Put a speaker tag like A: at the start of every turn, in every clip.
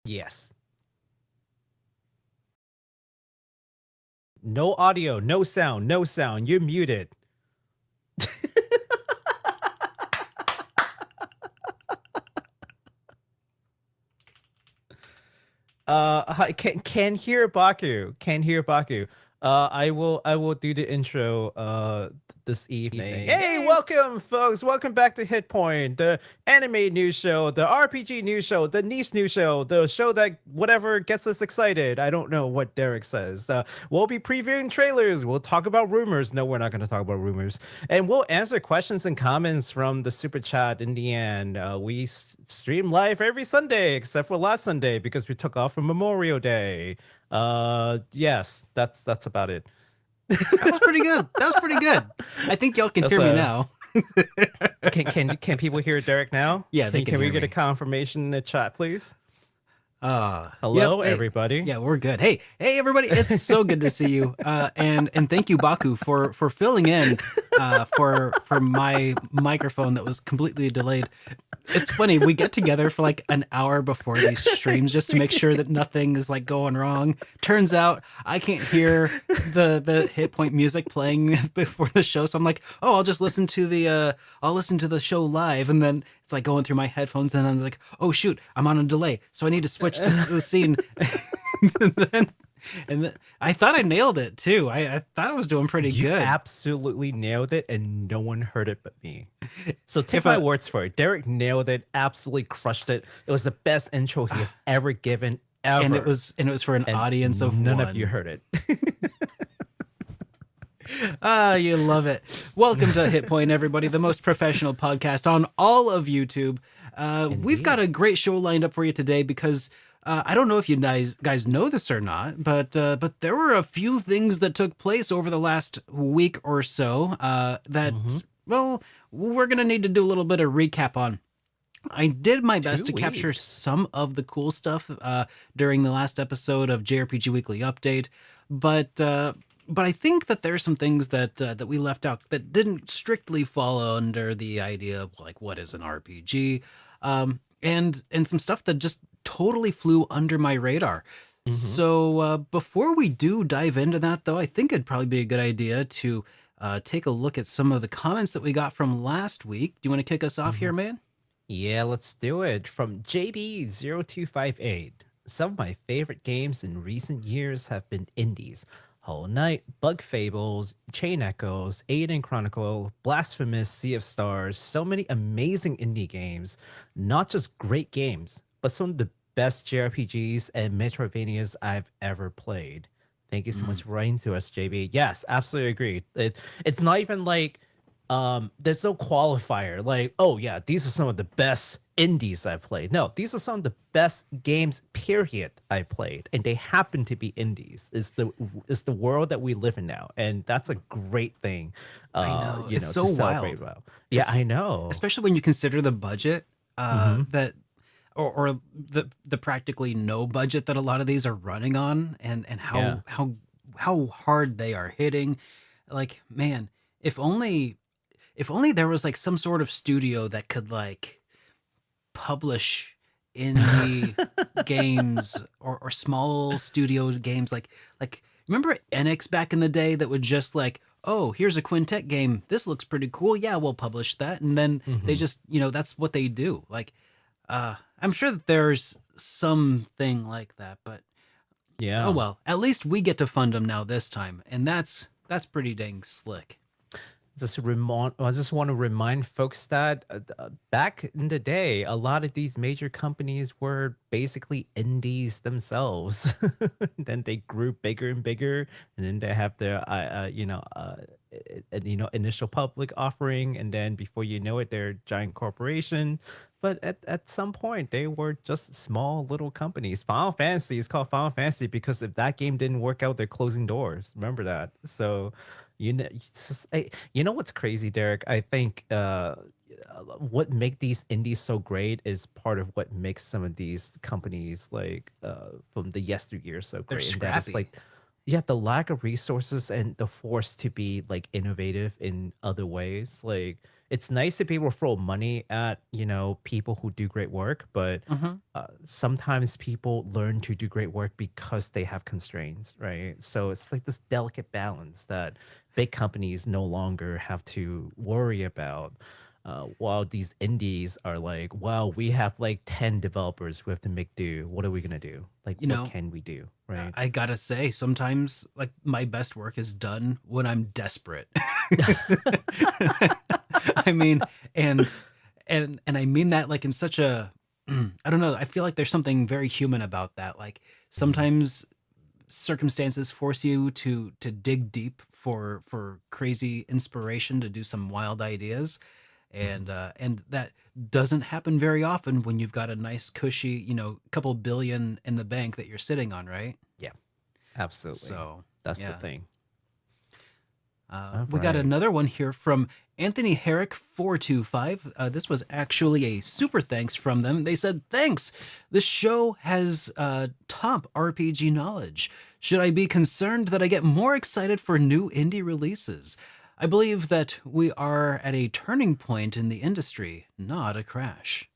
A: Yes. No audio, no sound, no sound. You're muted. Hi, can hear Baku. Can hear Baku. I will do the intro this evening. Hey, welcome folks. Welcome back to HitPoint, the anime news show, the RPG news show, the niche news show, the show that whatever gets us excited. I don't know what Derek says. We'll be previewing trailers. We'll talk about rumors. No, we're not going to talk about rumors. And we'll answer questions and comments from the super chat in the end. We stream live every Sunday except for last Sunday because we took off for Memorial Day. Yes, that's about it.
B: That was pretty good. That was pretty good. I think y'all can hear me now.
A: Can people hear Derek now?
B: Yeah, they
A: can we
B: hear
A: get
B: me.
A: a confirmation in the chat, please?
B: Hello,
A: Yep, everybody.
B: Yeah, we're good. Hey, everybody! It's so good to see you. And thank you, Baku, for filling in for my microphone that was completely delayed. It's funny, we get together for like an hour before these streams just to make sure that nothing is like going wrong. Turns out I can't hear the HitPoint music playing before the show, so I'm like, oh, I'll just listen to the show live, and then it's like going through my headphones, and I'm like, oh shoot, I'm on a delay, so I need to switch the scene. and then I thought I nailed it too. I thought I was doing pretty
A: You
B: good.
A: absolutely nailed it, and no one heard it but me. So take my words for it. Derek nailed it, absolutely crushed it. It was the best intro he has ever given, ever.
B: And it was for an audience of
A: none
B: one.
A: of you heard it.
B: You love it. Welcome to HitPoint, everybody, the most professional podcast on all of YouTube. We've got a great show lined up for you today because I don't know if you guys know this or not, but there were a few things that took place over the last week or so that, well, we're going to need to do a little bit of recap on. I did my best to capture some of the cool stuff during the last episode of JRPG Weekly Update, but I think that there's some things that we left out that didn't strictly fall under the idea of like what is an RPG, and some stuff that just totally flew under my radar. So before we do dive into that, though, I think it'd probably be a good idea to take a look at some of the comments that we got from last week. Do you want to kick us off here, man?
A: Yeah, let's do it. From JB0258. Some of my favorite games in recent years have been indies. Hollow Knight, Bug Fables, Chain Echoes, Aiden Chronicle, Blasphemous, Sea of Stars. So many amazing indie games. Not just great games, but some of the best JRPGs and Metroidvanias I've ever played. Thank you so much for writing to us, JB. Yes, absolutely agree. It's not even like there's no qualifier like, oh yeah, these are some of the best indies I've played. No, these are some of the best games period I played, and they happen to be indies. It's the world that we live in now, and that's a great thing.
B: I know,
A: you
B: it's
A: know,
B: so
A: to celebrate
B: wild.
A: about. Yeah, I know.
B: Especially when you consider the budget that or the practically no budget that a lot of these are running on, and
A: Yeah.
B: how hard they are hitting. Like, man, if only there was like some sort of studio that could like publish indie games or small studio games, like remember Enix back in the day that would just like, oh, here's a quintet game, this looks pretty cool, yeah, we'll publish that, and then they just, that's what they do. Like, I'm sure that there's something like that, but
A: Yeah.
B: oh well, at least we get to fund them now this time, and that's pretty dang slick.
A: I just want to remind folks that back in the day, a lot of these major companies were basically indies themselves. Then they grew bigger and bigger, and then they have their, initial public offering, and then before you know it, they're a giant corporation. But at some point, they were just small little companies. Final Fantasy is called Final Fantasy because if that game didn't work out, they're closing doors. Remember that. So, you know what's crazy, Derek? I think what make these indies so great is part of what makes some of these companies like from the yesteryear so
B: They're
A: great. And that is
B: scrappy.
A: like, yeah, the lack of resources and the force to be like innovative in other ways. Like it's nice to be able to throw money at, people who do great work, but
B: Hmm.
A: sometimes people learn to do great work because they have constraints, right? So it's like this delicate balance that big companies no longer have to worry about. While these indies are like, well, we have like 10 developers we have to make do. What are we going to do? Like,
B: You
A: what
B: know,
A: can we do? Right.
B: I gotta say, sometimes like my best work is done when I'm desperate. I mean, and and I mean that like in such a I don't know, I feel like there's something very human about that. Like
A: Mhm.
B: sometimes circumstances force you to dig deep for crazy inspiration to do some wild ideas,
A: Mhm.
B: and that doesn't happen very often when you've got a nice cushy, couple billion in the bank that you're sitting on, right?
A: Yeah, absolutely.
B: So
A: That's the
B: yeah.
A: thing. All
B: We got
A: right.
B: another one here from Anthony Herrick 425. This was actually a super thanks from them. They said, "Thanks. This show has top RPG knowledge. Should I be concerned that I get more excited for new indie releases? I believe that we are at a turning point in the industry, not a crash."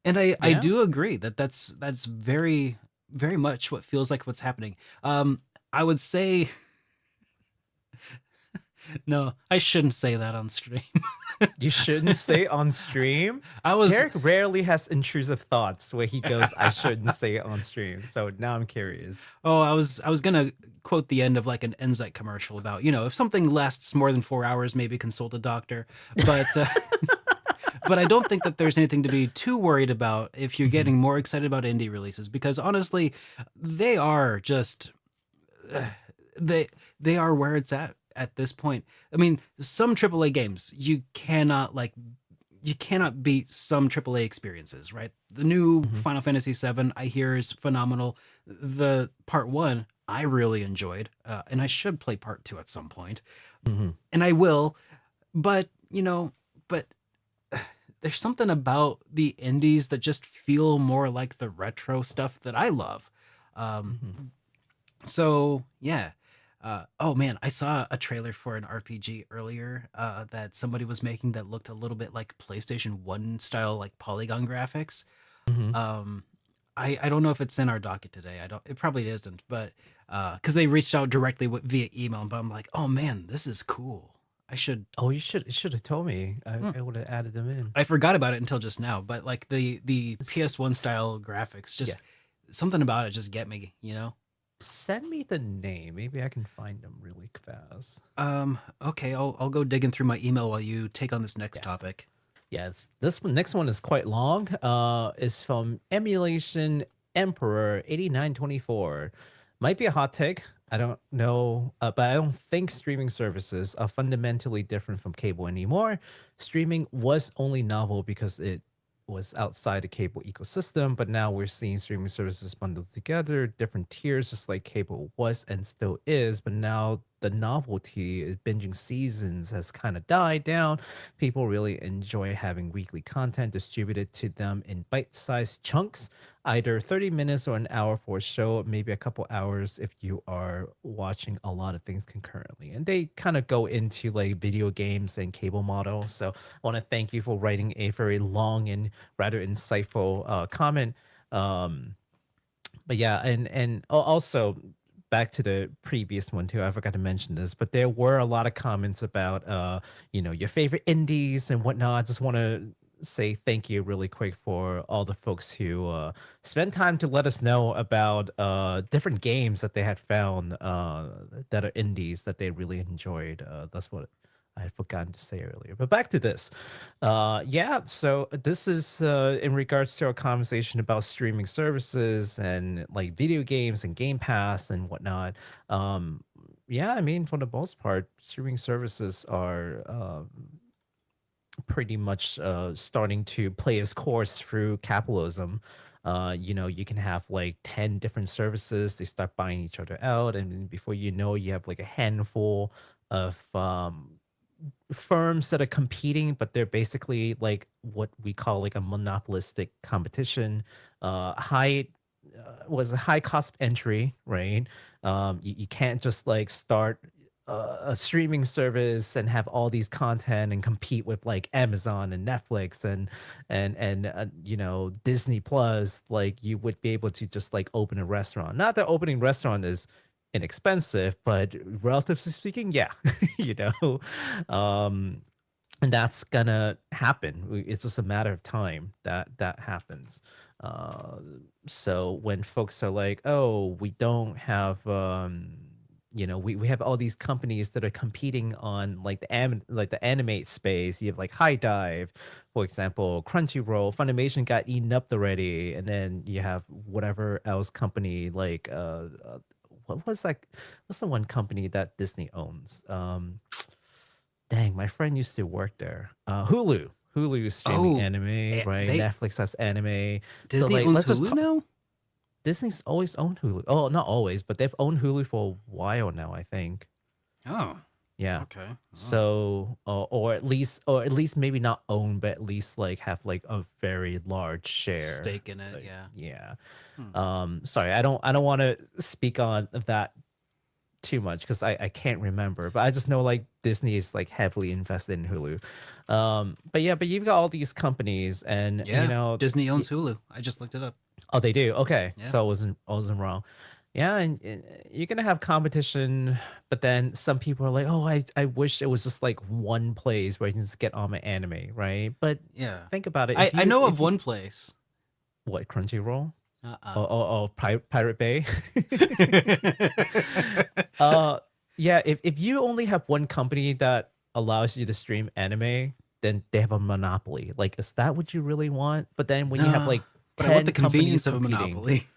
B: And I
A: Yeah.
B: do agree that that's very very much what feels like what's happening. I would say no, I shouldn't say that on screen.
A: You shouldn't say on stream.
B: I was
A: Derek rarely has intrusive thoughts where he goes, I shouldn't say it on stream. So now I'm curious.
B: I was gonna quote the end of like an Enzyte commercial about, if something lasts more than 4 hours, maybe consult a doctor. But but I don't think that there's anything to be too worried about if you're
A: Mhm.
B: getting more excited about indie releases, because honestly, they are just uh, they they are where it's at this point. I mean, some AAA games you cannot beat some AAA experiences, right? The new
A: Mhm.
B: Final Fantasy VII, I hear, is phenomenal. The part one, I really enjoyed, and I should play part two at some point,
A: Mhm.
B: and I will. But but there's something about the indies that just feel more like the retro stuff that I love. Um,
A: Mhm.
B: so yeah. Oh man, I saw a trailer for an RPG earlier that somebody was making that looked a little bit like PlayStation 1 style, like polygon graphics.
A: Mhm.
B: Um, I don't know if it's in our docket today. I don't. It probably isn't, but because they reached out directly via email, but I'm like, oh man, this is cool. I should.
A: Oh, you should have told me. I,
B: Hmm.
A: I would have added them in.
B: I forgot about it until just now. But like the
A: S-
B: PS1
A: s-
B: style graphics,
A: yeah.
B: just something about it just get me.
A: Send me the name. Maybe I can find them really fast.
B: Okay, I'll go digging through my email while you take on this next
A: Yeah.
B: topic.
A: Yes, this one next one is quite long. Is from Emulation Emperor 8924. Might be a hot take. I don't know, but I don't think streaming services are fundamentally different from cable anymore. Streaming was only novel because it was outside the cable ecosystem, but now we're seeing streaming services bundled together, different tiers, just like cable was and still is. But now the novelty, binging seasons, has kind of died down. People really enjoy having weekly content distributed to them in bite-sized chunks, either 30 minutes or an hour for a show, maybe a couple hours if you are watching a lot of things concurrently. And they kind of go into like video games and cable model. So I want to thank you for writing a very long and rather insightful comment. Um, but yeah, and also back to the previous one too. I forgot to mention this, but there were a lot of comments about your favorite indies and whatnot. I just want to say thank you really quick for all the folks who spent time to let us know about different games that they had found that are indies that they really enjoyed. That's what I had forgotten to say earlier. But back to this. Yeah, so this is in regards to our conversation about streaming services and like video games and Game Pass and whatnot. Um, yeah, I mean, for the most part, streaming services are pretty much starting to play its course through capitalism. You can have like 10 different services, they start buying each other out, and then before you know, you have like a handful of firms that are competing, but they're basically like what we call like a monopolistic competition. High. was a high cost of entry, right? You can't just like start a streaming service and have all these content and compete with like Amazon and Netflix and you know, Disney Plus. Like you would be able to just like open a restaurant. Not that opening restaurant is inexpensive, but relatively speaking, yeah, you know, um, and that's gonna happen. It's just a matter of time that that happens. Uh, so when folks are like, "Oh, we don't have," you know, we have all these companies that are competing on like like the animate space. You have like High Dive, for example, Crunchyroll, Funimation got eaten up already, and then you have whatever else company like what was that? What's the one company that Disney owns? Dang, my friend used to work there. Hulu. Hulu is streaming
B: Oh,
A: anime, right?
B: they
A: Netflix has anime. So
B: Disney
A: like,
B: owns
A: let's just
B: Hulu
A: talk.
B: now.
A: Disney's always owned Hulu. Oh, not always, but they've owned Hulu for a while now, I think.
B: Oh,
A: Yeah.
B: okay. Oh.
A: So, or at least maybe not own, but at least like have like a very large share.
B: Stake in it,
A: Like,
B: yeah.
A: yeah.
B: Hmm.
A: Sorry, I don't want to speak on that too much because I can't remember, but I just know like Disney is like heavily invested in Hulu. But yeah, but you've got all these companies, and you
B: Yeah,
A: know,
B: Disney owns Hulu. I just looked it up.
A: oh, they do. Okay,
B: Yeah.
A: so I wasn't wrong. Yeah, and you're gonna have competition, but then some people are like, "Oh, I wish it was just like one place where I can just get all my anime, right?" But
B: Yeah.
A: think about it.
B: I know of
A: If you
B: one place.
A: what Crunchyroll
B: Uh-uh.
A: or Pirate Bay, yeah, if you only have one company that allows you to stream anime, then they have a monopoly. Like, is that what you really want? But then when you have
B: No,
A: like
B: but I want the
A: 10 companies
B: convenience of a
A: competing,
B: monopoly.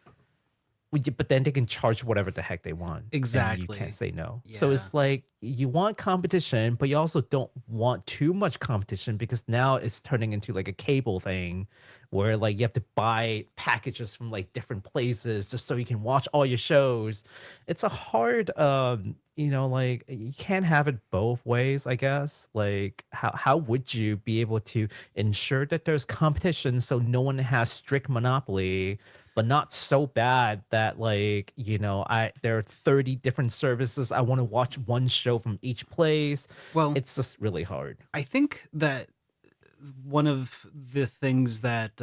A: but then they can charge whatever the heck they want, and you can't
B: Exactly.
A: say no. So
B: Yeah.
A: it's like you want competition, but you also don't want too much competition because now it's turning into like a cable thing where like you have to buy packages from like different places just so you can watch all your shows. It's a hard you know, like you can't have it both ways, I guess. Like how would you be able to ensure that there's competition so no one has strict monopoly, but not so bad that like, you know, I there are 30 different services, I want to watch one show from each place.
B: Well,
A: It's just really hard.
B: I think that one of the things that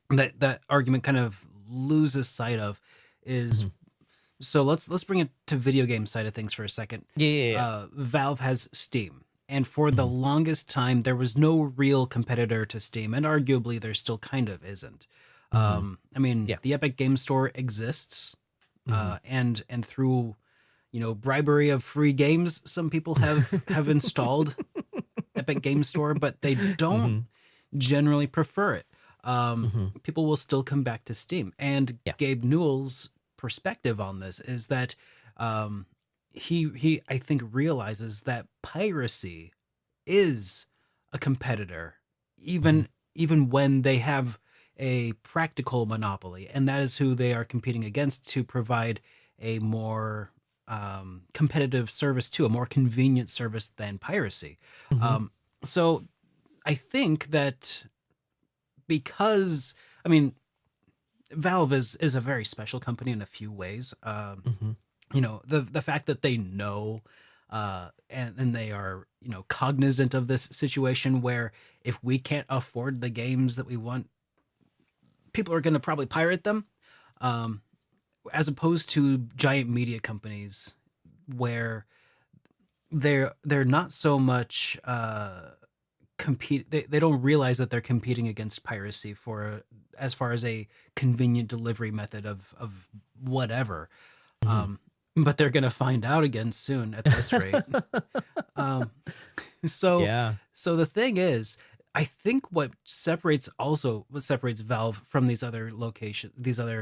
B: that argument kind of loses sight of is,
A: Mhm.
B: so let's bring it to video game side of things for a second.
A: Yeah, yeah, yeah.
B: Valve has Steam, and for the
A: Mhm.
B: longest time there was no real competitor to Steam, and arguably there still kind of isn't.
A: Mhm.
B: I mean,
A: Yeah.
B: the Epic Game Store exists,
A: Mhm.
B: and through, you know, bribery of free games, some people have installed Epic Game Store, but they don't
A: Mhm.
B: generally prefer it.
A: Mhm.
B: People will still come back to Steam. And
A: Yeah.
B: Gabe Newell's perspective on this is that um, he I think realizes that piracy is a competitor,
A: Mhm.
B: even even when they have a practical monopoly, and that is who they are competing against to provide a more competitive service, to a more convenient service than piracy.
A: Mhm.
B: Um, so I think that, because I mean, Valve is a very special company in a few ways.
A: Mhm.
B: You know, the fact that they know, and they are, you know, cognizant of this situation where if we can't afford the games that we want, people are going to probably pirate them, um, as opposed to giant media companies where they're not so much compete they don't realize that they're competing against piracy for, as far as a convenient delivery method of whatever.
A: Mhm.
B: um but they're going to find out again soon at this rate. um so
A: Yeah.
B: so the thing is, I think what separates Valve from these other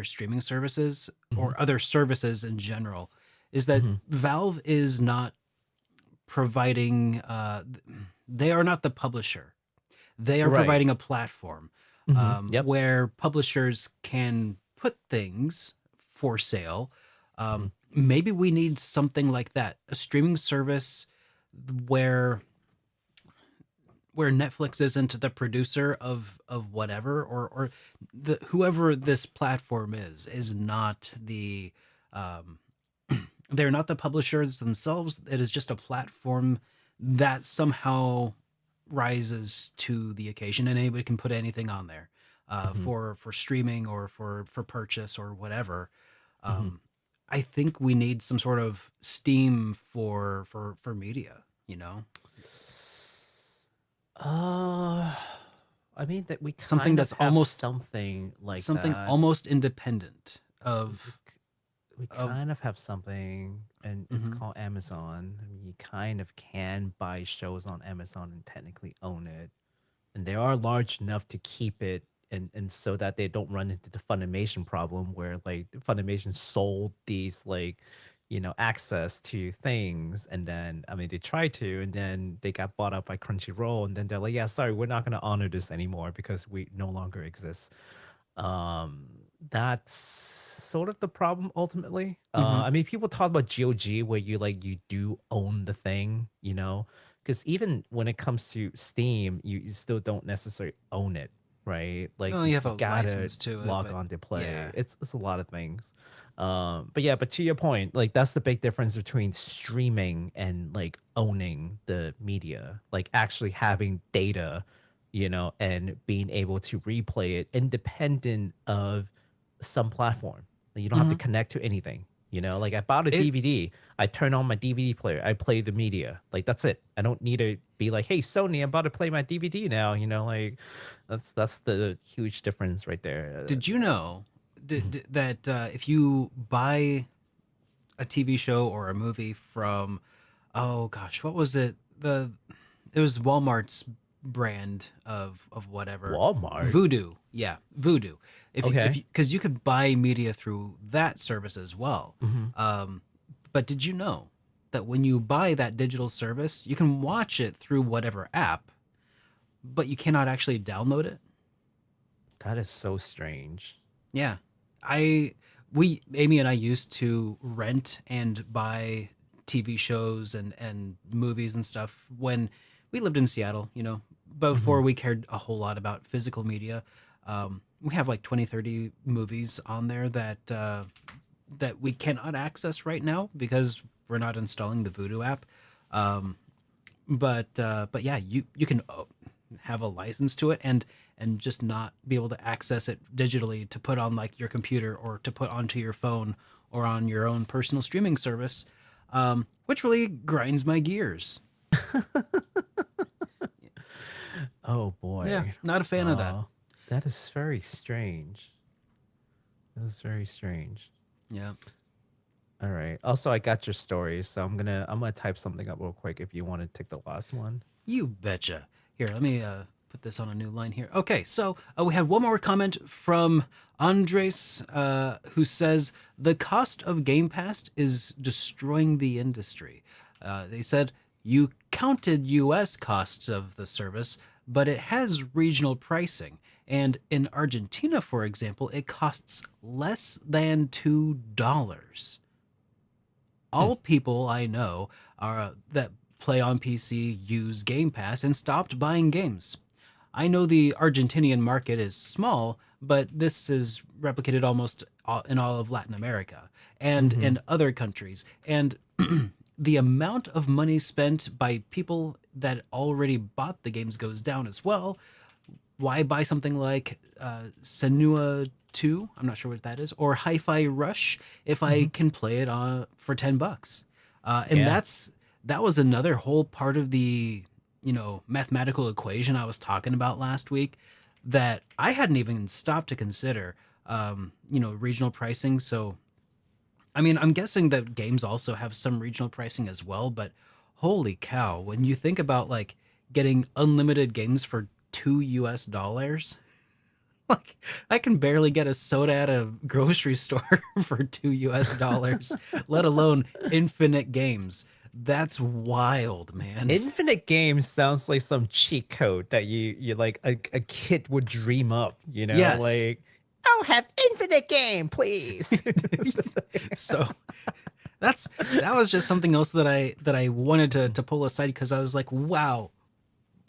B: streaming services,
A: Mhm.
B: or other services in general, is that
A: Mhm.
B: Valve is not providing they are not the publisher. They are
A: Right.
B: providing a platform,
A: Mhm. Yep.
B: where publishers can put things for sale.
A: Mhm.
B: Maybe we need something like that, a streaming service where where Netflix isn't the producer of whatever, or the whoever this platform is not the um they're not the publishers themselves. It is just a platform that somehow rises to the occasion, and anybody can put anything on there
A: Hmm.
B: for streaming or for purchase or whatever.
A: Hmm.
B: Um, I think we need some sort of Steam for media. You know,
A: Uh, I mean that we
B: something
A: kind of
B: that's
A: have
B: almost
A: something like
B: something
A: that.
B: almost independent
A: We,
B: of
A: we
B: of.
A: kind of have something, and it's
B: Mhm.
A: called Amazon. I mean, you kind of can buy shows on Amazon and technically own it, and they are large enough to keep it, and so that they don't run into the Funimation problem where like Funimation sold these like access to things, and then I mean they tried to, and then they got bought up by Crunchyroll, and then they're like, yeah, sorry, we're not going to honor this anymore because we no longer exist. um that's sort of the problem ultimately.
B: Mhm.
A: I mean, people talk about GOG where you do own the thing, because even when it comes to Steam, you still don't necessarily own it, right? Like
B: Well,
A: you,
B: you have
A: you
B: a
A: gotta
B: license to it,
A: log
B: but
A: on to play.
B: yeah.
A: It's a lot of things. But yeah, but to your point, like that's the big difference between streaming and like owning the media, like actually having data, and being able to replay it independent of some platform. Like, you don't have to
B: Mhm.
A: connect to anything. Like I bought a
B: It
A: DVD, I turn on my DVD player, I play the media. Like that's it. I don't need to be like, hey Sony, I'm about to play my DVD now. Like that's the huge difference right there.
B: Did you know that if you buy a TV show or a movie from, oh gosh, what was it? It was Walmart's brand of whatever.
A: Walmart.
B: Voodoo. Yeah, Voodoo. If
A: Okay.
B: you because you could buy media through that service as well.
A: Hmm.
B: Um, but did you know that when you buy that digital service, you can watch it through whatever app, but you cannot actually download it?
A: That is so strange.
B: Yeah. I we Amy and I used to rent and buy TV shows and movies and stuff when we lived in Seattle,
A: Hmm.
B: before we cared a whole lot about physical media. We have like 20, 30 movies on there that we cannot access right now because we're not installing the Vudu app. Um, but yeah, you can have a license to it and just not be able to access it digitally to put on like your computer or to put onto your phone or on your own personal streaming service, which really grinds my gears.
A: Oh
B: Yeah,
A: boy.
B: not a fan of that.
A: Uh, that is very strange. That is very strange.
B: Yeah,
A: All right. Also, I got your story, so I'm gonna type something up real quick if you want to take the last one.
B: you betcha. Here, let me put this on a new line here. Okay, so we had one more comment from Andres, who says the cost of Game Pass is destroying the industry. They said you counted U.S. costs of the service, but it has regional pricing. And in Argentina, for example, it costs less than $2.
A: Hmm.
B: All people I know are that play on PC use Game Pass and stopped buying games. I know the Argentinian market is small, but this is replicated almost in all of Latin America and
A: Mm-hmm.
B: in other countries. And the amount of money spent by people that already bought the games goes down as well. Why buy something like Senua 2? I'm not sure what that is, or Hi-Fi Rush if I
A: Mm-hmm.
B: can play it for $10. And
A: Yeah.
B: that was another whole part of the mathematical equation I was talking about last week that I hadn't even stopped to consider. Regional pricing. So I mean, I'm guessing that games also have some regional pricing as well, but holy cow, when you think about like getting unlimited games for $2, like I can barely get a soda at a grocery store for $2, let alone infinite games. That's wild, man.
A: Infinite games sounds like some cheat code that you like a kid would dream up,
B: Yes.
A: like I'll have infinite game, please.
B: So that was just something else that I wanted to pull aside because I was like, wow,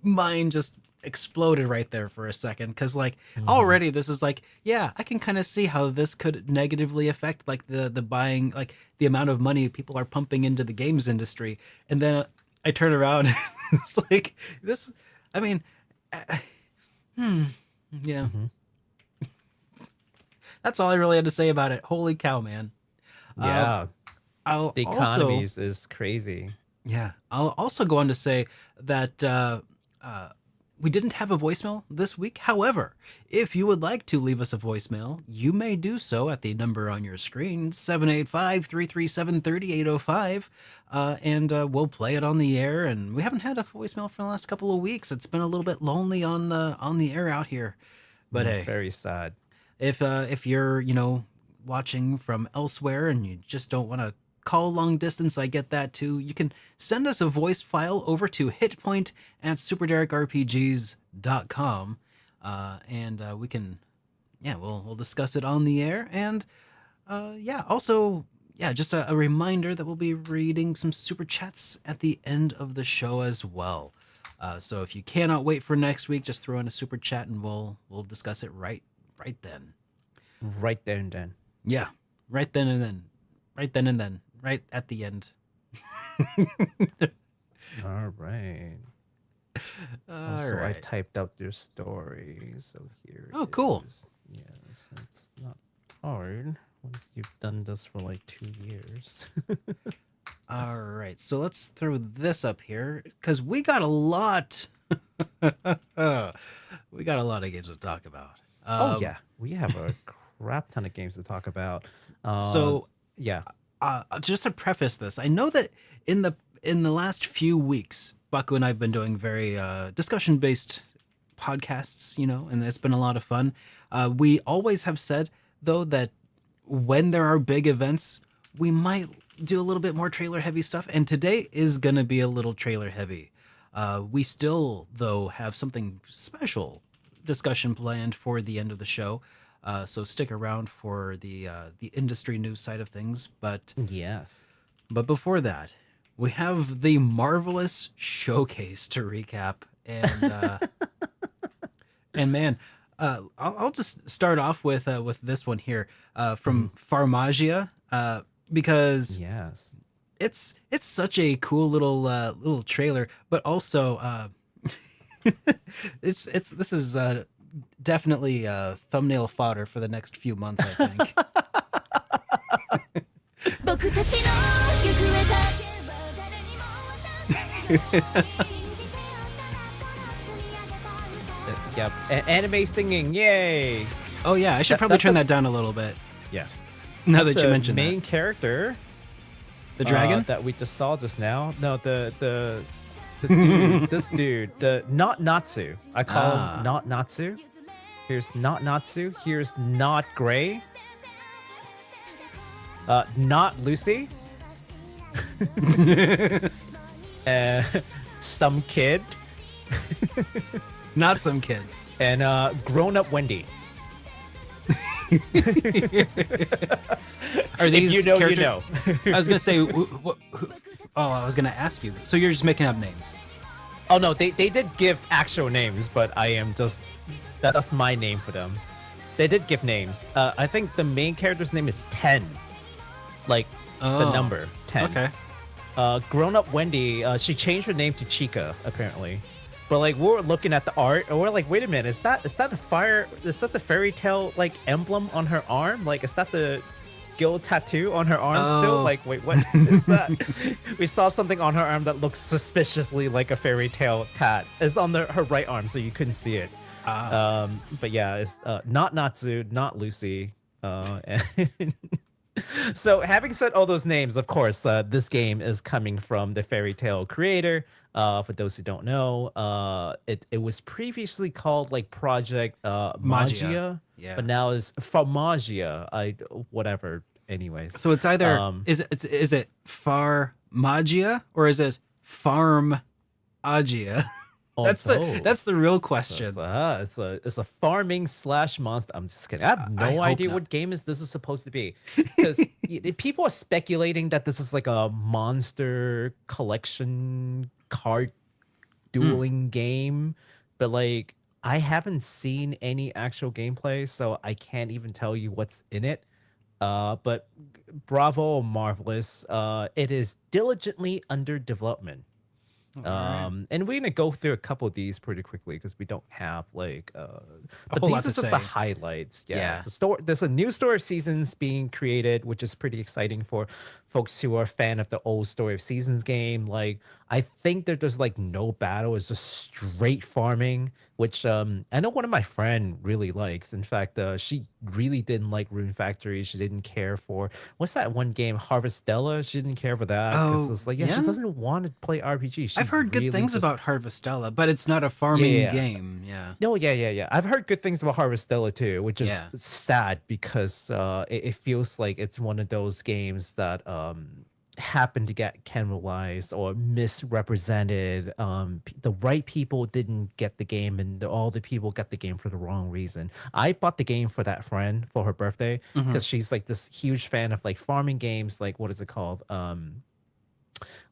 B: mind just exploded right there for a second, because like
A: Mhm.
B: already this is like, yeah, I can kind of see how this could negatively affect like the buying, like the amount of money people are pumping into the games industry. And then I turn around and it's like this, I mean, uh, hmm, yeah,
A: Mhm.
B: that's all I really had to say about it. Holy cow, man. uh
A: Yeah,
B: I'll
A: the
B: also
A: economies is crazy.
B: Yeah, I'll also go on to say that uh, we didn't have a voicemail this week. However, if you would like to leave us a voicemail, you may do so at the number on your screen, 785-337-3805, and we'll play it on the air. And we haven't had a voicemail for the last couple of weeks. It's been a little bit lonely on the air out here. But hey,
A: Very sad.
B: if you're, watching from elsewhere and you just don't want to call long distance, I get that too. You can send us a voice file over to hitpoint at superderekrpgs.com, and we can, yeah, we'll discuss it on the air. And yeah, also, yeah, just a reminder that we'll be reading some super chats at the end of the show as well. So if you cannot wait for next week, just throw in a super chat and we'll discuss it right then.
A: Right there and then.
B: Yeah, right then and then, right then and then, right at the end.
A: All right.
B: All
A: Also, I
B: right.
A: typed out your story, so here
B: Oh,
A: it
B: cool.
A: is. Yes, it's not hard once you've done this for like 2 years.
B: All right. So let's throw this up here because we got a lot. We got a lot of games to talk about.
A: Oh yeah, we have a crap ton of games to talk about. Uh,
B: So
A: yeah.
B: just to preface this, I know that in the last few weeks, Baku and I've been doing very discussion based podcasts, and it's been a lot of fun. We always have said though that when there are big events, we might do a little bit more trailer heavy stuff, and today is gonna be a little trailer heavy. We still though have something special discussion planned for the end of the show. So stick around for the industry news side of things.
A: Yes.
B: But before that, we have the marvelous showcase to recap, and man, I'll just start off with this one here from Farmagia, because
A: Yes.
B: it's such a cool little trailer, but also it's this is definitely thumbnail fodder for the next few months, I think.
A: Yep. Anime singing, yay!
B: Oh yeah, I should probably
A: That's
B: turn
A: the
B: that down a little bit
A: yes.
B: now
A: That's
B: that you
A: the
B: mentioned
A: main
B: that.
A: character.
B: The dragon?
A: That we just saw just now. No, the dude, this dude, the not Natsu. I call
B: Ah.
A: him not Natsu. Here's not Natsu. Here's not Gray. Not Lucy. uh, some kid.
B: Not some kid.
A: And grown up Wendy.
B: Are these
A: If you know,
B: characters?
A: you know.
B: I was gonna say. I was gonna ask you. So you're just making up names?
A: Oh no, they did give actual names, but I am just that's my name for them. They did give names. I think the main character's name is 10, like the
B: Oh,
A: number 10.
B: Okay.
A: Grown up Wendy, she changed her name to Chica apparently, but like we were looking at the art and we're like, wait a minute, is that the fire? Is that the fairy tale like emblem on her arm? Like, is that the guild tattoo on her arm still?
B: Oh.
A: Like, wait, what is that? We saw something on her arm that looks suspiciously like a fairy tale tat. It's on her right arm, so you couldn't see it. But yeah, it's not Natsu, not Lucy. And so having said all those names, of course, this game is coming from the fairy tale creator. For those who don't know, it was previously called like Project Magia,
B: Yeah.
A: but now is Farmagia. Whatever. Anyways,
B: So it's either
A: Um,
B: is it Farmagia or is it Farm Agia? That's
A: both.
B: the real
A: So
B: question.
A: it's a farming slash monster. I'm just kidding. I have
B: I
A: no
B: hope
A: idea
B: not.
A: what game this is supposed to be, because people are speculating that this is like a monster collection card dueling game, but like I haven't seen any actual gameplay, so I can't even tell you what's in it. But bravo, marvelous. It is diligently under development.
B: All right.
A: And we're gonna go through a couple of these pretty quickly because we don't have like
B: A
A: but
B: whole
A: these
B: lot
A: are
B: to
A: just
B: say.
A: the highlights. Yeah.
B: Yeah.
A: It's a store, there's a new story of seasons being created, which is pretty exciting for folks who are a fan of the old story of seasons game. Like I think that there's like no battle, it's just straight farming, which I know one of my friend really likes. In fact, she really didn't like Rune Factory. She didn't care for what's that one game, Harvestella? She didn't care for that because
B: Oh,
A: it's like, yeah, she
B: yeah.
A: doesn't want to play RPG. She
B: I've heard good
A: really
B: things
A: just
B: about Harvestella, but it's not a
A: yeah,
B: farming
A: yeah.
B: game. Yeah.
A: No, yeah, yeah, yeah. I've heard good things about Harvestella too, which is
B: Yeah.
A: sad because it feels like it's one of those games that happened to get cannibalized or misrepresented. The right people didn't get the game, and all the people got the game for the wrong reason. I bought the game for that friend for her birthday
B: Mhm.
A: because she's like this huge fan of like farming games. Like what is it called?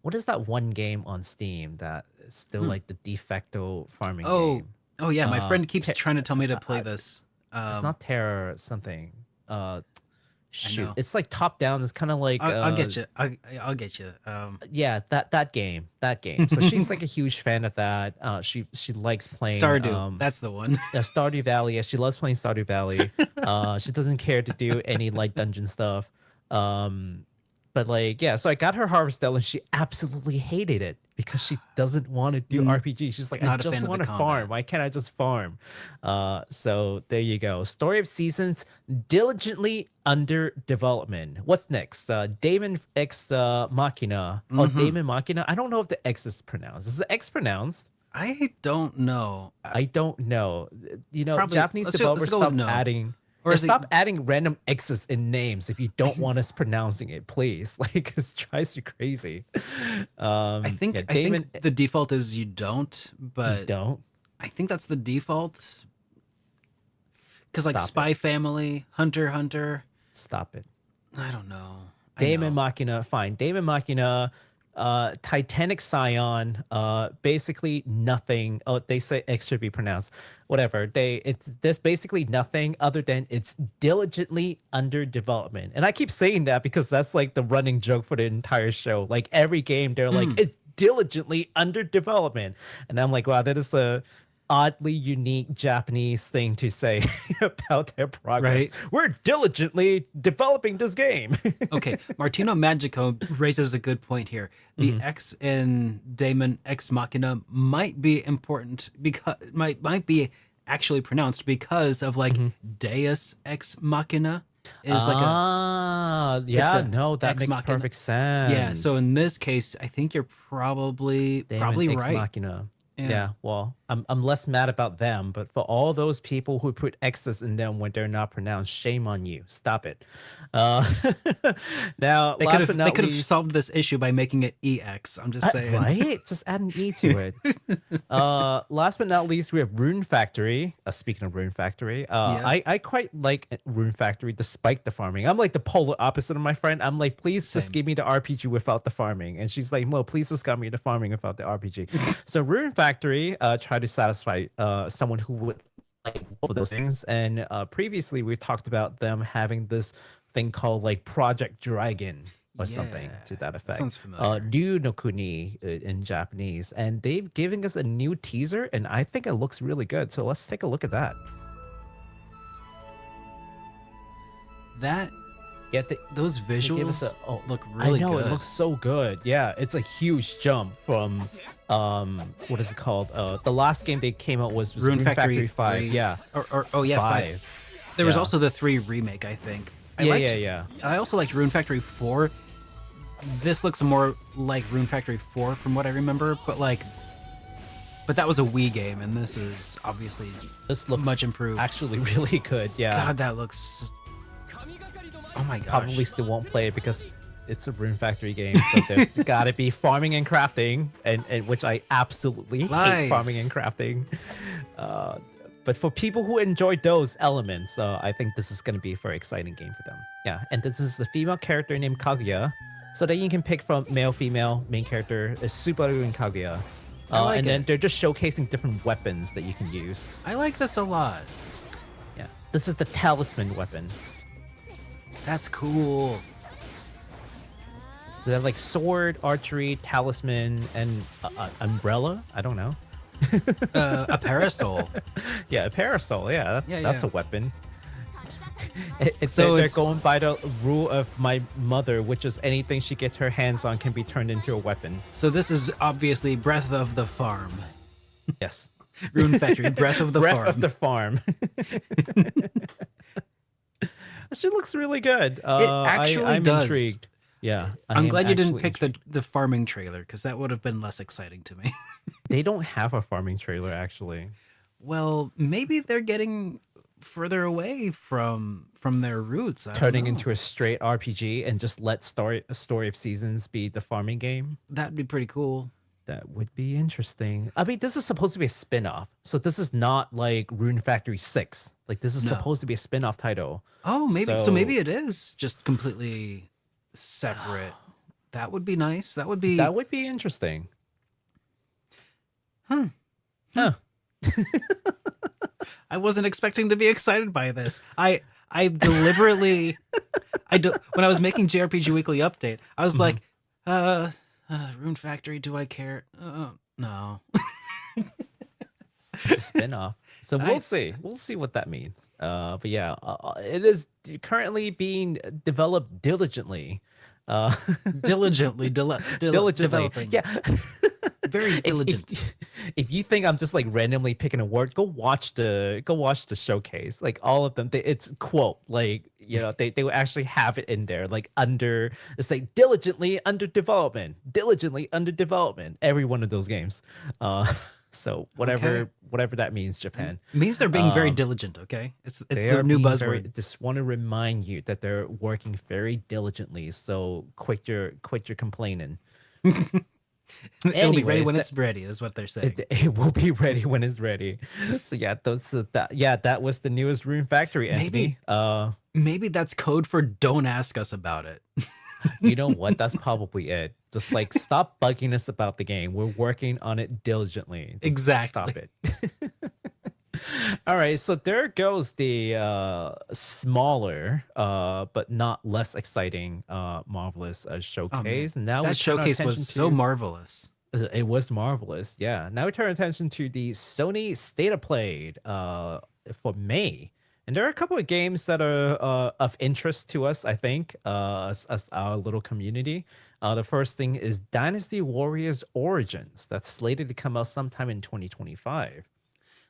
A: What is that one game on Steam that is still
B: Hmm.
A: like the de facto farming
B: Oh,
A: game?
B: oh yeah. My
A: Um,
B: friend keeps
A: te-
B: trying to tell me to play
A: I,
B: this.
A: it's not Terror something. Uh,
B: I
A: shoot,
B: know.
A: it's like top down. It's kind of like
B: I'll get you. I'll get you.
A: yeah, that game, that game. So she's like a huge fan of that. She likes playing
B: Stardew. That's the one.
A: Stardew Valley. Yeah, she loves playing Stardew Valley. She doesn't care to do any like dungeon stuff. Um, but like yeah, so I got her Harvestella and she absolutely hated it because she doesn't want to do
B: N-
A: RPG. She's like, I
B: Not a fan
A: just
B: of the
A: want to
B: combat.
A: farm. Why can't I just farm? So there you go. Story of Seasons diligently under development. What's next? Daemon X Machina. Oh,
B: Mhm.
A: Daemon Machina. I don't know if the X is pronounced. Is the X pronounced?
B: I don't know.
A: I don't know. You know,
B: Probably.
A: Japanese
B: Let's
A: developers
B: go with
A: stop
B: no.
A: adding.
B: Or
A: Yeah,
B: is it?
A: stop adding random X's in names if you don't want us pronouncing it, please. Like, it drives you crazy.
B: I think.
A: Yeah,
B: I
A: Damon,
B: think the default is you don't,
A: you
B: but
A: don't
B: I think that's the default. Because like
A: stop it.
B: Spy Family, Hunter x Hunter.
A: Stop it.
B: I don't know. I
A: Daemon
B: know.
A: Machina, fine. Daemon Machina, Titanic Scion, basically nothing. Oh, they say X should be pronounced. Whatever. There's basically nothing other than it's diligently under development. And I keep saying that because that's like the running joke for the entire show. Like every game, they're like,
B: Hmm.
A: it's diligently under development. And I'm like, wow, that is a oddly unique Japanese thing to say about their progress.
B: Right.
A: We're diligently developing this game.
B: Okay, Martino Magico raises a good point here. The
A: Mhm.
B: X in Daemon X Machina might be important because might be actually pronounced because of like
A: Mhm.
B: Deus Ex Machina is like a
A: Yeah,
B: a
A: no, that
B: Ex
A: makes
B: Machina.
A: perfect
B: Yeah, so
A: sense.
B: in this case, I think you're probably
A: Damon X
B: right.
A: Machina.
B: Yeah.
A: Yeah, well, I'm less mad about them, but for all those people who put X's in them when they're not pronounced, shame on you. Stop it. Uh, now, last but
B: They
A: not
B: could have
A: least,
B: solved this issue by making it EX. I'm just saying.
A: right? Just add an E to it. Last but not least, we have Rune Factory. Speaking of Rune Factory,
B: Yeah.
A: I quite like Rune Factory despite the farming. I'm like the polar opposite of my friend. I'm like, please just
B: Same.
A: give me the RPG without the farming, and she's like, no, please just give me the farming without the RPG. So Rune Factory tried to satisfy someone who would like both of those things. And previously, we talked about them having this thing called like Project Dragon or something
B: Yeah,
A: to that
B: that
A: effect.
B: sounds familiar.
A: Ryu no Kuni in Japanese, and they've given us a new teaser, and I think it looks really good. So let's take a look at that.
B: That
A: Get the
B: those
A: they give us
B: visuals
A: a oh,
B: look really
A: I know
B: good.
A: it looks so good. Yeah, it's a huge jump from what is it called? The last game they came out was
B: Rune Factory
A: 5.
B: 3.
A: Yeah,
B: Or oh yeah, 5.
A: 5.
B: There was
A: Yeah.
B: also the 3 remake, I think.
A: Yeah.
B: I also liked Rune Factory 4. This looks more like Rune Factory 4 from what I remember, but that was a Wii game, and this is obviously
A: This looks
B: much improved.
A: actually really good. Yeah.
B: God, that looks. Oh my gosh.
A: Probably still won't play it because it's a Rune Factory game. So there's got to be farming and crafting, and which I absolutely hate farming
B: Lies.
A: and crafting. But for people who enjoy those elements, I think this is going to be a very exciting game for them. Yeah, and this is the female character named Kaguya. So then you can pick from male, female, main character is Subaru and Kaguya.
B: I like
A: and then
B: it.
A: they're just showcasing different weapons that you can use.
B: I like this a lot.
A: Yeah, this is the talisman weapon.
B: That's cool.
A: So they have like sword, archery, talisman, and umbrella. I don't know.
B: A parasol.
A: Yeah, a parasol. Yeah, that's
B: Yeah.
A: a weapon. They're
B: So
A: going by the rule of my mother, which is anything she gets her hands on can be turned into a weapon.
B: So this is obviously Breath of the Farm.
A: Yes.
B: Rune Factory, Breath of the
A: Breath
B: Farm.
A: of the Farm. She looks really good.
B: actually
A: I'm
B: does.
A: intrigued. Yeah.
B: I'm glad you didn't pick
A: intrigued.
B: the farming trailer, because that would have been less exciting to me.
A: They don't have a farming trailer, actually.
B: Well, maybe they're getting further away from their roots. I don't
A: Turning
B: know.
A: into a straight RPG and just let Story of Seasons be the farming game.
B: That'd be pretty cool.
A: That would be interesting. I mean, this is supposed to be a spin-off. So this is not like Rune Factory 6. Like this is
B: No.
A: supposed to be a spin-off title.
B: Oh, maybe
A: So-
B: maybe it is just completely separate. That would be nice. That would be
A: interesting.
B: Hmm.
A: Huh.
B: I wasn't expecting to be excited by this. I deliberately when I was making JRPG Weekly Update, I was like, Rune Factory, do I care? No.
A: It's a spin-off. So we'll see. We'll see what that means. But yeah, it is currently being developed diligently.
B: Diligently
A: Diligently.
B: developing.
A: Yeah.
B: Very diligent.
A: If you think I'm just like randomly picking a word, go watch the showcase. Like all of them, it's quote, like, you know, they will actually have it in there, like under, it's like diligently under development, every one of those games. So whatever that means, Japan.
B: It means they're being very diligent, okay? It's
A: They
B: the
A: are
B: new
A: being
B: buzzword.
A: just want to remind you that they're working very diligently. So quit your complaining.
B: It'll be ready
A: Anyways,
B: when it's ready, is what they're saying.
A: It will be ready when it's ready. So yeah, that was the newest Rune Factory entity.
B: Maybe that's code for don't ask us about it.
A: You know what? That's probably it. Just like stop bugging us about the game. We're working on it diligently. Just
B: Exactly.
A: Stop it. All right, so there goes the smaller but not less exciting Marvelous showcase. Now
B: That showcase was so marvelous.
A: It was marvelous. Yeah. Now we turn attention to the Sony State of Play for May. And there are a couple of games that are of interest to us, I think, as our little community. The first thing is Dynasty Warriors Origins. That's slated to come out sometime in 2025.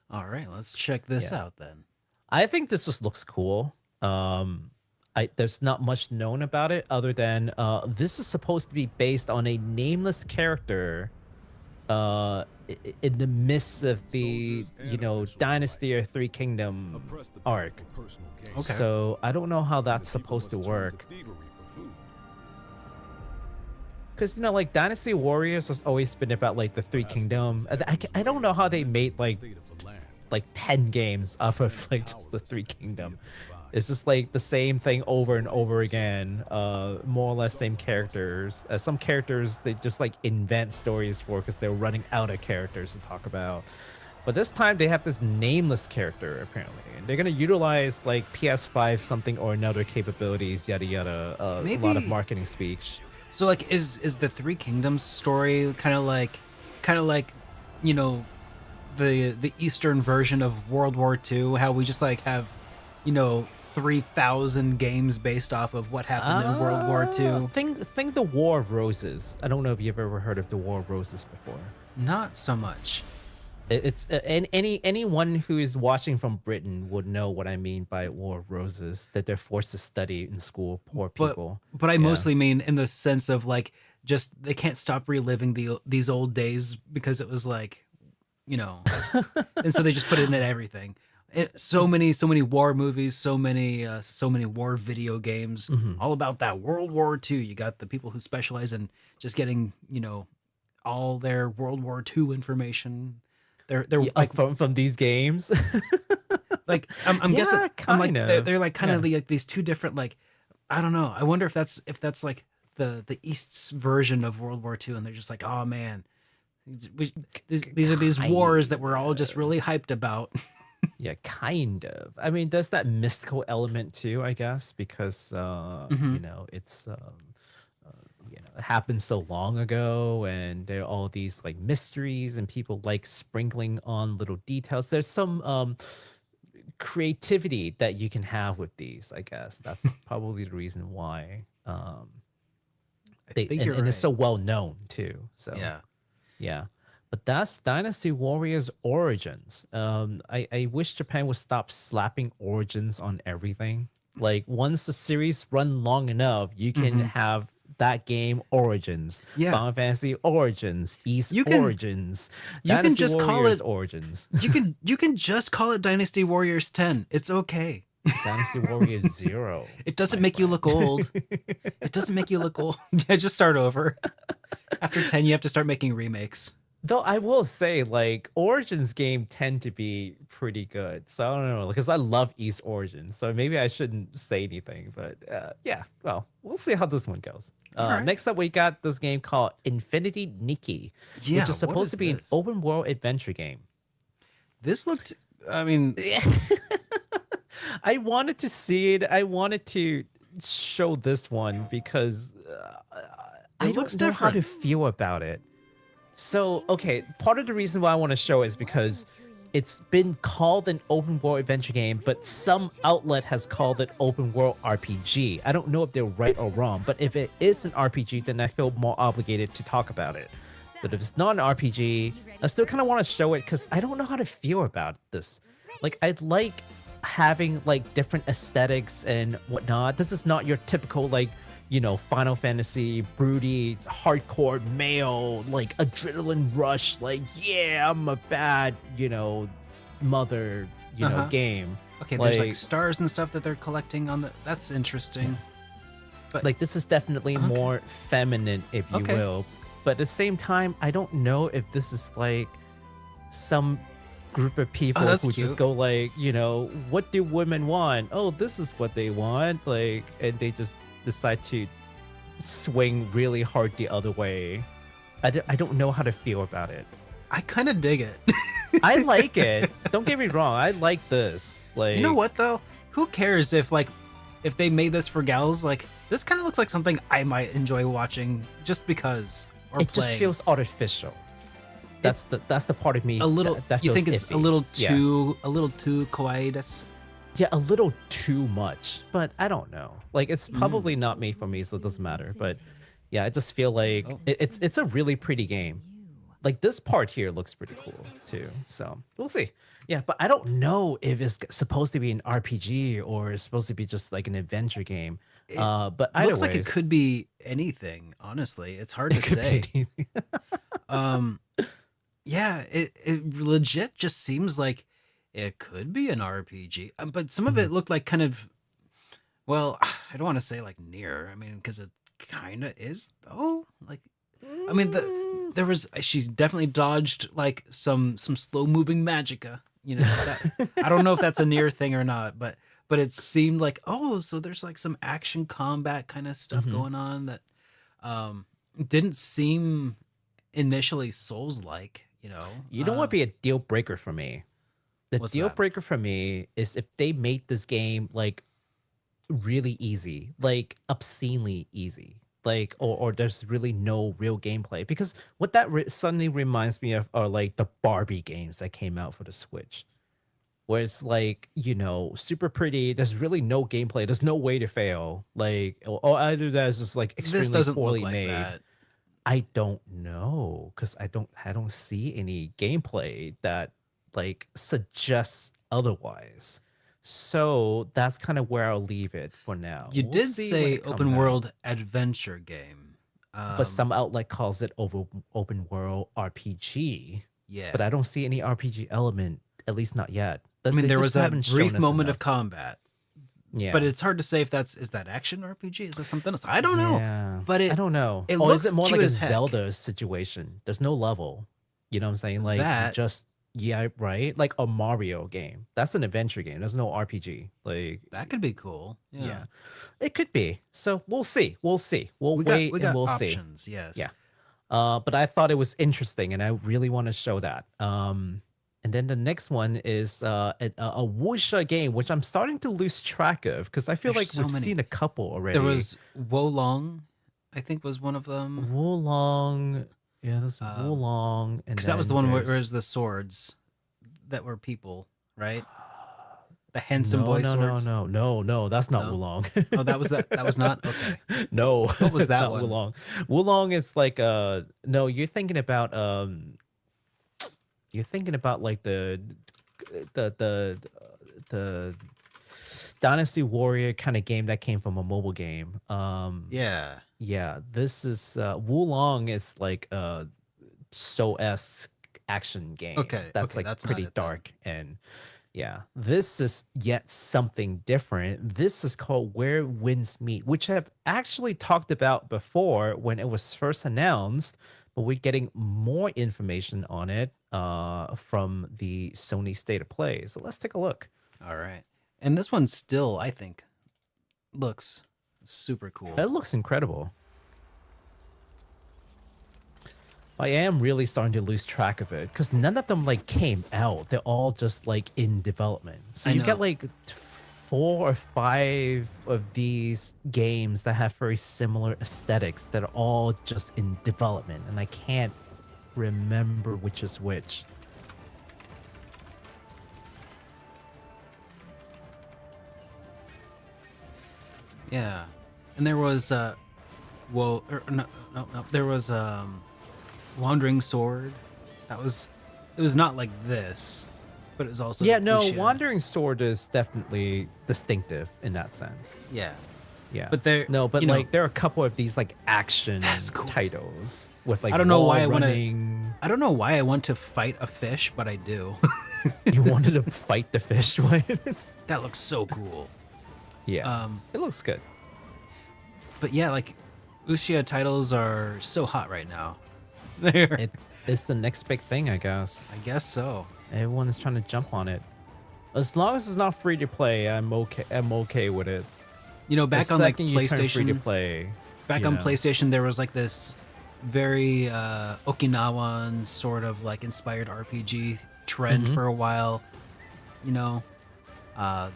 B: All right, let's check this out then.
A: I think this just looks cool. There's not much known about it other than this is supposed to be based on a nameless character in the midst of the, you know, Dynasty or Three Kingdom arc.
B: Okay.
A: So I don't know how that's supposed to work. Because, you know, like Dynasty Warriors has always been about like the Three Kingdom. I don't know how they made like 10 games off of like just the Three Kingdom. It's just like the same thing over and over again. More or less same characters. Some characters they just like invent stories for because they're running out of characters to talk about. But this time they have this nameless character apparently, and they're gonna utilize like PS5 something or another capabilities, yada yada. A lot of marketing speech.
B: So like, is the Three Kingdoms story kind of like, you know, the Eastern version of World War II? How we just like have, you know, 3,000 games based off of what happened in World War II.
A: Think the War of Roses. I don't know if you've ever heard of the War of Roses before.
B: Not so much.
A: It's anyone who is watching from Britain would know what I mean by War of Roses, that they're forced to study in school, poor people.
B: But I mostly mean in the sense of like, just they can't stop reliving these old days because it was like, you know, and so they just put it in everything. So many war movies, so many war video games, all about that World War II. You got the people who specialize in just getting, you know, all their World War II information. They're like
A: from these games.
B: Like I'm guessing I'm like
A: kinda.
B: they're like kind of like these two different, like, I don't know. I wonder if that's like the East's version of World War II, and they're just like, oh man, We, these are these wars that we're all
A: Kind
B: just
A: of.
B: really hyped about.
A: Yeah, kind of. I mean, there's that mystical element too, I guess, because
B: Hmm.
A: it's it happened so long ago, and there are all these like mysteries, and people like sprinkling on little details. There's some creativity that you can have with these, I guess. That's probably the reason why.
B: I
A: They
B: think you're
A: and it's
B: right.
A: so well known too. So
B: Yeah.
A: yeah. But that's Dynasty Warriors Origins. I wish Japan would stop slapping Origins on everything. Like once the series run long enough, you can
B: Hmm.
A: have that game Origins,
B: Yeah.
A: Final Fantasy Origins, East
B: You can
A: Origins,
B: you can
A: Dynasty
B: just call
A: Warriors
B: it
A: Origins,
B: you can just call it Dynasty Warriors 10. It's okay.
A: Dynasty Warriors Zero,
B: It doesn't
A: my
B: make you look
A: friend.
B: old. It doesn't make you look old. Yeah, just start over. After 10, you have to start making remakes.
A: Though I will say, like Origins game tend to be pretty good. So I don't know, because I love East Origins. So maybe I shouldn't say anything. But yeah, well, we'll see how this one goes.
B: All right.
A: Next up, we got this game called Infinity Nikki, which
B: Yeah,
A: is
B: what
A: supposed to
B: is
A: be an
B: this?
A: open world adventure game.
B: This looked, I mean,
A: Yeah. I wanted to see it. I wanted to show this one because
B: it
A: I
B: looks
A: don't know how to
B: different.
A: feel about it. So, okay, part of the reason why I want to show it is because it's been called an open world adventure game, but some outlet has called it open world RPG. I don't know if they're right or wrong, but if it is an RPG, then I feel more obligated to talk about it. But if it's not an RPG, I still kind of want to show it because I don't know how to feel about this. Like, I'd like having like different aesthetics and whatnot. This is not your typical like Final Fantasy, broody, hardcore male, like adrenaline rush, like, yeah, I'm a bad, mother,
B: Uh-huh.
A: game.
B: Okay, there's like
A: Like,
B: stars and stuff that they're collecting on the. That's interesting. But
A: like this is definitely
B: okay,
A: more feminine, if you
B: okay.
A: will. But at the same time, I don't know if this is like some group of
B: Oh,
A: people
B: that's
A: who
B: cute.
A: just go like, what do women want? Oh, this is what they want. Like, and they just decide to swing really hard the other way. I don't know how to feel about it.
B: I kind of dig it.
A: I like it. Don't get me wrong. I like this.
B: You know
A: Like,
B: what though? Who cares if they made this for gals? Like this kind of looks like something I might enjoy watching just because or
A: it
B: playing.
A: just feels artificial.
B: It's
A: That's the part of me
B: a little.
A: that
B: You
A: feels
B: think it's
A: iffy.
B: a little
A: Yeah.
B: too kawaii.
A: Yeah, a little too much, but I don't know. Like, it's
B: Mm.
A: probably not made for me, so it doesn't matter. But yeah, I just feel like
B: Oh.
A: it's a really pretty game. Like this part here looks pretty cool too. So we'll see. Yeah, but I don't know if it's supposed to be an RPG or it's supposed to be just like an adventure game.
B: It
A: But either
B: looks like it
A: ways,
B: could be anything. Honestly, it's hard
A: it
B: to
A: could be
B: say.
A: anything.
B: Um, yeah, it legit just seems like it could be an RPG. But some of
A: Mhm.
B: it looked like kind of, well, I don't want to say like near. I mean, because it kind of is though. Like, I mean,
A: Mm,
B: there was she's definitely dodged like some slow moving magica. You know that I don't know if that's a near thing or not, but it seemed like, oh, so there's like some action combat kind of stuff
A: mhm.
B: going on that um didn't seem initially Souls like.
A: You know what would be a deal breaker for me? The
B: What's
A: deal
B: that?
A: breaker for me is if they made this game like really easy, like obscenely easy, like or there's really no real gameplay. Because what that suddenly reminds me of are like the Barbie games that came out for the Switch, where it's like super pretty. There's really no gameplay. There's no way to fail. Like or either that is just like
B: This
A: extremely
B: doesn't look
A: poorly
B: like
A: made.
B: that.
A: I don't know because I don't see any gameplay that like suggests otherwise. So that's kind of where I'll leave it for now.
B: You
A: We'll
B: did
A: see when
B: say
A: it comes
B: open
A: out.
B: world adventure game.
A: But some outlet calls it open world RPG.
B: Yeah.
A: But I don't see any RPG element, at least not yet.
B: I mean,
A: They
B: there
A: just
B: was a
A: haven't shown
B: brief
A: us
B: moment of
A: enough.
B: combat, but
A: Yeah.
B: it's hard to say if is that action RPG? Is that something else? I don't know.
A: Yeah.
B: But
A: I don't know.
B: it
A: Or is
B: looks
A: it more
B: cute
A: like a
B: as heck.
A: Zelda situation? There's no level. You know what I'm saying? Like
B: That
A: just yeah, right? Like a Mario game. That's an adventure game. There's no RPG. Like
B: that could be cool. Yeah.
A: yeah. It could be. So we'll see. We'll see. We'll
B: We got
A: wait
B: we
A: and
B: got
A: we'll see.
B: options, yes.
A: Yeah. But I thought it was interesting, and I really want to show that. And then the next one is a wuxia game, which I'm starting to lose track of because I feel
B: There's
A: like
B: so
A: we've
B: many.
A: seen a couple
B: There
A: already.
B: was Wolong, I think was one of them.
A: Wulong, yeah, there's
B: Um,
A: Wulong, and
B: because that was the
A: then
B: one where it
A: there's
B: was the swords that were people, right? The handsome
A: no,
B: boy
A: no, no,
B: swords.
A: no, no, no. That's not
B: No.
A: Wulong.
B: Oh, that was that. That was not okay.
A: No,
B: What was
A: it's
B: that
A: not
B: one?
A: Wulong. Wulong is like no, you're thinking about like the Dynasty Warrior kind of game that came from a mobile game.
B: Yeah.
A: Yeah, this is Wulong is like a so-esque action game
B: Okay.
A: that's
B: Okay.
A: like
B: That's not
A: pretty
B: it then.
A: dark. And yeah, this is yet something different. This is called Where Winds Meet, which I've actually talked about before when it was first announced, but we're getting more information on it from the Sony State of Play. So let's take a look.
B: All right. And this one still, I think, looks super cool.
A: It looks incredible. I am really starting to lose track of it because none of them like came out. They're all just like in development. So
B: I
A: you get
B: know.
A: like 4 or 5 of these games that have very similar aesthetics that are all just in development, and I can't remember which is which.
B: Yeah. And there was well, no, no, no. There was Wandering Sword. That was, it was not like this, but it was also
A: Yeah, no,
B: Wuxia.
A: Wandering Sword is definitely distinctive in that sense.
B: Yeah.
A: Yeah.
B: But there,
A: No, but
B: you know,
A: like there are a couple of these like action
B: that's cool.
A: titles with like
B: I don't know why
A: wall
B: I want to.
A: running.
B: I don't know why I want to fight a fish, but I do.
A: You wanted to fight the fish one?
B: That looks so cool.
A: Yeah,
B: Um,
A: it looks good.
B: but yeah, like Wuxia titles are so hot right now. There,
A: It's the next big thing, I guess.
B: I guess so.
A: Everyone is trying to jump on it. As long as it's not free to play, I'm okay. I'm okay with it.
B: You know,
A: The
B: back on like
A: second you turn free to
B: PlayStation,
A: play,
B: back
A: you
B: on
A: know.
B: PlayStation, there was like this very Okinawan sort of like inspired RPG trend
A: Mhm.
B: for a while. You know,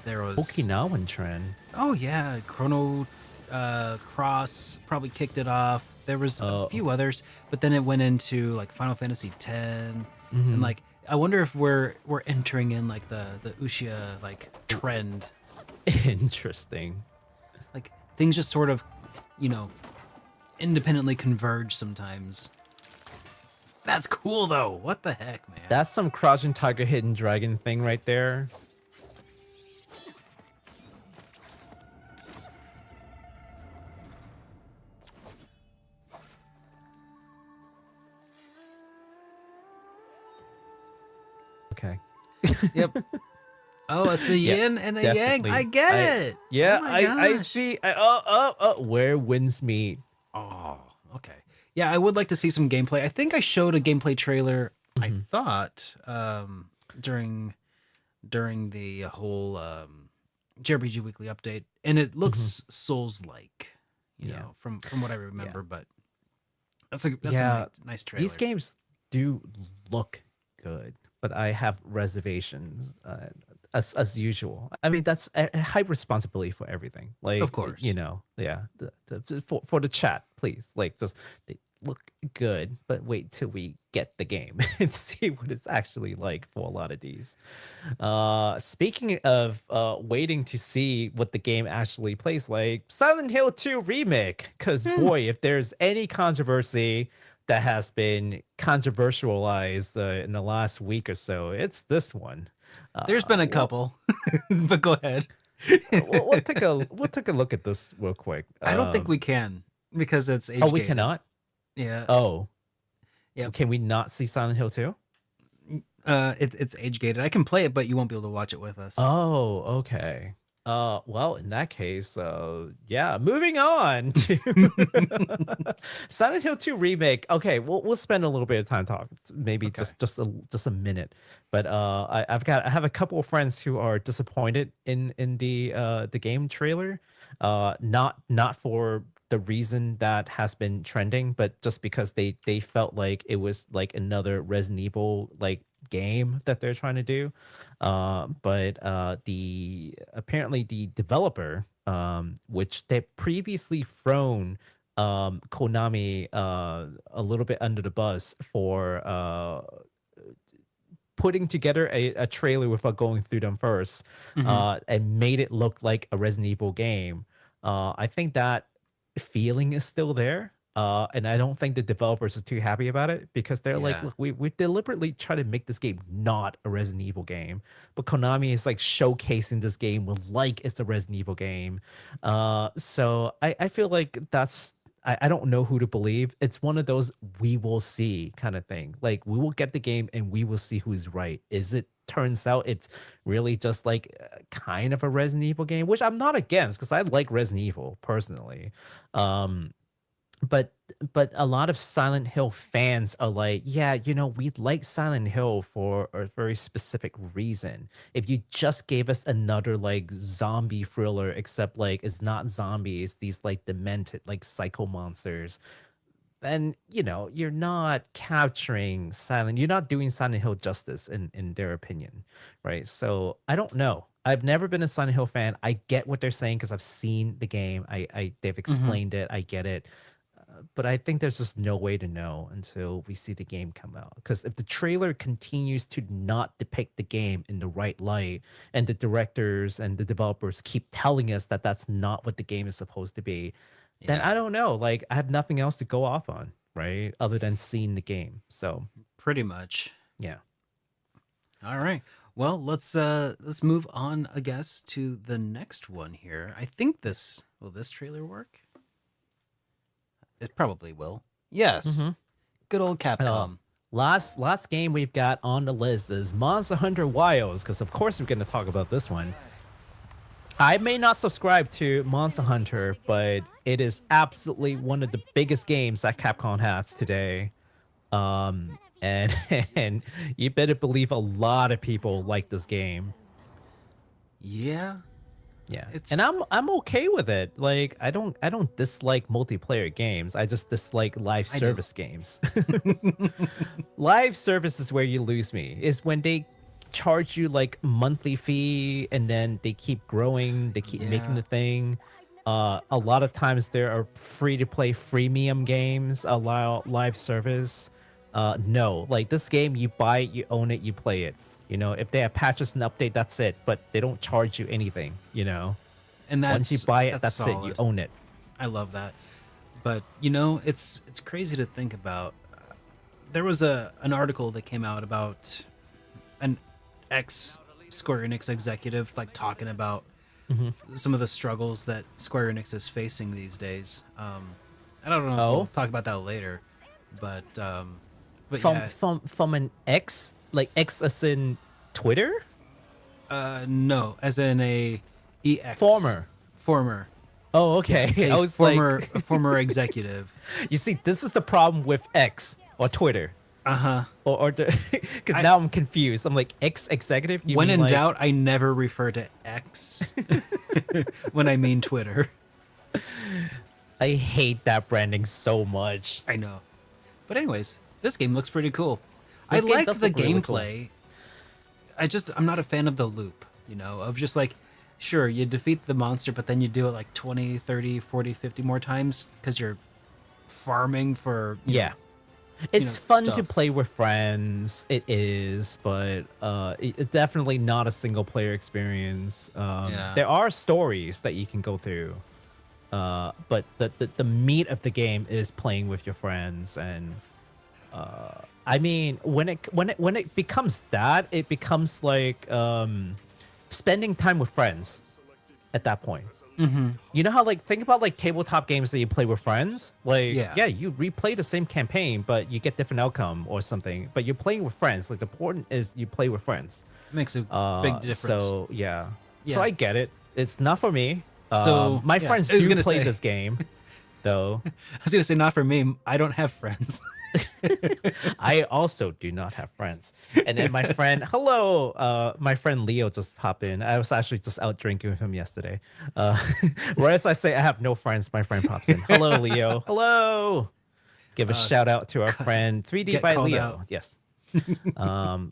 B: there was
A: Okinawan trend.
B: oh yeah, Chrono Cross probably kicked it off. There was a
A: Oh,
B: few others, but then it went into like Final Fantasy X, and
A: mhm.
B: like I wonder if we're entering in like the Ushia like trend.
A: Interesting.
B: Like things just sort of, you know, independently converge sometimes. That's cool though. What the heck, man?
A: That's some Crouching Tiger, Hidden Dragon thing right there. Okay.
B: Yep. Oh, it's a
A: Yeah,
B: yin and a yang. I
A: definitely.
B: get it.
A: Yeah,
B: Oh my
A: I
B: gosh.
A: see. Where winds meet.
B: Oh, okay. Yeah, I would like to see some gameplay. I think I showed a gameplay trailer, I
A: Mhm.
B: thought, during the whole JRPG Weekly update, and it
A: Mhm.
B: looks Souls-like, you
A: Yeah.
B: know, from what I
A: Yeah.
B: remember. But that's a
A: Yeah.
B: nice
A: These
B: trailer.
A: games do look good, but I have reservations as usual. I mean, that's a high responsibility for everything.
B: Of
A: Like, you
B: course.
A: know, yeah, for the chat, please. Like, just they look good, but wait till we get the game and see what it's actually like for a lot of these. Speaking of waiting to see what the game actually plays like, Silent Hill 2 remake. Because
B: Hmm.
A: boy, if there's any controversy that has been controversialized in the last week or so, it's this one.
B: There's been a
A: Well,
B: couple, but go ahead.
A: we'll take a look at this real quick.
B: I don't think we can because it's
A: Oh,
B: age
A: we
B: gated.
A: cannot.
B: Yeah.
A: Oh,
B: Yep.
A: can we not see Silent Hill 2?
B: It's age gated. I can play it, but you won't be able to watch it with us.
A: Oh, okay. Well, in that case, yeah, moving on to Silent Hill 2 remake. Okay, we'll spend a little bit of time talking, maybe
B: Okay.
A: just a minute. But I have a couple of friends who are disappointed in the game trailer. Not for the reason that has been trending, but just because they felt like it was like another Resident Evil like game that they're trying to do. But the apparently the developer, which they previously thrown Konami a little bit under the bus for putting together a trailer without going through them first, and made it look like a Resident Evil game. I think that feeling is still there. And I don't think the developers are too happy about it because they're like,
B: Yeah.
A: look, we deliberately try to make this game not a Resident Evil game, but Konami is like showcasing this game with like it's a Resident Evil game. So I feel like I don't know who to believe. It's one of those we will see kind of thing. Like we will get the game and we will see who's right. Is it turns out it's really just like kind of a Resident Evil game, which I'm not against because I like Resident Evil personally. Um, but a lot of Silent Hill fans are like, yeah, we like Silent Hill for a very specific reason. If you just gave us another like zombie thriller, except like it's not zombies, these like demented like psycho monsters, then you're not you're not doing Silent Hill justice in their opinion, right? So I don't know. I've never been a Silent Hill fan. I get what they're saying because I've seen the game. They've explained it. I get it. But I think there's just no way to know until we see the game come out. Because if the trailer continues to not depict the game in the right light, and the directors and the developers keep telling us that that's not what the game is supposed to be, then
B: Yeah.
A: I don't know. Like I have nothing else to go off on, right? Other than seeing the game. So
B: Pretty much.
A: yeah.
B: All right. Well, let's move on, I guess, to the next one here. I think will this trailer work? It probably will. Yes.
A: Mhm.
B: Good old Capcom.
A: Last game we've got on the list is Monster Hunter Wilds, because of course we're going to talk about this one. I may not subscribe to Monster Hunter, but it is absolutely one of the biggest games that Capcom has today. And and you better believe a lot of people like this game.
B: Yeah.
A: Yeah.
B: It's-
A: And I'm okay with it. Like I don't dislike multiplayer games. I just dislike live
B: I do.
A: service games. Live service is where you lose me. Is when they charge you like monthly fee and then they keep growing, they keep making
B: Yeah.
A: the thing. A lot of times there are free to play freemium games allow live service. No, like this game you buy it, you own it, you play it. If they have patches and update, that's it. But they don't charge you anything,
B: And that's
A: Once you buy it, that's it. You
B: solid.
A: own it.
B: I love that. But it's crazy to think about. There was an article that came out about an ex Square Enix executive like talking about some of the struggles that Square Enix is facing these days. I don't know if we'll talk about that later, but yeah,
A: From an X, like X as in Twitter?
B: no, as in a EX former
A: Oh, okay.
B: a
A: I was
B: former
A: like,
B: a former executive.
A: you see, this is the problem with X or Twitter.
B: Uh-huh.
A: Or because now I'm confused. I'm like, X executive? You
B: When
A: mean
B: in
A: like,
B: doubt, I never refer to X when I mean Twitter.
A: I hate that branding so much.
B: I know. But anyways, this game looks pretty cool.
A: This
B: I
A: game
B: like
A: does
B: the
A: look really cool.
B: gameplay. I'm not a fan of the loop, of just like, sure, you defeat the monster, but then you do it like 20, 30, 40, 50 more times because you're farming for,
A: Yeah. It's fun to
B: stuff.
A: play with friends. It is, but it's definitely not a single player experience.
B: Yeah.
A: There are stories that you can go through, but the meat of the game is playing with your friends. And I mean, when it becomes that, it becomes like spending time with friends at that point.
B: Mm-hmm.
A: You know how, like, think about like tabletop games that you play with friends. Like,
B: Yeah.
A: you replay the same campaign, but you get different outcome or something. But you're playing with friends. Like, the important is you play with friends.
B: Makes a big difference.
A: So yeah.
B: Yeah.
A: So I get it. It's not for me.
B: So,
A: My
B: yeah,
A: friends
B: I was
A: do
B: gonna
A: play
B: say.
A: this game. though.
B: I was gonna say not for me. I don't have friends.
A: I also do not have friends. And then my friend, hello, my friend Leo just popped in. I was actually just out drinking with him yesterday. Uh, whereas I say I have no friends, my friend pops in. Hello, Leo. Hello. Give a shout out to our friend 3D
B: Get
A: by
B: called
A: Leo.
B: out.
A: Yes.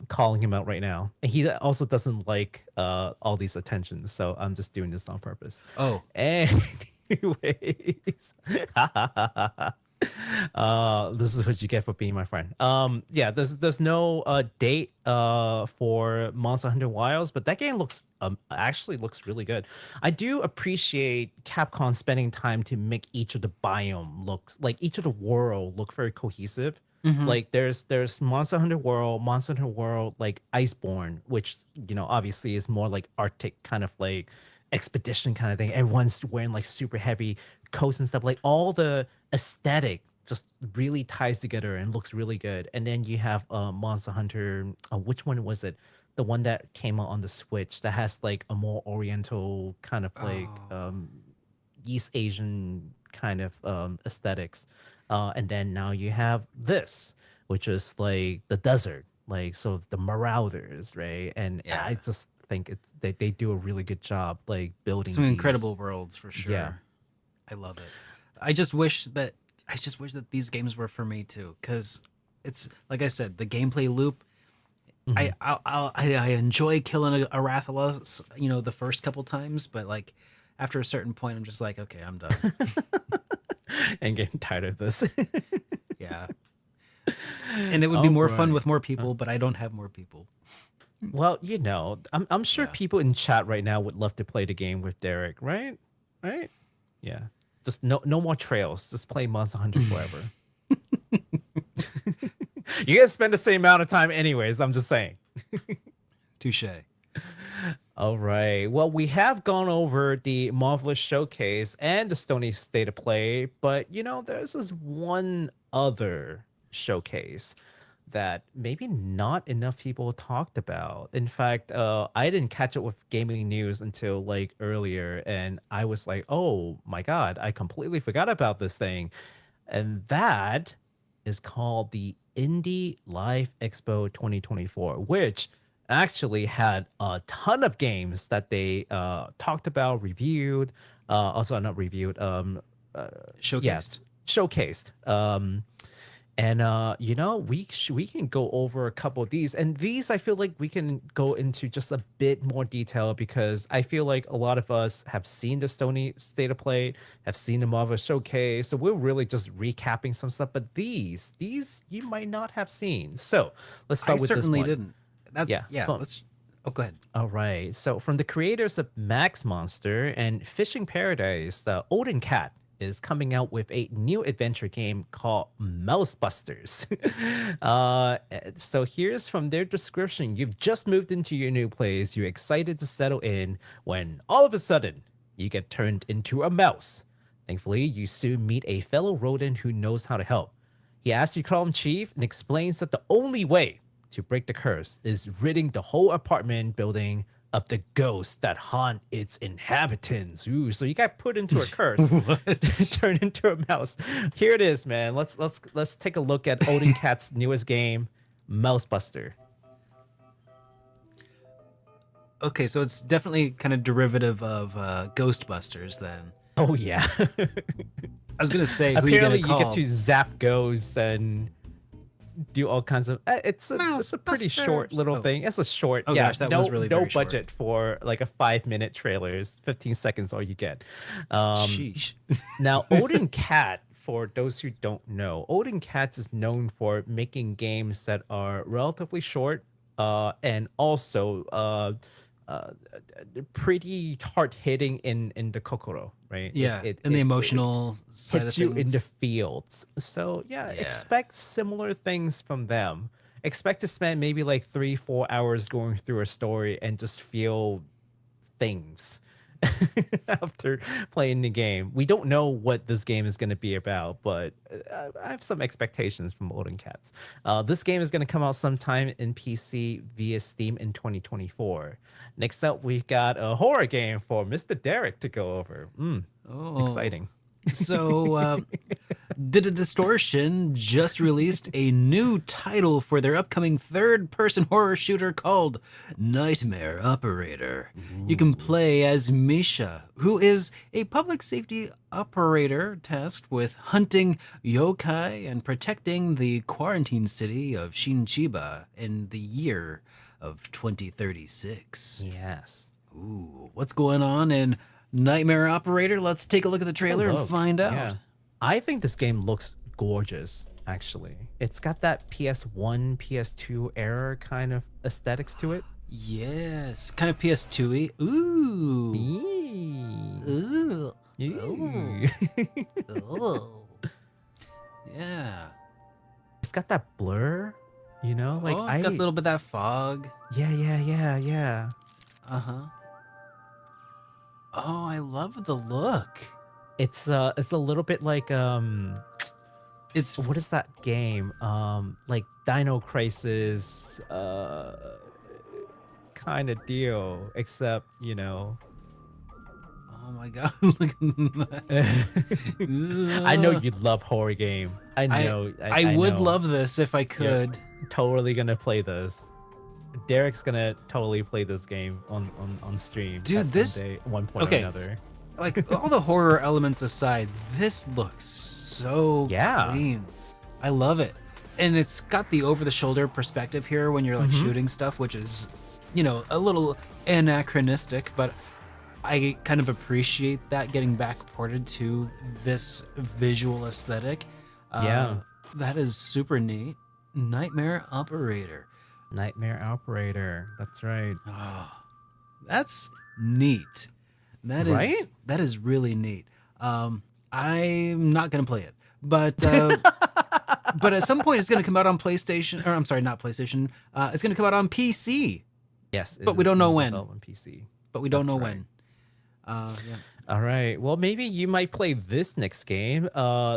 A: Calling him out right now. And he also doesn't like all these attentions, so I'm just doing this on purpose.
B: Oh,
A: Anyways. This is what you get for being my friend. Yeah, there's no date for Monster Hunter Wilds, but that game looks actually looks really good. I do appreciate Capcom spending time to make each of the biome looks like each of the world look very cohesive.
B: mhm.
A: Like there's Monster Hunter World like Iceborne, which obviously is more like Arctic kind of like expedition kind of thing. Everyone's wearing like super heavy coats and stuff. Like all the aesthetic just really ties together and looks really good. And then you have Monster Hunter. Which one was it? The one that came out on the Switch that has like a more Oriental kind of like
B: Oh,
A: East Asian kind of aesthetics. And then now you have this, which is like the desert, like so the Marauders, right? And I
B: yeah.
A: just think they do a really good job like building
B: Some
A: these.
B: incredible worlds for
A: Yeah.
B: sure. I love it. I just wish that these games were for me too, because it's like I said, the gameplay loop.
A: Mhm.
B: I enjoy killing a Rathalos, the first couple times, but like after a certain point, I'm just like, okay, I'm done.
A: And getting tired of this.
B: Yeah, and it would be
A: All
B: more fun
A: right.
B: with more people, but I don't have more people.
A: Well, I'm sure
B: Yeah.
A: people in chat right now would love to play the game with Derek, right? Right? Yeah. Just no more trails. Just play Monster Hunter forever. You guys spend the same amount of time anyways, I'm just saying.
B: Touche.
A: All right. Well, we have gone over the Marvelous Showcase and the Stony State of Play, but there's this one other showcase that maybe not enough people talked about. In fact, I didn't catch up with gaming news until like earlier, and I was like, "Oh my God, I completely forgot about this thing." And that is called the Indie Live Expo 2024, which actually had a ton of games that they talked about, reviewed, also not reviewed, uh, yeah,
B: Showcased.
A: showcased. And we can go over a couple of these, and these I feel like we can go into just a bit more detail because I feel like a lot of us have seen the Stony State of Play, have seen the Marvel Showcase, so we're really just recapping some stuff. But these you might not have seen. So let's
B: I
A: start with this
B: certainly
A: one.
B: didn't. That's
A: Yeah,
B: yeah.
A: fun.
B: Let's. Oh, go ahead.
A: All right. So, from the creators of Max Monster and Fishing Paradise, the Odin Cat is coming out with a new adventure game called Mousebusters. So, here's from their description. You've just moved into your new place. You're excited to settle in when all of a sudden you get turned into a mouse. Thankfully, you soon meet a fellow rodent who knows how to help. He asks you to call him Chief and explains that the only way to break the curse is ridding the whole apartment building of the ghosts that haunt its inhabitants. Ooh, so you got put into a curse,
B: What?
A: turned into a mouse. Here it is, man. Let's take a look at Odin Cat's newest game, Mousebuster.
B: Okay, so it's definitely kind of derivative of Ghostbusters then.
A: Oh yeah.
B: I was gonna say, who you
A: Apparently
B: gonna
A: you get
B: call?
A: to zap ghosts and do all kinds of it's a pretty short
B: Mousebusters.
A: little
B: Oh,
A: thing. It's a short,
B: oh
A: yeah,
B: gosh, that was
A: no
B: really
A: no
B: very short.
A: budget for like a 5-minute trailer. It's 15 seconds all you get. um
B: Sheesh.
A: Now Odin Cat, for those who don't know, Odin Cats is known for making games that are relatively short and also uh pretty hard hitting in the kokoro, right?
B: Yeah, and the
A: It
B: emotional side of
A: hits you in the
B: things.
A: fields. So yeah,
B: Yeah.
A: expect similar things from them. Expect to spend maybe like 3-4 hours going through a story and just feel things after playing the game. We don't know what this game is going to be about, but I have some expectations from Odin Cats. This game is going to come out sometime in PC via Steam in 2024. Next up, we've got a horror game for Mr. Derek to go over.
B: Oh,
A: Exciting.
B: So, Did a Distortion just released a new title for their upcoming third-person horror shooter called Nightmare Operator. You can play as Misha, who is a public safety operator tasked with hunting yokai and protecting the quarantine city of Shinchiba in the year of 2036.
A: Yes.
B: Ooh, what's going on in Nightmare Operator? Let's take a look at the trailer and
A: Look,
B: find out.
A: yeah. I think this game looks gorgeous, actually. It's got that PS1, PS2 era kind of aesthetics to it.
B: Yes, kind of PS2-y. Ooh.
A: Ooh.
B: Ooh. Oh. Yeah.
A: It's got that blur, you know? Like
B: Got a little bit of that fog.
A: Yeah.
B: Uh-huh. Oh, I love the look.
A: It's a little bit like
B: It's
A: what is that game? Like Dino Crisis kind of deal, except, you know.
B: oh my god, look at that.
A: I know you'd love horror game. I know.
B: I would
A: know.
B: love this if I could.
A: Totally gonna play this. Derek's gonna totally play this game on stream.
B: Dude,
A: at
B: this-
A: one point
B: okay.
A: or another.
B: Like all the horror elements aside, this looks so clean. I love it. And it's got the over-the-shoulder perspective here when you're like shooting stuff, which is, you know, a little anachronistic, but I kind of appreciate that getting back ported to this visual aesthetic.
A: Yeah.
B: That is super neat. Nightmare Operator.
A: Nightmare Operator. That's right.
B: Oh, that's neat. That is
A: Right?
B: that is really neat. I'm not gonna play it, but but at some point it's gonna come out on PlayStation. Or I'm sorry, not PlayStation. It's gonna come out on PC,
A: Yes. it
B: but we
A: is
B: don't know
A: in
B: when.
A: development PC.
B: but we don't
A: That's
B: know
A: right.
B: when. Yeah.
A: All right. Well, maybe you might play this next game.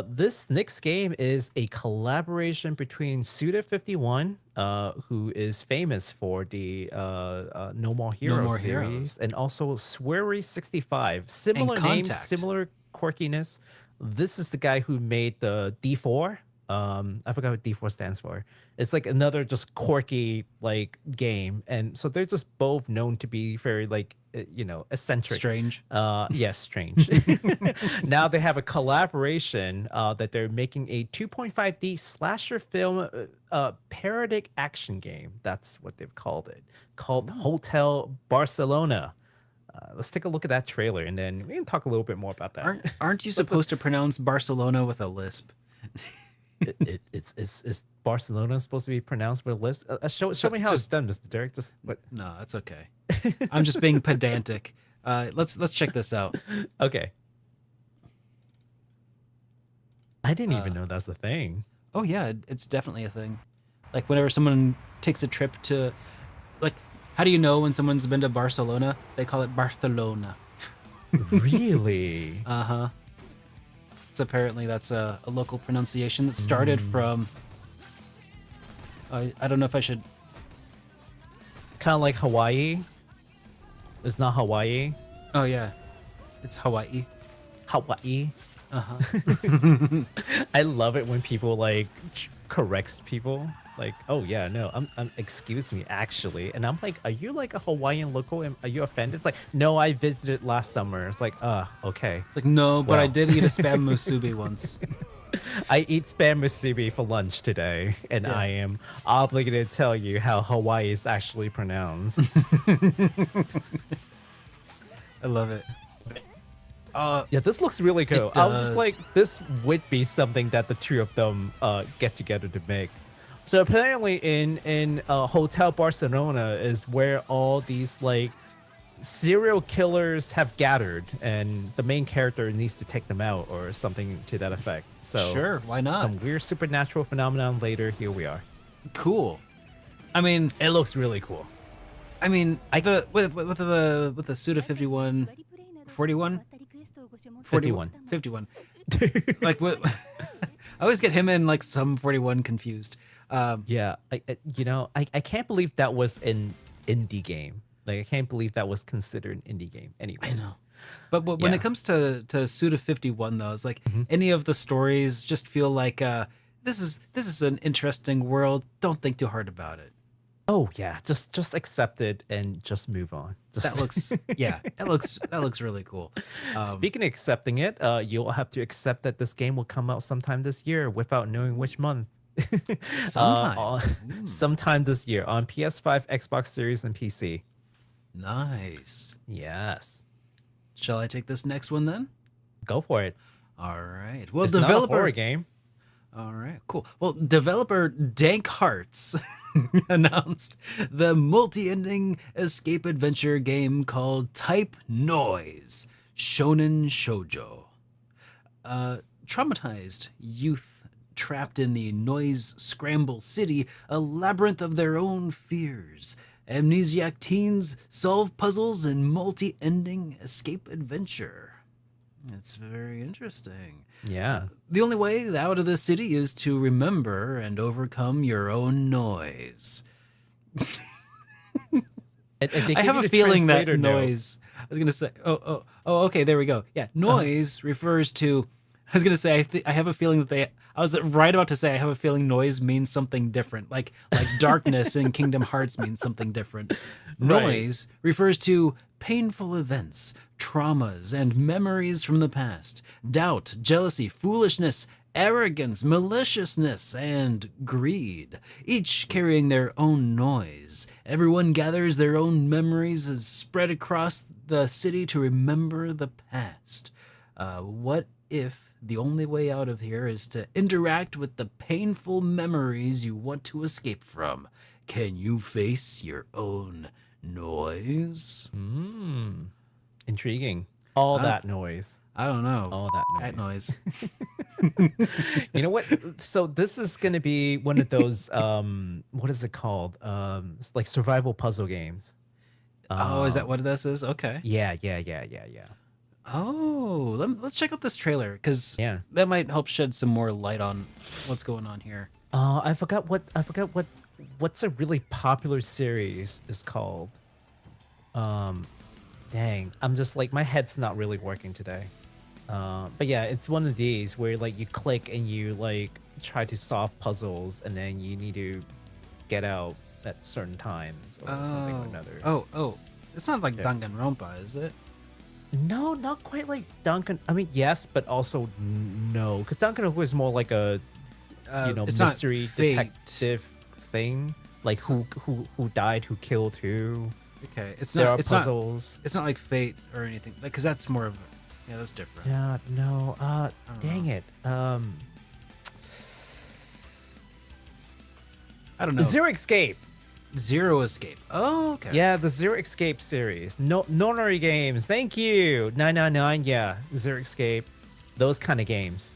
A: This next game is a collaboration between Suda51, who is famous for the No More Heroes
B: More
A: series,
B: Heroes.
A: and also Swery65. Similar names,
B: Contact.
A: similar quirkiness. This is the guy who made the D4. I forgot what D4 stands for. It's like another just quirky like game, and so they're just both known to be very like you know, eccentric.
B: Strange.
A: Yes, strange. Now they have a collaboration that they're making a 2.5D slasher film parodic action game. That's what they've called it, called Hotel Barcelona. Let's take a look at that trailer, and then we can talk a little bit more about that.
B: Aren't you supposed to pronounce Barcelona with a lisp?
A: Is Barcelona supposed to be pronounced with a lisp? Show me how it's done, Mr. Derek. Just what?
B: No, that's okay. I'm just being pedantic. Let's check this out.
A: Okay. I didn't even know that's the thing.
B: Oh yeah, it's definitely a thing. Like whenever someone takes a trip to, like, how do you know when someone's been to Barcelona? They call it Barcelona.
A: Really?
B: Uh-huh. It's apparently that's a local pronunciation that started from. I don't know if I should.
A: Kind of like Hawaii. It's not Hawaii.
B: Oh yeah, it's Hawaii.
A: Hawaii.
B: Uh-huh.
A: I love it when people like corrects people. Like, oh yeah, no, I'm excuse me, actually. And I'm like, are you like a Hawaiian local? Are you offended? It's like, no, I visited last summer. It's like, okay.
B: It's like, no, but I
A: Well.
B: did eat a spam musubi once.
A: I eat spam musubi for lunch today, and
B: Yeah.
A: I am obligated to tell you how Hawaii is actually pronounced.
B: I love it.
A: Yeah, this looks really cool.
B: It
A: I was just
B: does.
A: like, this would be something that the two of them get together to make. So apparently in Hotel Barcelona is where all these like serial killers have gathered, and the main character needs to take them out or something to that effect. So
B: Sure, why not?
A: some weird supernatural phenomenon later, here we are.
B: Cool. I mean,
A: It looks really cool.
B: with the Suda 51, 41,
A: 51.
B: 51. Like what? I always get him and like some 41 confused.
A: Yeah, I can't believe that was an indie game. Like I can't believe that was considered an indie game.
B: I know.
A: Anyways,
B: But when it
A: yeah.
B: comes to Suda 51 though, it's like
A: Mhm.
B: any of the stories just feel like this is an interesting world. Don't think too hard about it.
A: Oh yeah, just accept it and just move on.
B: That
A: Just
B: looks yeah, that looks really cool. Um
A: speaking of accepting it, you'll have to accept that this game will come out sometime this year without knowing which month.
B: sometime.
A: On,
B: Ooh,
A: sometime this year on PS5, Xbox Series, and PC.
B: nice.
A: Yes,
B: Shall I take this next one then?
A: go for it.
B: All right. Well,
A: It's not a horror
B: developer.
A: game.
B: All right, cool. Well, developer Dank Hearts announced the multi-ending escape adventure game called Type Noise Shonen Shojo. Traumatized youth trapped in the noise scramble city, a labyrinth of their own fears. Amnesiac teens solve puzzles in multi-ending escape adventure. It's very interesting.
A: Yeah,
B: The only way out of the city is to remember and overcome your own noise.
A: and they
B: I
A: give
B: have
A: you
B: a
A: the
B: feeling that
A: translator note.
B: noise. I was gonna say, okay, there we go. Yeah, noise refers to. I was gonna say, I have a feeling that they. I was right about to say, I have a feeling noise means something different, like darkness in Kingdom Hearts means something different.
A: Right.
B: Noise refers to painful events, traumas, and memories from the past, doubt, jealousy, foolishness, arrogance, maliciousness, and greed, each carrying their own noise. Everyone gathers their own memories and spread across the city to remember the past. What if the only way out of here is to interact with the painful memories you want to escape from? Can you face your own noise?
A: Mm, intriguing. All
B: Uh,
A: that noise.
B: I don't know.
A: All that
B: That
A: noise.
B: noise.
A: You know what? So this is gonna be one of those what is it called? Like survival puzzle games.
B: Oh, is that
A: Um
B: what this is? Okay.
A: yeah.
B: Oh, let's check out this trailer because
A: Yeah.
B: that might help shed some more light on what's going on here.
A: I forgot what's a really popular series is called. Um dang. I'm just like my head's not really working today. But yeah, it's one of these where like you click and you like try to solve puzzles and then you need to get out at certain times or something or
B: Oh,
A: another.
B: oh. It's not like
A: Yeah.
B: Danganronpa, is it?
A: No, not quite like Duncan. I mean, yes, but also no, because Duncan was more like a
B: It's not
A: mystery
B: Fate.
A: detective thing, like
B: It's not,
A: who died, who killed who.
B: okay, it's
A: There
B: not.
A: are
B: It's not.
A: puzzles.
B: It's not like Fate or anything. Because that's more of. Yeah, that's different.
A: Yeah, no.
B: I don't
A: Dang
B: know.
A: it.
B: I don't know.
A: Zero Escape.
B: Zero Escape. Oh, okay.
A: Yeah, the Zero Escape series. No, Nonary games. Thank you. 999. Yeah, Zero Escape. Those kind of games.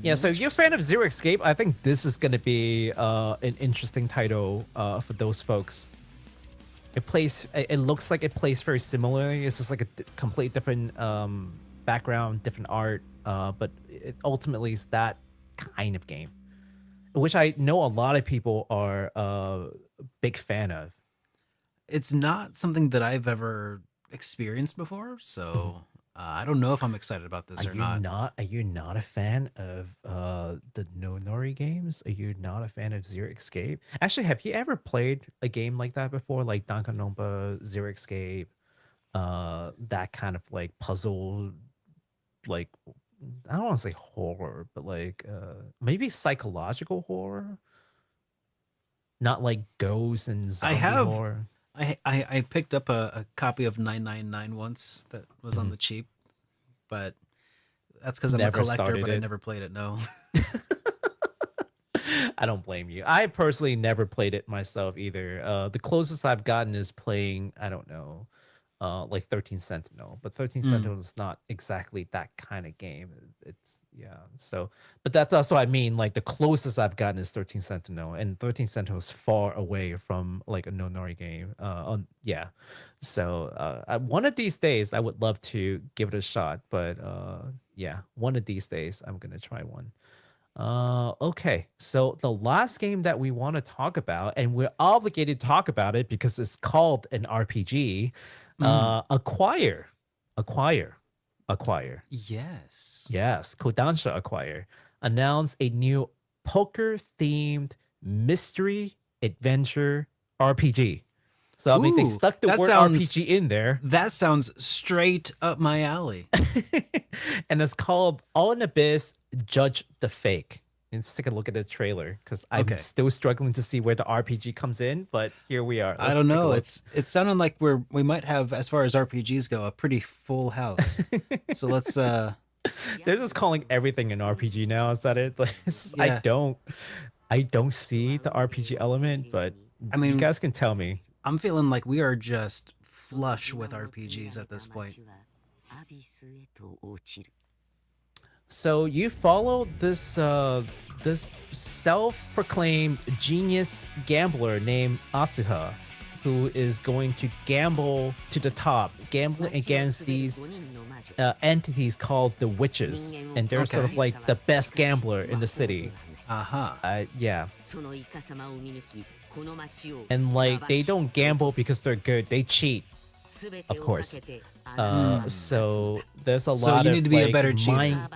A: Yeah, so if you're a fan of Zero Escape, I think this is going to be an interesting title for those folks. It looks like it plays very similarly. It's just like a complete different background, different art, but it ultimately is that kind of game, which I know a lot of people are a big fan of.
B: It's not something that I've ever experienced before, so I don't know if I'm excited about this or not.
A: Are you not a fan of the No Nori games? Are you not a fan of Zero Escape? Actually, have you ever played a game like that before, like Danganronpa, Zero Escape, that kind of like puzzle, like I don't want to say horror, but like maybe psychological horror, not like ghosts and
B: I
A: zombie
B: have
A: horror.
B: I picked up a copy of 999 once that was on
A: Mhm.
B: the cheap, but that's because I'm a
A: Never
B: collector,
A: started
B: but I
A: it.
B: never played it. No.
A: I don't blame you. I personally never played it myself either. The closest I've gotten is playing, I don't know, like 13 Sentinel, but 13
B: Mm.
A: Sentinel is not exactly that kind of game. It's yeah. So, but that's also what I mean. Like the closest I've gotten is 13 Sentinel, and 13 Sentinel is far away from like a Nonori game. Yeah. So, one of these days I would love to give it a shot, but yeah, one of these days I'm gonna try one. Okay. So the last game that we want to talk about, and we're obligated to talk about it because it's called an RPG,
B: Mm.
A: Acquire. Acquire. Acquire.
B: Yes.
A: Yes, Kodansha Acquire announced a new poker-themed mystery adventure RPG. So I mean, they
B: Ooh,
A: stuck the
B: that
A: word
B: sounds
A: RPG in there,
B: that sounds straight up my alley.
A: and it's called All in Abyss Judge the Fake. Let's take a look at the trailer because I'm
B: Okay.
A: still struggling to see where the RPG comes in, but here we are.
B: I
A: Let's
B: don't
A: take a
B: know.
A: look.
B: It's sounding like we might have, as far as RPGs go, a pretty full house. So let's
A: They're just calling everything an RPG now. Is that it? Like,
B: yeah.
A: I don't see the RPG element, but
B: I
A: you
B: mean,
A: guys can tell me.
B: I'm feeling like we are just flush with RPGs at this point.
A: So you follow this self-proclaimed genius gambler named Asuha, who is going to gamble to the top, gambling against these entities called the witches, and they're sort of
B: Okay.
A: like the best gambler in the city.
B: Uh-huh.
A: Yeah, and like they don't gamble because they're good; they cheat, of course. So there's a
B: So
A: lot
B: you
A: of
B: need to be a
A: like
B: better cheater.
A: mind.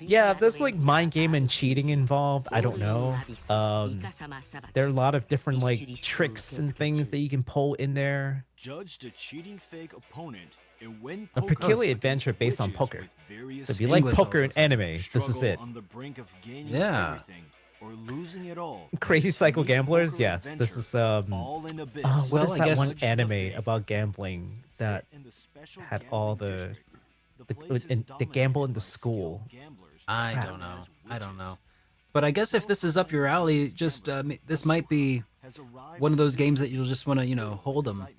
A: Yeah, there's like mind game and cheating involved. I don't know. There are a lot of different like tricks and things that you can pull in there.
C: Judge the cheating fake opponent and win
A: A
C: poker
A: peculiar
C: against
A: adventure based on
C: witches
A: poker.
C: with various
A: So if you like
B: English
A: poker and
B: also.
A: anime, this is
C: struggle
A: it.
C: on the brink of gaining
B: Yeah.
C: everything or losing it all.
A: Crazy Psycho
C: Unique
A: Gamblers,
C: poker
A: yes. This
C: adventure,
A: is
C: all in Abyss.
A: what
B: Well,
A: is
B: I
A: that
B: guess-
A: one
C: Judge the
A: anime
C: fate.
A: about gambling that
C: Set in the special
A: had all
C: gambling
A: the
C: district.
A: the-
C: place is
A: and the gamble in
C: dominated
A: the
C: by
A: school.
C: skilled gamblers
B: I
A: Crap.
B: don't
C: known
B: know.
C: as
B: I don't
C: witches.
B: know. But I guess if this is up your alley, just this might be
C: Has arrived
B: one of
C: to
B: those
C: this
B: games that
C: city
B: you'll just want to,
C: filled with
B: hold them
C: excitement.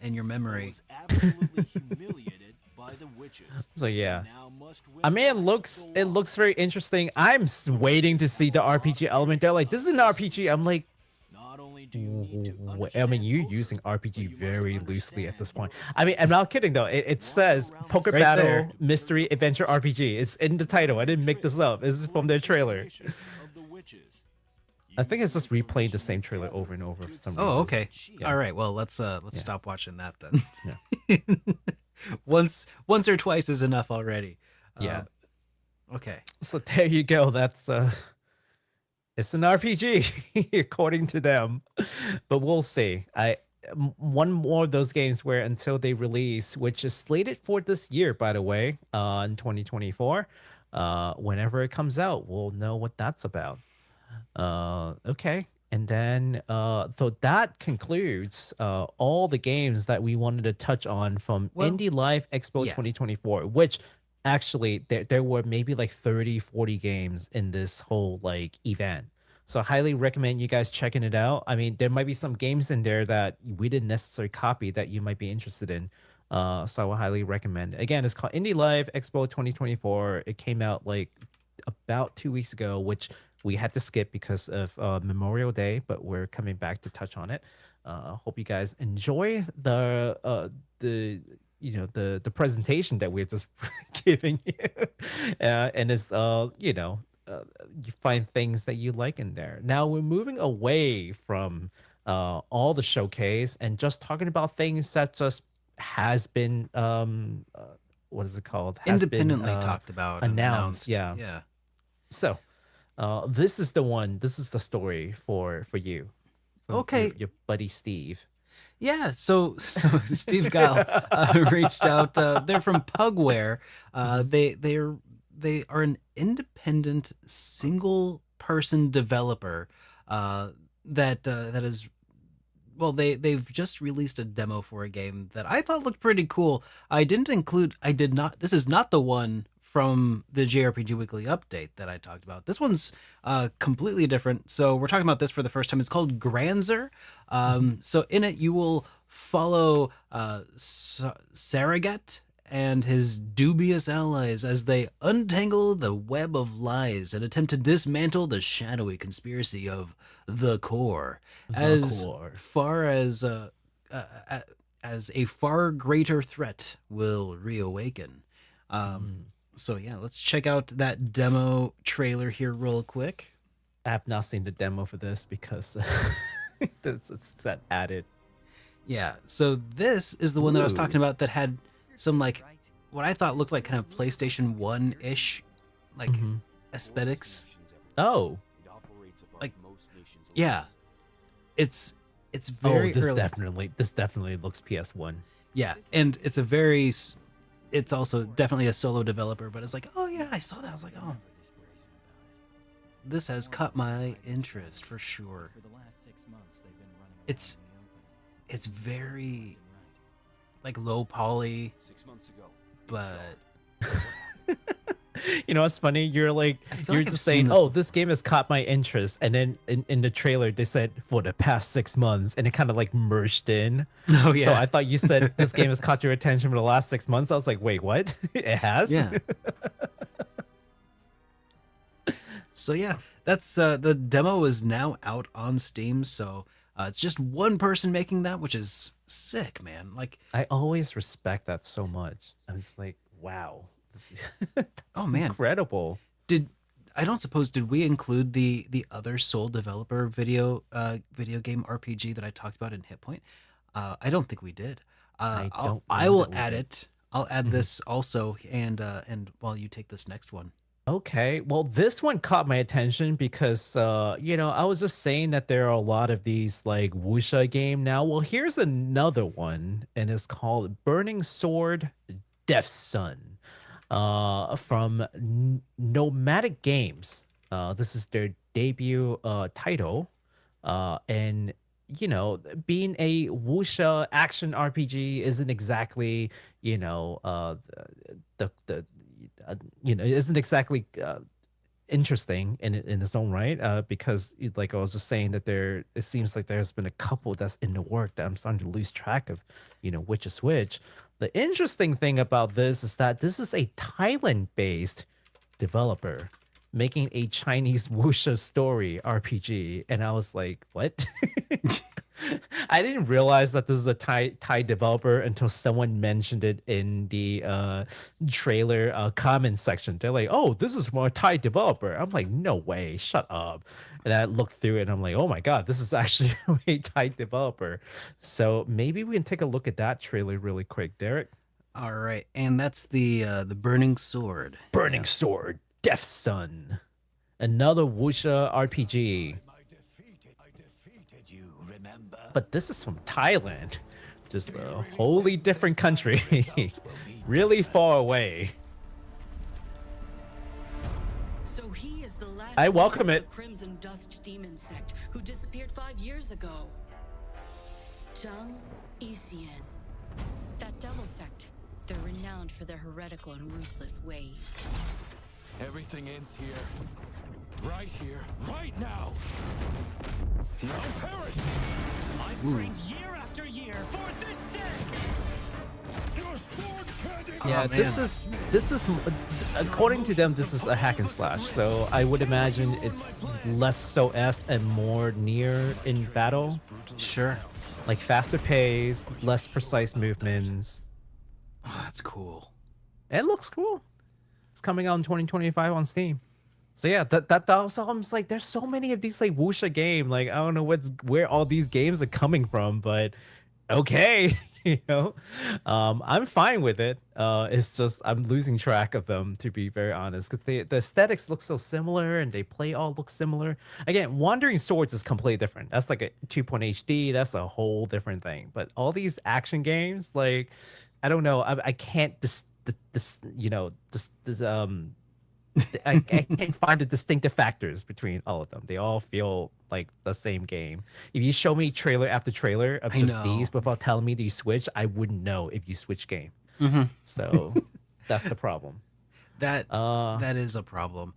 B: in your
C: But
B: memory.
C: was absolutely humiliated by the witches.
A: So yeah.
C: Now must win
A: I mean,
C: back the
A: it
C: loss.
A: looks very interesting. I'm waiting to see the RPG element. They're like, this is an RPG. I'm like,
C: Not only do you need to
A: I mean,
C: understand
A: you're
C: poker,
A: using RPG
C: but you must
A: very loosely at this
C: understand
A: point. I mean, I'm not kidding though. It says Poker
B: Right
A: Battle
B: there.
A: Mystery Adventure RPG. It's in the title. I didn't make this up. This is from their trailer.
C: of the witches.
A: I think it's just replaying the same trailer over and over for some reason.
B: Oh, okay.
A: Yeah.
B: All right. Well, let's
A: Yeah.
B: stop watching that then. once or twice is enough already.
A: Yeah.
B: Okay.
A: So there you go. That's it's an RPG according to them, but we'll see. One more of those games where until they release, which is slated for this year, by the way, in 2024, whenever it comes out, we'll know what that's about. Okay. And then, so that concludes all the games that we wanted to touch on from
B: Well,
A: Indie Live Expo
B: yeah.
A: 2024, which actually there were maybe like 30, 40 games in this whole like event. So I highly recommend you guys checking it out. I mean, there might be some games in there that we didn't necessarily copy that you might be interested in. So I will highly recommend it. Again, it's called Indie Live Expo 2024. It came out like about 2 weeks ago, which we had to skip because of Memorial Day, but we're coming back to touch on it. Hope you guys enjoy the the presentation that we're just giving you, and it's you find things that you like in there. Now we're moving away from all the showcase and just talking about things that just has been what is it called? Has
B: Independently
A: been,
B: talked about and
A: announced.
B: announced.
A: Yeah.
B: Yeah.
A: So, this is the one. This is the story for you. From
B: Okay.
A: your buddy Steve.
B: Yeah, so Steve Guile reached out. They're from Pugware. They are an independent single person developer that is, well, they've just released a demo for a game that I thought looked pretty cool. I did not. This is not the one from the JRPG Weekly Update that I talked about. This one's completely different. So we're talking about this for the first time. It's called Granser. So in it, you will follow Saragat and his dubious allies as they untangle the web of lies and attempt to dismantle the shadowy conspiracy of the Core. As far as a far greater threat will reawaken. So yeah, let's check out that demo trailer here real quick.
A: I have not seen the demo for this because this is that added.
B: Yeah, so this is the one that I was
A: Ooh.
B: talking about that had some like what I thought looked like kind of PlayStation 1-ish like
A: Mhm.
B: aesthetics.
A: Oh,
B: Like, yeah, it's
A: oh,
B: very
A: this
B: early.
A: definitely looks PS1.
B: Yeah, and it's a very it's also definitely a solo developer, but it's like, oh yeah, I saw that. I was like, oh, this has caught my interest for sure. It's it's very like low poly, but
A: You know what's funny? You're like
B: I feel
A: you're
B: like I've
A: just
B: seen
A: saying,
B: this
A: "Oh, this game has caught my interest," and then in the trailer they said for the past 6 months, and it kind of like merged in.
B: oh
A: So
B: yeah,
A: I thought you said this game has caught your attention for the last 6 months. I was like, "Wait, what? It has?"
B: yeah. So yeah, that's the demo is now out on Steam. So it's just one person making that, which is sick, man. Like,
A: I always respect that so much. I was like, "Wow, that's
B: oh man,
A: incredible."
B: did I don't suppose did we include the other sole developer video game RPG that I talked about in HitPoint? I don't think we did.
A: I don't
B: I
A: know
B: will
A: that we
B: add
A: did.
B: it. I'll add
A: Mhm.
B: this also, and while you take this next one.
A: Okay, well, this one caught my attention because, I was just saying that there are a lot of these like wuxia game now. Well, here's another one, and it's called Burning Sword Death Sun, from Nomadic Games. This is their debut title, and being a wuxia action RPG isn't exactly, the it isn't exactly interesting in its own right, because like I was just saying that it seems like there's been a couple that's in the work that I'm starting to lose track of, which is which. The interesting thing about this is that this is a Thailand based developer making a Chinese wuxia story RPG, and I was like, what? I didn't realize that this is a Thai developer until someone mentioned it in the trailer comment section. They're like, "Oh, this is from a Thai developer." I'm like, "No way, shut up!" And I looked through it, and I'm like, "Oh my god, this is actually a Thai developer." So maybe we can take a look at that trailer really quick, Derek.
B: All right, and that's the Burning Sword.
A: Burning Sword, Death Sun, another wuxia RPG. But this is from Thailand, just a wholly different country, really far away.
D: So he is the last
A: I
D: leader
A: welcome
D: of
A: it.
D: the Crimson Dust Demon sect who disappeared 5 years ago. Zhang Yixian. That devil sect. They're renowned for their heretical and ruthless ways.
E: Everything ends here, right now. Now perish!
C: I've trained year after year for this day.
E: Your sword can't
A: Yeah,
B: Oh,
A: this is according to them, this is a hack and slash. So I would imagine it's less so S and more near in battle,
B: Sure.
A: like faster pace, less precise movements.
B: Oh, that's cool.
A: It looks cool. It's coming out in 2025 on Steam. So yeah, that also I'm just like, there's so many of these like wuxia game. Like I don't know where all these games are coming from, but okay, I'm fine with it. It's just I'm losing track of them, to be very honest, because the aesthetics look so similar and they play all look similar. Again, Wandering Swords is completely different. That's like a 2.0 HD. That's a whole different thing. But all these action games, like I don't know, I can't I can't find the distinctive factors between all of them. They all feel like the same game. If you show me trailer after trailer of
B: I
A: just
B: know.
A: these without telling me that you switch, I wouldn't know if you switch game.
B: Mm-hmm.
A: So that's the problem.
B: That
A: Uh,
B: that is a problem.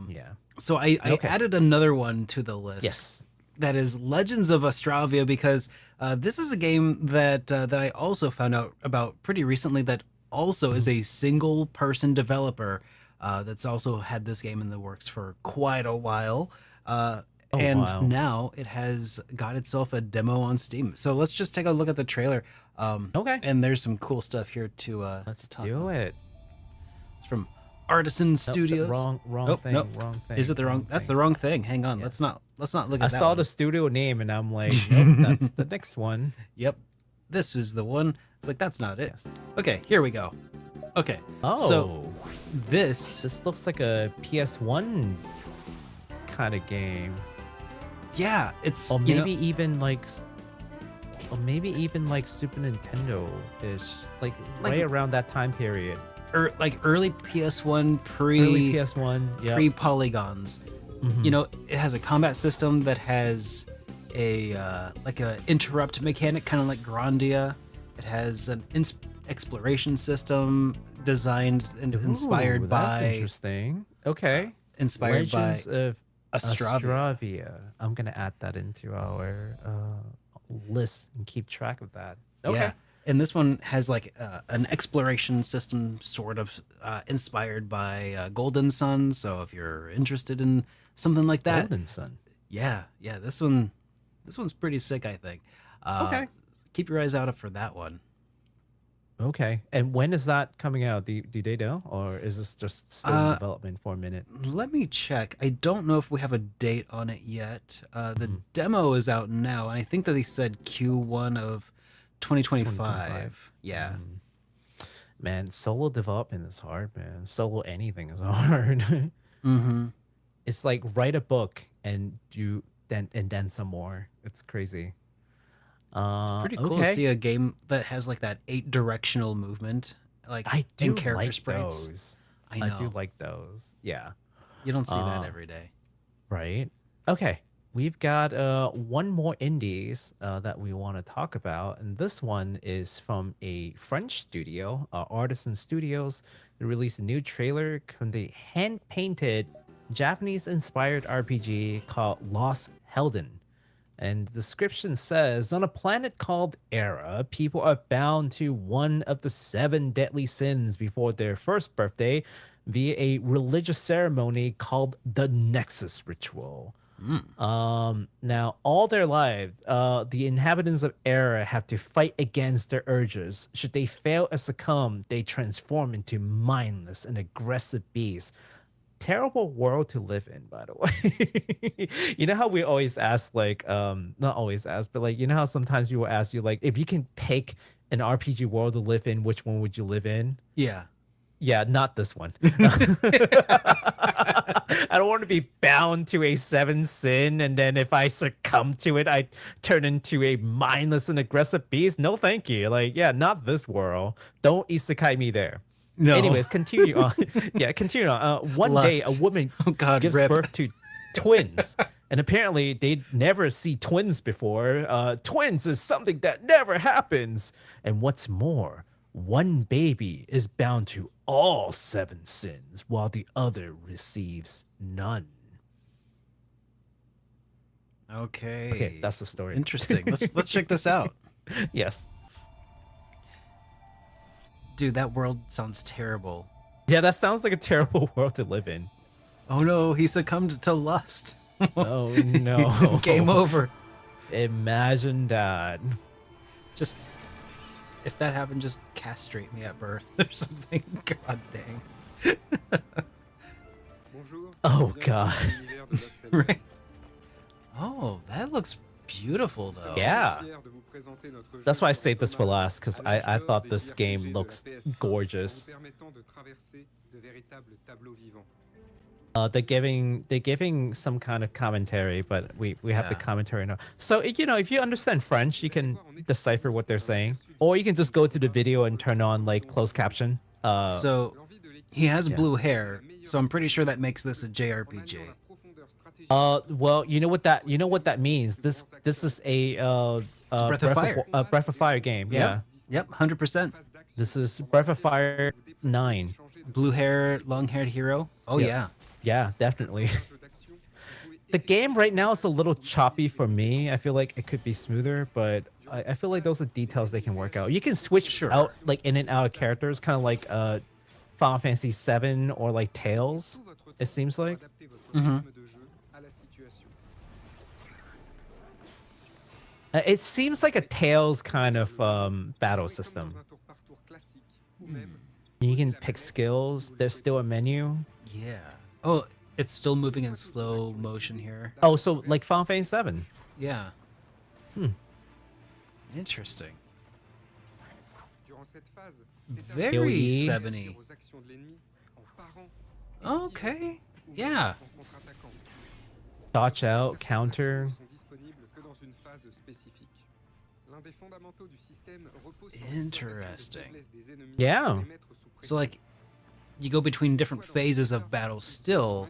A: yeah.
B: So I
A: Okay.
B: added another one to the list.
A: Yes.
B: That is Legends of Astravia, because this is a game that I also found out about pretty recently. That also is a single person developer that's also had this game in the works for quite a while. And
A: wow.
B: now it has got itself a demo on Steam. So let's just take a look at the trailer.
A: Okay.
B: And there's some cool stuff here to
A: Let's
B: talk
A: do
B: about.
A: it.
B: It's from Artisan
A: Nope,
B: Studios.
A: wrong
B: Oh,
A: thing.
B: nope.
A: Wrong thing.
B: Is it the wrong?
A: wrong
B: That's the
A: thing.
B: wrong thing. Hang on.
A: Yeah.
B: Let's not look
A: I
B: at that
A: saw
B: one.
A: the studio name and I'm like, nope, that's the next one.
B: Yep. This is the one. It's like that's not it.
A: Yes.
B: Okay, here we go. Okay.
A: Oh,
B: So this
A: this looks like a PS1 kind of game.
B: yeah, it's
A: Or
B: you know,
A: maybe even like Super Nintendo-ish, like
B: Like-
A: right around that time period.
B: like early PS1
A: Early PS1, yeah.
B: pre polygons. You know, it has a combat system that has a like a interrupt mechanic, kind of like Grandia. It has an exploration system designed and inspired
A: Ooh, that's
B: by
A: interesting. Okay.
B: inspired
A: Legends
B: by
A: of
B: Astravia.
A: Astravia. I'm gonna add that into our list and keep track of that. Okay.
B: Yeah. And this one has like an exploration system sort of inspired by Golden Sun. So if you're interested in something like that,
A: Golden Sun.
B: yeah, this one's pretty sick, I think.
A: Okay.
B: Keep your eyes out for that one.
A: Okay. And when is that coming out? Do they know, or is this just still in development for a minute?
B: Let me check. I don't know if we have a date on it yet. The demo is out now, and I think that they said Q1 of 2025.
A: 2025.
B: Yeah.
A: Man, solo development is hard, man. Solo anything is hard.
B: Mm-hmm.
A: It's like write a book and then some more. It's crazy.
B: It's pretty cool to see a game that has like that 8-directional movement, like
A: I do
B: in character
A: like
B: sprites.
A: those.
B: I know.
A: do like those. Yeah.
B: You don't see that every day.
A: Right. Okay. We've got one more indies that we want to talk about, and this one is from a French studio, Artisan Studios. They released a new trailer from the hand-painted Japanese-inspired RPG called Lost Hellden. And the description says, on a planet called Era, people are bound to one of the 7 deadly sins before their first birthday via a religious ceremony called the Nexus Ritual. Now, all their lives, the inhabitants of Era have to fight against their urges. Should they fail or succumb, they transform into mindless and aggressive beasts. Terrible world to live in, by the way. You know how we always ask, like, not always ask, but like, you know how sometimes people ask you, like, if you can pick an RPG world to live in, which one would you live in?
B: Yeah.
A: Yeah, not this one. I don't want to be bound to a 7th sin, and then if I succumb to it, I turn into a mindless and aggressive beast. No, thank you. Like, yeah, not this world. Don't isekai me there.
B: No.
A: Anyways, continue on. Yeah, continue on. One day, a
B: Lust.
A: woman
B: Oh God,
A: gives
B: rip.
A: birth to twins, and apparently they'd never see twins before. Twins is something that never happens, and what's more, one baby is bound to all 7 sins, while the other receives none.
B: Okay.
A: Okay, that's the story.
B: Interesting. Let's check this out.
A: Yes.
B: Dude, that world sounds terrible.
A: Yeah, that sounds like a terrible world to live in.
B: Oh no, he succumbed to lust.
A: Oh no.
B: Game over.
A: Imagine that.
B: Just if that happened, just castrate me at birth or something. God dang.
A: Oh god.
B: Right. Oh, that looks beautiful though.
A: Yeah. That's why I saved this for last, because I thought this game looks gorgeous. They're giving some kind of commentary, but we have the
B: Yeah.
A: commentary now. So you know, if you understand French, you can decipher what they're saying, or you can just go to the video and turn on like closed caption.
B: So he has blue hair, so I'm pretty sure that makes this a JRPG.
A: Well, you know what that means. This is a
B: Breath of Fire.
A: Breath of Fire game. Yeah.
B: Yep, 100%.
A: This is Breath of Fire 9.
B: Blue hair, long-haired hero. Oh
A: Yep.
B: yeah.
A: Yeah, definitely. The game right now is a little choppy for me. I feel like it could be smoother, but I feel like those are details they can work out. You can switch out like in and out of characters, kind of like Final Fantasy 7 or like Tales. It seems like. It seems like a Tales kind of battle system. You can pick skills. There's still a menu.
B: Yeah. Oh, it's still moving in slow motion here.
A: Oh, so like Final Fantasy 7.
B: Yeah.
A: Hmm.
B: Interesting.
A: AoE.
B: Very 70. Okay. Yeah.
A: Dodge out, counter.
B: Interesting.
A: Yeah.
B: So like you go between different phases of battle still.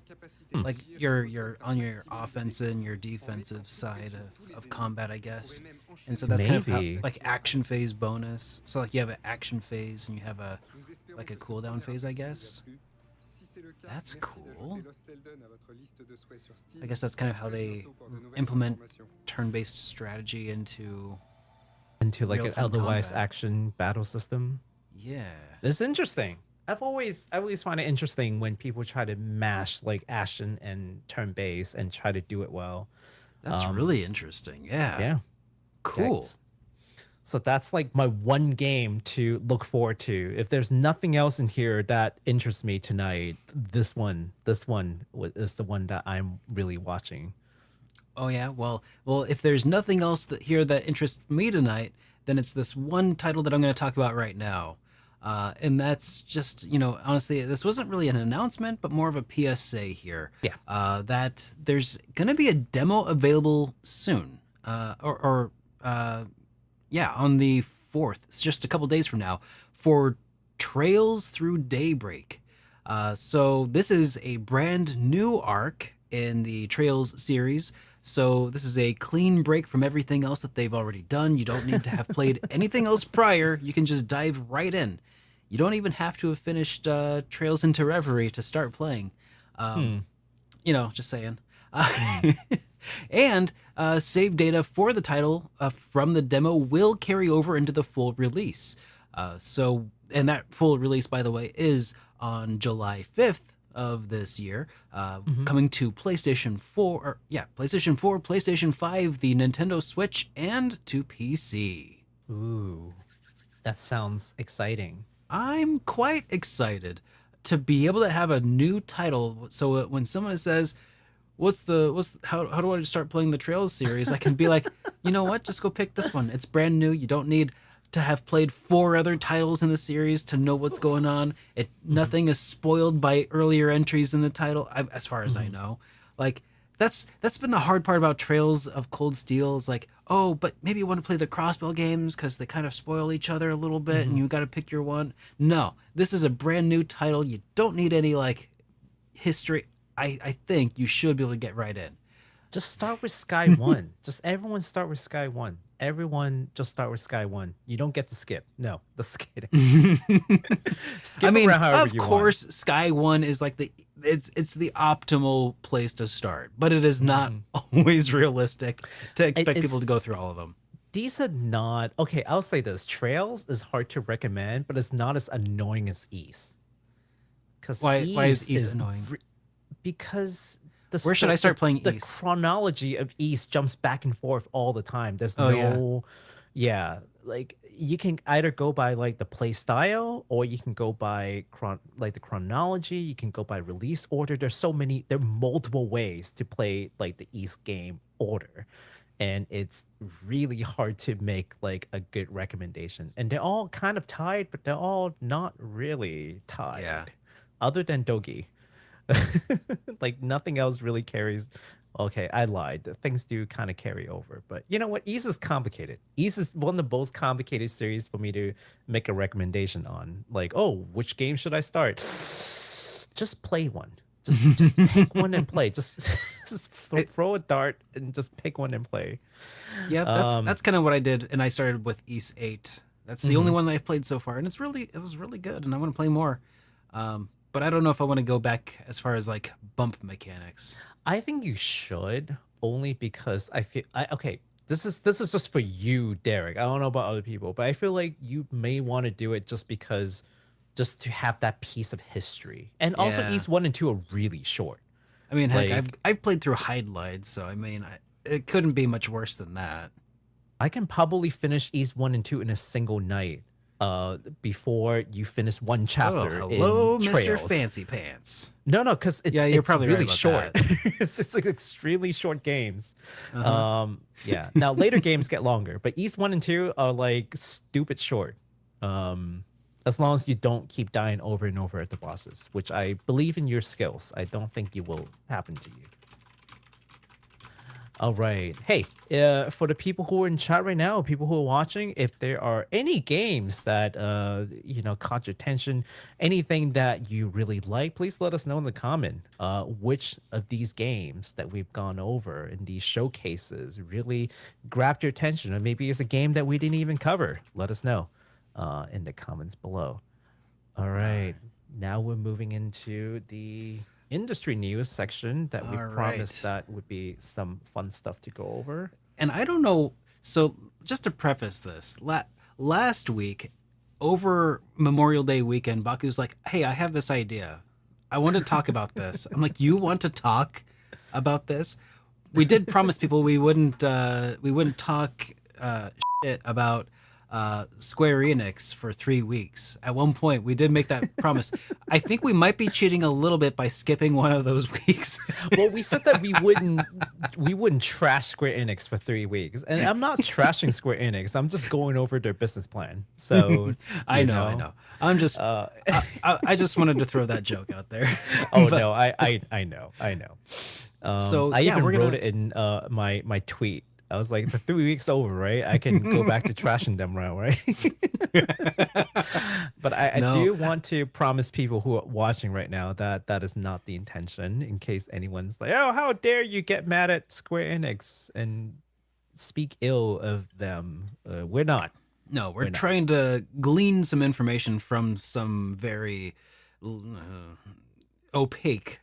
B: Like you're on your offensive and your defensive side of combat, I guess. And so that's kind of how,
A: Maybe.
B: like action phase bonus. So like you have an action phase and you have a like a cooldown phase, I guess. That's cool. I guess that's kind of how they implement turn-based strategy into
A: Like an
B: real-time
A: otherwise
B: combat.
A: action battle system.
B: Yeah.
A: It's interesting. I always find it interesting when people try to mash like action and turn based and try to do it well.
B: That's really interesting. Yeah.
A: Yeah.
B: Cool.
A: Thanks. So that's like my one game to look forward to. If there's nothing else in here that interests me tonight, this one is the one that I'm really watching.
B: Oh yeah. Well, if there's nothing else here that interests me tonight, then it's this one title that I'm going to talk about right now. And that's just, honestly, this wasn't really an announcement, but more of a PSA here.
A: Yeah.
B: That there's going to be a demo available soon. Yeah, on the 4th. It's just a couple days from now for Trails Through Daybreak. So this is a brand new arc in the Trails series. So this is a clean break from everything else that they've already done. You don't need to have played anything else prior. You can just dive right in. You don't even have to have finished Trails into Reverie to start playing. Just saying. And save data for the title from the demo will carry over into the full release. And that full release, by the way, is on July 5th of this year, coming to PlayStation 4, PlayStation 5, the Nintendo Switch, and to PC.
A: Ooh, that sounds exciting.
B: I'm quite excited to be able to have a new title. So when someone says, how do I start playing the Trails series? I can be like, you know what? Just go pick this one. It's brand new. You don't need to have played 4 other titles in the series to know what's going on. Nothing is spoiled by earlier entries in the title, as far as I know. Like that's been the hard part about Trails of Cold Steel. Is like, oh, but maybe you want to play the Crossbell games because they kind of spoil each other a little bit, and you got to pick your one. No, this is a brand new title. You don't need any like history. I think you should be able to get right in.
A: Just start with Sky 1. Just everyone start with Sky 1. Everyone just start with Sky 1. You don't get to skip. No, just kidding. Skip
B: I mean,
A: around however
B: of
A: you
B: course, Sky 1 is like it's the optimal place to start, but it is not always realistic to expect people to go through all of them.
A: These are not okay. I'll say this: Trails is hard to recommend, but it's not as annoying as East. Because
B: Why is East annoying?
A: Because
B: where should I start playing
A: the
B: East?
A: chronology of East jumps back and forth all the time. There's like you can either go by like the play style, or you can go by the chronology. You can go by release order. There are multiple ways to play like the East game order, and it's really hard to make like a good recommendation. And they're all kind of tied, but they're all not really tied.
B: Yeah.
A: Other than Dogi. Like nothing else really carries. Okay, I lied. Things do kind of carry over, but you know what? Ease is complicated. Ease is one of the most complicated series for me to make a recommendation on. Like, oh, which game should I start? Just play one. Just pick one and play. Just throw a dart and just pick one and play.
B: Yeah, that's kind of what I did, and I started with East 8. That's the only one that I've played so far, and it was really good, and I want to play more. But I don't know if I want to go back as far as like bump mechanics.
A: I think you should, only because I feel okay. This is just for you, Derek. I don't know about other people, but I feel like you may want to do it just to have that piece of history. And also,
B: Yeah.
A: East 1 and 2 are really short.
B: I mean, heck,
A: Like-
B: I've played through highlights, so I mean, it couldn't be much worse than that.
A: I can probably finish East 1 and 2 in a single night. before you finish one
B: Oh,
A: chapter
B: hello,
A: in
B: Mr.
A: Trails.
B: Fancy Pants.
A: No, because
B: Yeah, you're
A: it's
B: probably right
A: really
B: about
A: short.
B: that.
A: It's just like extremely short games.
B: Uh-huh.
A: Yeah. Now later games get longer, but East 1 and 2 are like stupid short. As long as you don't keep dying over and over at the bosses, which I believe in your skills. I don't think it will happen to you. All right. Hey, for the people who are in chat right now, people who are watching, if there are any games that caught your attention, anything that you really like, please let us know in the comment. Which of these games that we've gone over in these showcases really grabbed your attention, or maybe it's a game that we didn't even cover. Let us know in the comments below. All right. Now we're moving into the industry news section that we
B: All
A: promised
B: right.
A: that would be some fun stuff to go over.
B: And I don't know. So just to preface this, last week over Memorial Day weekend, Baku's like, "Hey, I have this idea. I want to talk about this." I'm like, "You want to talk about this?" We did promise people we wouldn't talk shit about Square Enix for 3 weeks. At one point, we did make that promise. I think we might be cheating a little bit by skipping one of those weeks.
A: Well, we said that we wouldn't trash Square Enix for 3 weeks, and I'm not trashing Square Enix. I'm just going over their business plan. So
B: I know. I'm just, I just wanted to throw that joke out there.
A: Oh
B: But-
A: no, I know.
B: So,
A: I
B: yeah,
A: even
B: we're
A: wrote
B: gonna-
A: it in my tweet. I was like, the 3 weeks over, right? I can go back to trashing them now, right? But I
B: No.
A: do want to promise people who are watching right now that that is not the intention. In case anyone's like, "Oh, how dare you get mad at Square Enix and speak ill of them?" We're not.
B: No, we're
A: not.
B: trying to glean some information from some very opaque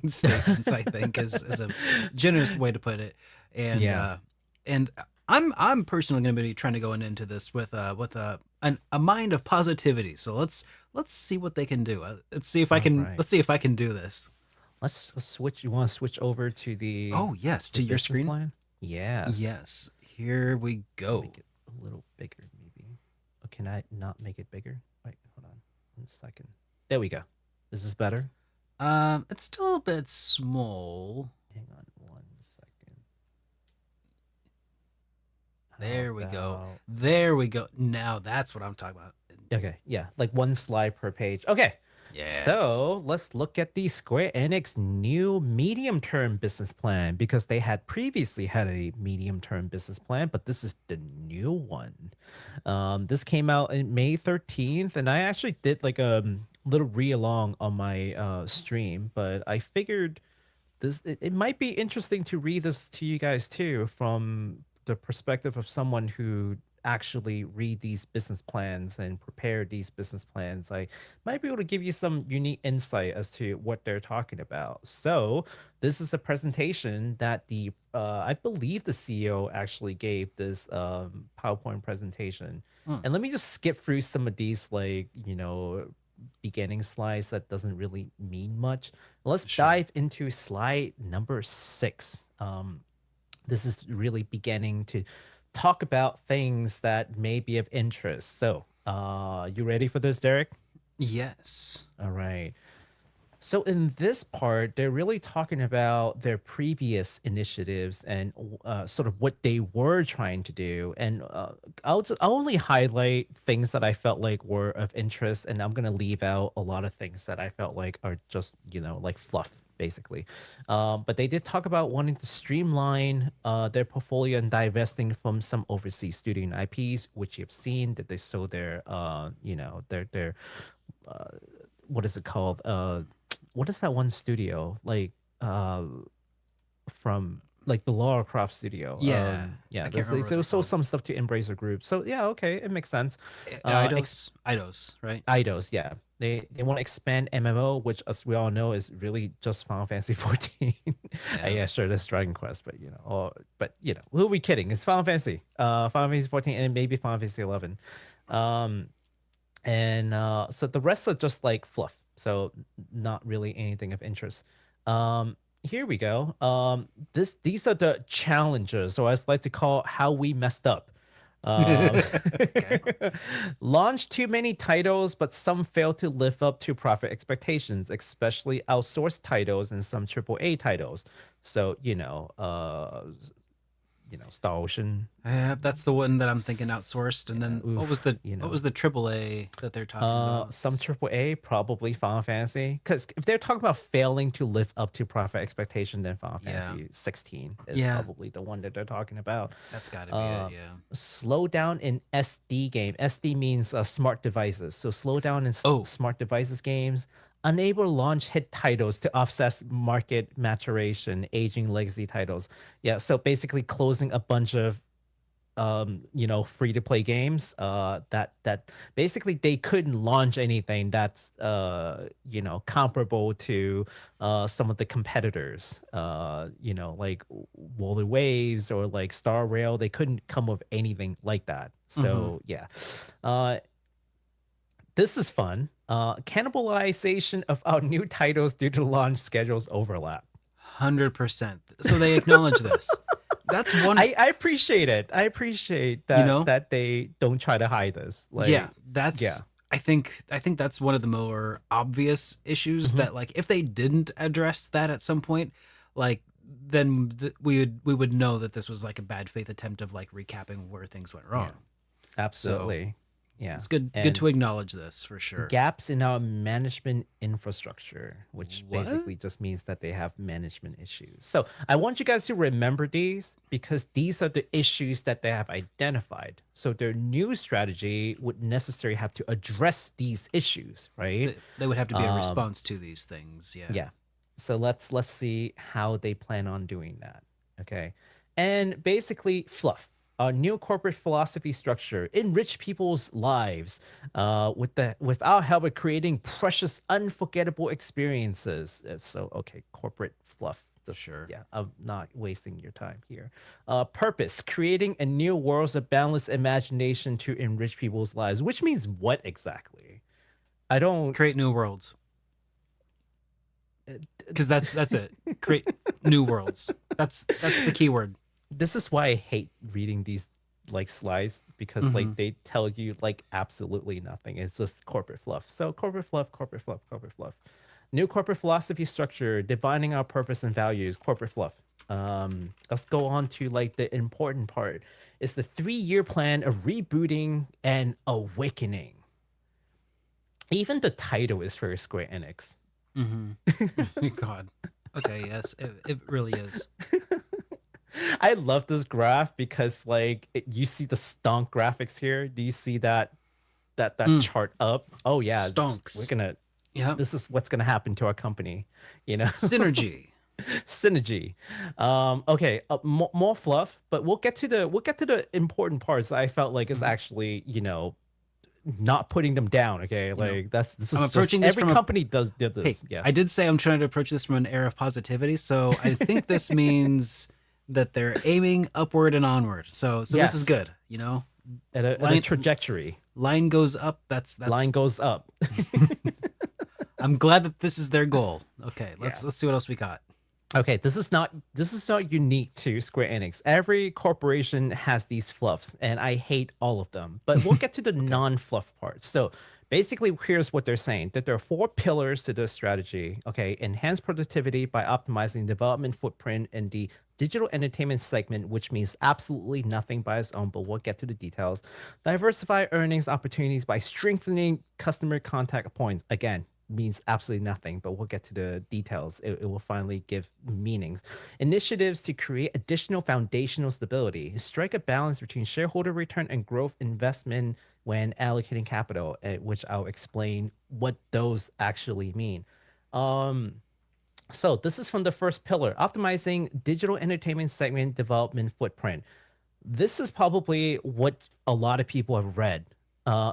B: statements. I think is a generous way to put it. And
A: Yeah.
B: and I'm personally going to be trying to go into this with a mind of positivity. So let's see what they can do. Let's see if I can
A: right.
B: let's see if I can do this.
A: Let's switch. You want to switch over to the
B: Oh yes,
A: the
B: to your
A: business
B: screen.
A: plan? Yes.
B: Yes, here we go.
A: Make it a little bigger, maybe. Oh, can I not make it bigger? Wait, hold on 1 second. There we go. Is this better?
B: It's still a bit small.
A: Hang on 1 second.
B: There we go.
A: About-
B: There we go. Now that's what I'm talking about.
A: Okay, yeah, like 1 slide per page. Okay,
B: Yes.
A: so let's look at the Square Enix new medium-term business plan, because they had previously had a medium-term business plan, but this is the new one. This came out in May 13th, and I actually did like a little read-along on my stream, but I figured it might be interesting to read this to you guys too, from the perspective of someone who actually read these business plans and prepare these business plans. I might be able to give you some unique insight as to what they're talking about. So this is a presentation that the I believe the CEO actually gave this PowerPoint presentation. And let me just skip through some of these, like, beginning slides that doesn't really mean much. Let's dive into slide number 6. This is really beginning to talk about things that may be of interest. So, you ready for this, Derek?
B: Yes.
A: All right. So in this part, they're really talking about their previous initiatives and sort of what they were trying to do. And I'll only highlight things that I felt like were of interest, and I'm gonna leave out a lot of things that I felt like are just like fluff, basically. But they did talk about wanting to streamline their portfolio and divesting from some overseas studio and IPs, which you've seen that they sold their their what is it called? What is that one studio like? From like the Lara Croft studio.
B: Yeah,
A: Yeah.
B: I can't remember what
A: They
B: they're
A: sold
B: called.
A: some stuff to Embracer Group. So yeah, okay, it makes sense.
B: Eidos, right?
A: Eidos, yeah. They want to expand MMO, which, as we all know, is really just Final Fantasy 14. Yeah, sure, there's Dragon Quest, but who are we kidding? It's Final Fantasy. Final Fantasy 14 and maybe Final Fantasy 11. So the rest are just like fluff. So not really anything of interest. Here we go. These are the challenges, or as I like to call how we messed up.
B: Okay.
A: Launched too many titles, but some failed to live up to profit expectations, especially outsourced titles and some AAA titles. So, Star Ocean.
B: That's the one that I'm thinking outsourced. And then what was the AAA that they're talking about?
A: Some AAA, probably Final Fantasy. Because if they're talking about failing to live up to profit expectation, then Final Fantasy 16 is probably the one that they're talking about.
B: That's got to be it, yeah.
A: Slow down in SD game. SD means smart devices. So slow down in smart devices games. Unable to launch hit titles to offset market maturation, aging legacy titles. Yeah, so basically closing a bunch of free to play games that basically they couldn't launch anything that's comparable to some of the competitors, like Roller Waves or like Star Rail. They couldn't come with anything like that. So this is fun. Cannibalization of our new titles due to launch schedules overlap.
B: 100%. So they acknowledge this. That's one.
A: I appreciate it. I appreciate that that they don't try to hide this.
B: I think that's one of the more obvious issues that like if they didn't address that at some point, like then we would know that this was like a bad faith attempt of like recapping where things went wrong.
A: Yeah. Absolutely.
B: So,
A: yeah.
B: It's good to acknowledge this for sure.
A: Gaps in our management infrastructure, which basically just means that they have management issues. So I want you guys to remember these because these are the issues that they have identified. So their new strategy would necessarily have to address these issues, right?
B: They would have to be a response to these things. Yeah.
A: Yeah. So let's see how they plan on doing that. Okay. And basically fluff. A new corporate philosophy structure, enrich people's lives without help of creating precious, unforgettable experiences. So, okay, corporate fluff.
B: Sure.
A: Yeah, I'm not wasting your time here. Purpose, creating a new world of balanced imagination to enrich people's lives, which means what exactly? I don't...
B: Create new worlds. Because that's it. Create new worlds. That's the key word.
A: This is why I hate reading these like slides because like they tell you like absolutely nothing. It's just corporate fluff. So corporate fluff. New corporate philosophy structure, defining our purpose and values, corporate fluff. Let's go on to like the important part. It's the 3-year plan of rebooting and awakening. Even the title is for Square Enix.
B: God. Okay, yes, it really is.
A: I love this graph because like you see the stonk graphics here. Do you see that chart up? Oh yeah,
B: stonks.
A: This is what's gonna happen to our company.
B: Synergy.
A: Synergy. Okay, more fluff, but we'll get to the important parts. I felt like is actually not putting them down. Okay, like this is approaching just, every company did this.
B: Hey,
A: yeah.
B: I did say I'm trying to approach this from an air of positivity, so I think this means that they're aiming upward and onward. So yes. This is good,
A: At a trajectory.
B: Line goes up. That's
A: line goes up.
B: I'm glad that this is their goal. Okay, let's see what else we got.
A: Okay, this is not unique to Square Enix. Every corporation has these fluffs, and I hate all of them. But we'll get to the non-fluff parts. So basically, here's what they're saying: that there are 4 pillars to this strategy. Okay, enhance productivity by optimizing development footprint in the digital entertainment segment, which means absolutely nothing by its own, but we'll get to the details. Diversify earnings opportunities by strengthening customer contact points. Again, means absolutely nothing, but we'll get to the details. It will finally give meanings. Initiatives to create additional foundational stability. Strike a balance between shareholder return and growth investment when allocating capital, which I'll explain what those actually mean. So this is from the first pillar, optimizing digital entertainment segment development footprint. This is probably what a lot of people have read.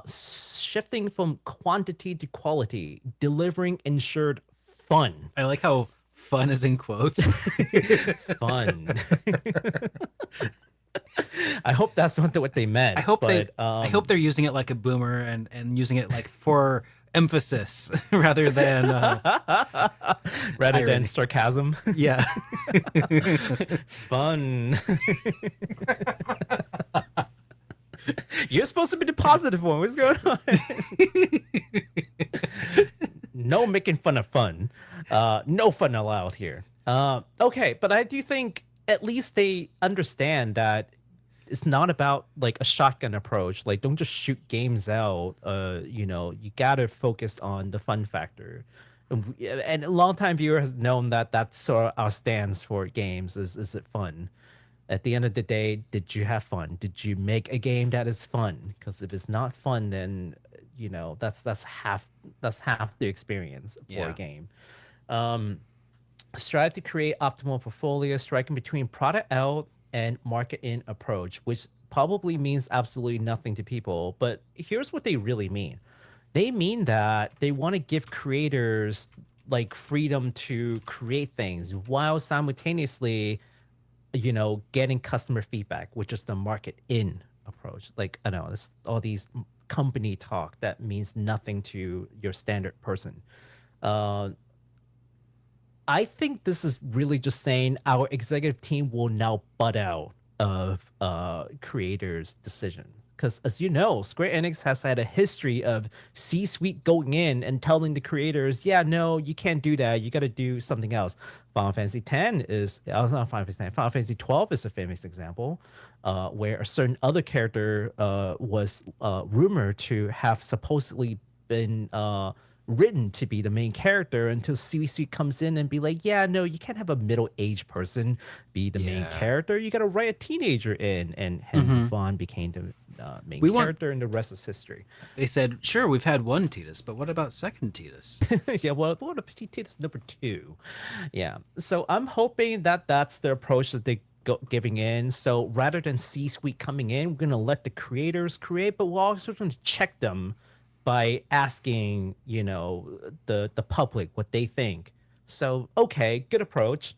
A: Shifting from quantity to quality, delivering ensured fun.
B: I like how fun is in quotes.
A: Fun. I hope that's not what they meant.
B: I hope they're using it like a boomer and using it like for emphasis rather than
A: than sarcasm.
B: Yeah.
A: Fun. You're supposed to be the positive one. What's going on? No making fun of fun. No fun allowed here. Okay, but I do think at least they understand that it's not about like a shotgun approach. Like, don't just shoot games out. You gotta focus on the fun factor. And a long time viewer has known that that's sort of our stance for games. Is it fun? At the end of the day, did you have fun? Did you make a game that is fun? Because if it's not fun, then that's half the experience for a game. Strive to create optimal portfolio, striking between product out and market in approach, which probably means absolutely nothing to people. But here's what they really mean. They mean that they want to give creators like freedom to create things while simultaneously, getting customer feedback, which is the market in approach. Like, I know it's all these company talk that means nothing to your standard person. I think this is really just saying our executive team will now butt out of creators' decisions. Because as you know, Square Enix has had a history of C-suite going in and telling the creators, yeah, no, you can't do that. You got to do something else. Final Fantasy X is, not Final Fantasy X, Final Fantasy 12 is a famous example where a certain other character was rumored to have supposedly been written to be the main character until C-suite comes in and be like, yeah, no, you can't have a middle-aged person be the main character. You got to write a teenager in, and hence Vaughn became the main character, and the rest is history.
B: They said, sure, we've had one Tidus, but what about second Tidus?
A: Yeah, well, what about Tidus number 2? Yeah, so I'm hoping that that's the approach that they giving in. So rather than C-suite coming in, we're going to let the creators create, but we're also going to check them by asking, the public what they think. So, okay, good approach.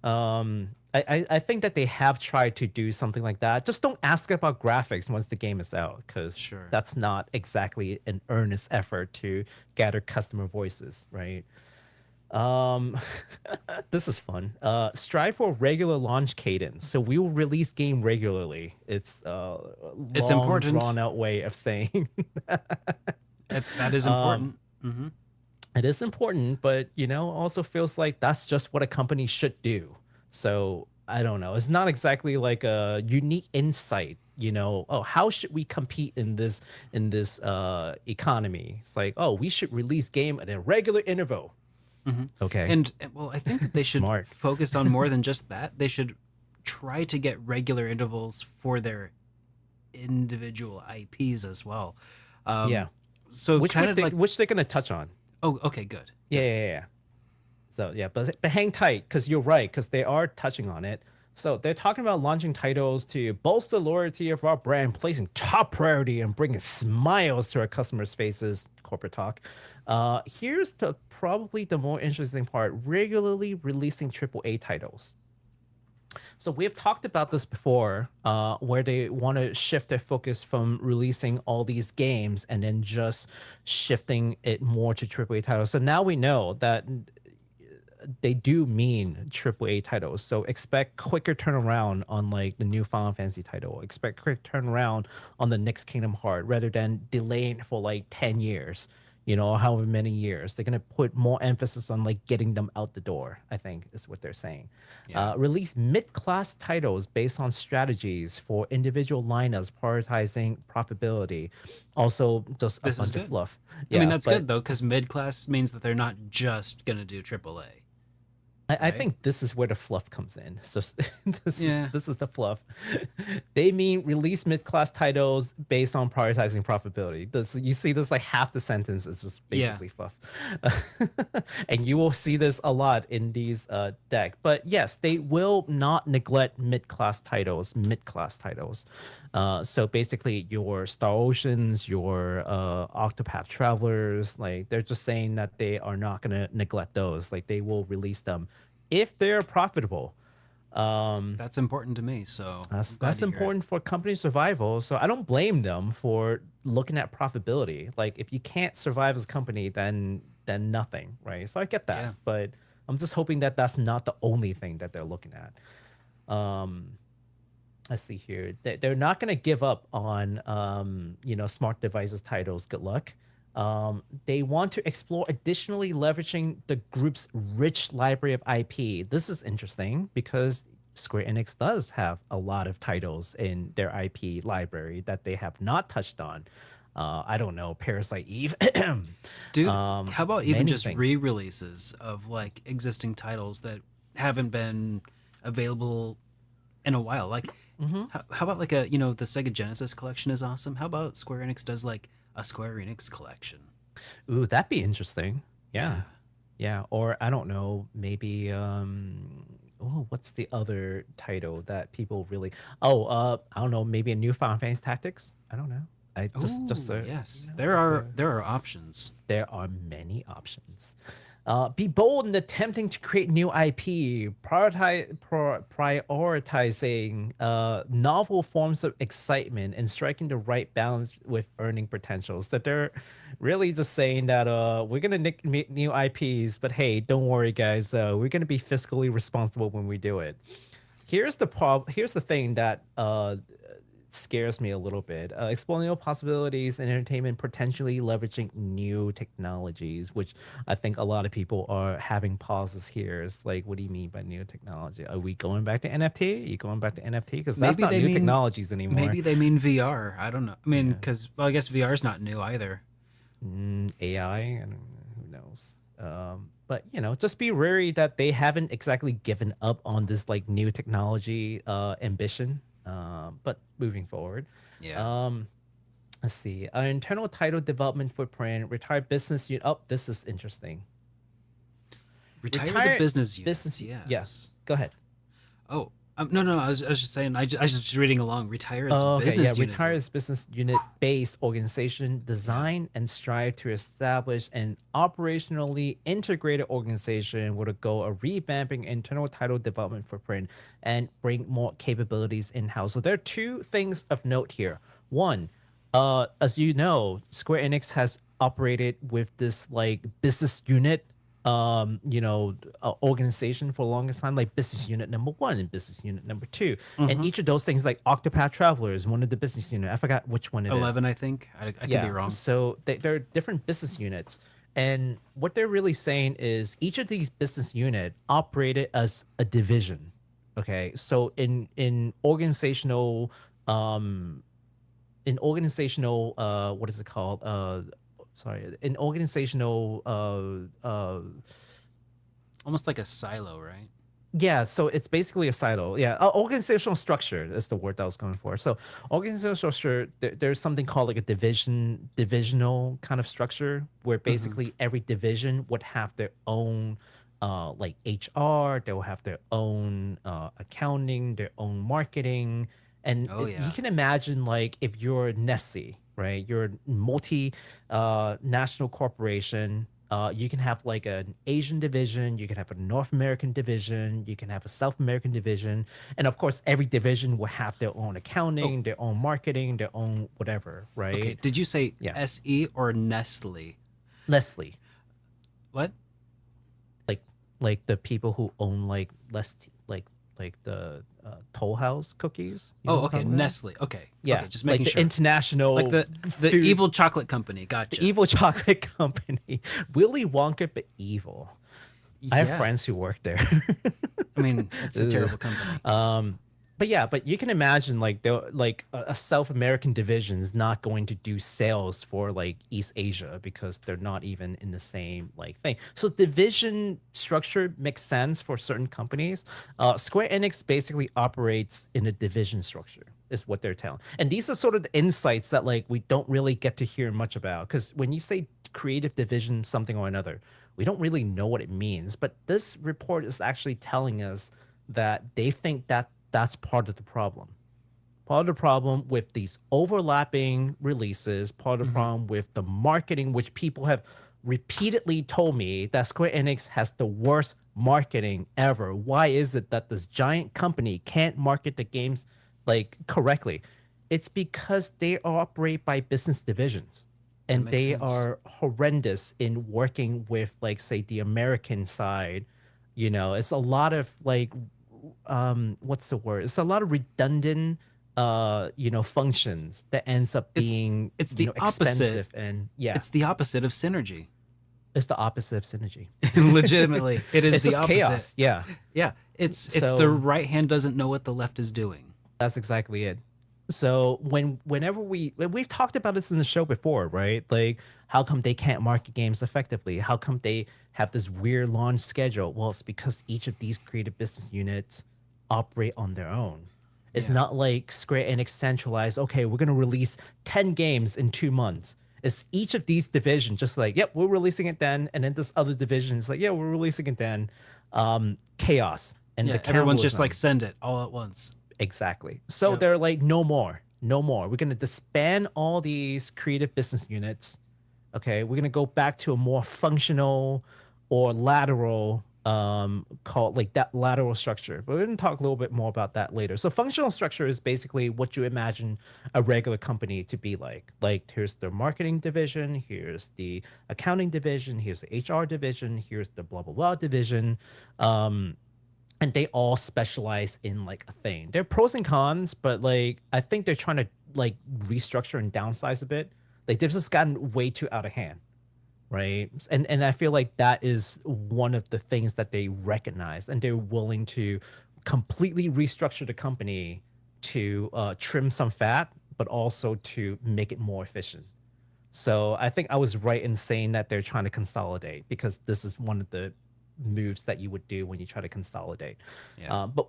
A: I think that they have tried to do something like that. Just don't ask about graphics once the game is out, because that's not exactly an earnest effort to gather customer voices, right? This is fun. Strive for regular launch cadence. So we will release game regularly. It's
B: it's important,
A: drawn out way of saying
B: that is important.
A: It is important, but also feels like that's just what a company should do. So I don't know. It's not exactly like a unique insight. How should we compete in this economy? It's like, we should release game at a regular interval. Okay.
B: And well, I think that they should focus on more than just that. They should try to get regular intervals for their individual IPs as well. So
A: which they're going to touch on.
B: Oh, okay, good.
A: Yeah. So yeah, but hang tight, because you're right, because they are touching on it. So they're talking about launching titles to bolster loyalty of our brand, placing top priority and bringing smiles to our customers' faces. Corporate talk. Here's probably the more interesting part: regularly releasing AAA titles. So we have talked about this before, where they want to shift their focus from releasing all these games and then just shifting it more to AAA titles. So now we know that they do mean AAA titles. So expect quicker turnaround on like the new Final Fantasy title. Expect quick turnaround on the next Kingdom Hearts rather than delaying for like 10 years. However many years. They're going to put more emphasis on like getting them out the door, I think is what they're saying. Release mid-class titles based on strategies for individual lineups, prioritizing profitability. Also, just a bunch of fluff.
B: I mean, that's good though, because mid-class means that they're not just going to do AAA.
A: I think this is where the fluff comes in. So this is the fluff. They mean release mid-class titles based on prioritizing profitability. You see this like half the sentence is just basically fluff. And you will see this a lot in these deck. But yes, they will not neglect mid-class titles. So basically your Star Oceans, your Octopath Travelers, like they're just saying that they are not going to neglect those. Like they will release them if they're profitable.
B: That's important to me. So
A: that's important for company survival. So I don't blame them for looking at profitability. Like if you can't survive as a company, then nothing, right? So I get that, but I'm just hoping that that's not the only thing that they're looking at. let's see here. They're not going to give up on smart devices titles. Good luck. They want to explore additionally leveraging the group's rich library of IP. This is interesting because Square Enix does have a lot of titles in their IP library that they have not touched on. I don't know, Parasite Eve.
B: Dude, how about even
A: many
B: just
A: things.
B: re-releases of like existing titles that haven't been available in a while? Like, how about like a the Sega Genesis collection is awesome. How about Square Enix does like a Square Enix collection?
A: Ooh, that'd be interesting.
B: Yeah.
A: Yeah. Yeah. Or I don't know, maybe oh, what's the other title that people really I don't know, maybe a new Final Fantasy Tactics? I don't know. I just
B: Oh, yes.
A: just
B: There are options.
A: there are many options. Be bold in attempting to create new IP, prioritizing novel forms of excitement and striking the right balance with earning potentials. That they're really just saying that we're gonna make new IPs, but hey, don't worry, guys. We're gonna be fiscally responsible when we do it. Here's the problem. Here's the thing that scares me a little bit. Exploring new possibilities in entertainment, potentially leveraging new technologies, which I think a lot of people are having pauses here. It's like, what do you mean by new technology? Are we going back to NFT? Are you going back to NFT? Because that's
B: Maybe
A: not
B: they
A: new
B: mean
A: technologies anymore.
B: maybe they mean VR. I don't know. I mean, because well, I guess VR is not new either.
A: AI, and who knows. But just be wary that they haven't exactly given up on this like new technology ambition. But moving forward,
B: Yeah.
A: let's see. Our internal title development footprint, retired business unit. Oh, this is interesting.
B: Retire the
A: Retired
B: business
A: business.
B: units.
A: Yeah.
B: Yes.
A: Go ahead.
B: Oh, no. I was just saying. I was just reading along. Retire its
A: Oh, okay. Yeah.
B: business unit.
A: Retires business unit based organization design and strive to establish an operationally integrated organization with a goal of revamping internal title development footprint and bring more capabilities in house. So there are two things of note here. One, as you know, Square Enix has operated with this like business unit organization for the longest time, like business unit number one and business unit number two. And each of those things, like Octopath Traveler is one of the business unit. I forgot which one it is.
B: 11, I think. I could be wrong.
A: So there are different business units. And what they're really saying is each of these business unit operated as a division. Okay. So in organizational what is it called? Sorry, in organizational
B: Almost like a silo, right?
A: yeah, so it's basically a silo. Yeah, organizational structure is the word that I was going for. So organizational structure, there's something called like a divisional kind of structure where basically every division would have their own like HR, they will have their own accounting, their own marketing. And
B: Oh,
A: you
B: yeah.
A: can imagine like if you're Nestle, right? You're a multi national corporation. You can have like an Asian division, you can have a North American division, you can have a South American division, and of course, every division will have their own accounting, their own marketing, their own whatever, right?
B: Okay. Did you say
A: Yeah.
B: SE or Nestle?
A: Leslie,
B: What?
A: like the people who own like like the Toll House cookies. You know
B: Oh,
A: what I'm
B: okay.
A: talking about?
B: Nestle. Okay.
A: Yeah,
B: Okay, just
A: like
B: making
A: the
B: sure.
A: international,
B: Like the
A: food-
B: evil chocolate company. Gotcha.
A: the evil chocolate company, Willy Wonka, but evil. I have
B: Yeah.
A: friends who work there.
B: I mean, it's a terrible company.
A: But yeah, but you can imagine like a South American division is not going to do sales for like East Asia because they're not even in the same like thing. So division structure makes sense for certain companies. Square Enix basically operates in a division structure, is what they're telling. And these are sort of the insights that like we don't really get to hear much about because when you say creative division, something or another, we don't really know what it means. But this report is actually telling us that they think that that's part of the problem. Part of the problem with these overlapping releases, part of the problem with the marketing, which people have repeatedly told me that Square Enix has the worst marketing ever. Why is it that this giant company can't market the games like correctly? It's because they operate by business divisions and
B: makes
A: they
B: sense.
A: are horrendous in working with like say the American side. It's a lot of like what's the word? It's a lot of redundant functions that ends up being
B: it's the opposite.
A: expensive, and yeah,
B: It's the opposite of synergy.
A: it's the opposite of synergy.
B: Legitimately, it is
A: It's
B: the
A: just
B: opposite.
A: chaos. Yeah,
B: Yeah, it's the
A: So-
B: right hand doesn't know what the left is doing.
A: that's exactly it. So whenever we've talked about this in the show before, right? Like, how come they can't market games effectively? How come they have this weird launch schedule? Well, it's because each of these creative business units operate on their own. It's
B: Yeah.
A: not like Square Enix centralized, okay, we're gonna release 10 games in 2 months. It's each of these divisions just like, yep, we're releasing it then, and then this other division is like, yeah, we're releasing it then. Chaos. And
B: Yeah,
A: the
B: everyone's just
A: cannibalism.
B: like send it all at once.
A: Exactly. So
B: Yep.
A: they're like, no more, no more. We're gonna disband all these creative business units. Okay, we're gonna go back to a more functional or lateral, called like that lateral structure. But we're gonna talk a little bit more about that later. So functional structure is basically what you imagine a regular company to be like. Like, here's the marketing division, here's the accounting division, here's the HR division, here's the blah blah blah division. And they all specialize in like a thing. There are pros and cons, but like I think they're trying to like restructure and downsize a bit. Like, they've just gotten way too out of hand, right? And I feel like that is one of the things that they recognize, and they're willing to completely restructure the company to trim some fat, but also to make it more efficient. So I think I was right in saying that they're trying to consolidate, because this is one of the moves that you would do when you try to consolidate.
B: Yeah.
A: But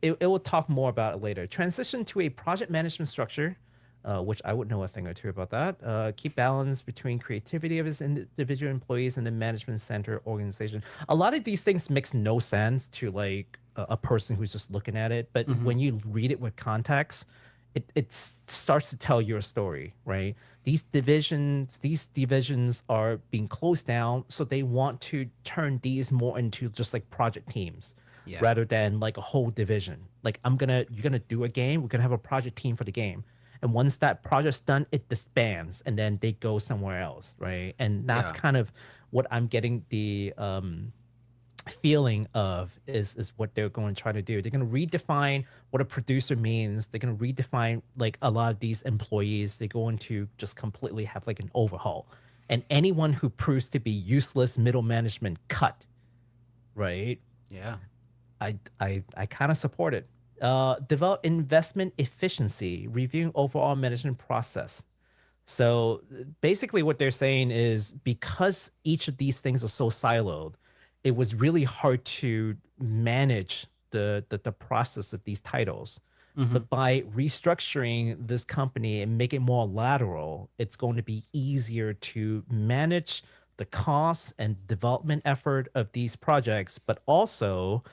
A: it will talk more about it later. Transition to a project management structure, which I would know a thing or two about that. Keep balance between creativity of his individual employees and the management center organization. A lot of these things makes no sense to like a person who's just looking at it, but when you read it with context, it starts to tell your story, right? These divisions are being closed down, so they want to turn these more into just like project teams,
B: Yeah.
A: rather than like a whole division. Like, you're gonna do a game, we're gonna have a project team for the game, and once that project's done, it disbands, and then they go somewhere else, right? And that's
B: Yeah.
A: kind of what I'm getting the feeling of is what they're going to try to do. They're going to redefine what a producer means. They're going to redefine like a lot of these employees. They're going to just completely have like an overhaul, and anyone who proves to be useless middle management cut, right?
B: Yeah.
A: I kind of support it. Develop investment efficiency, reviewing overall management process. So basically what they're saying is, because each of these things are so siloed, it was really hard to manage the process of these titles. But by restructuring this company and make it more lateral, it's going to be easier to manage the costs and development effort of these projects, but also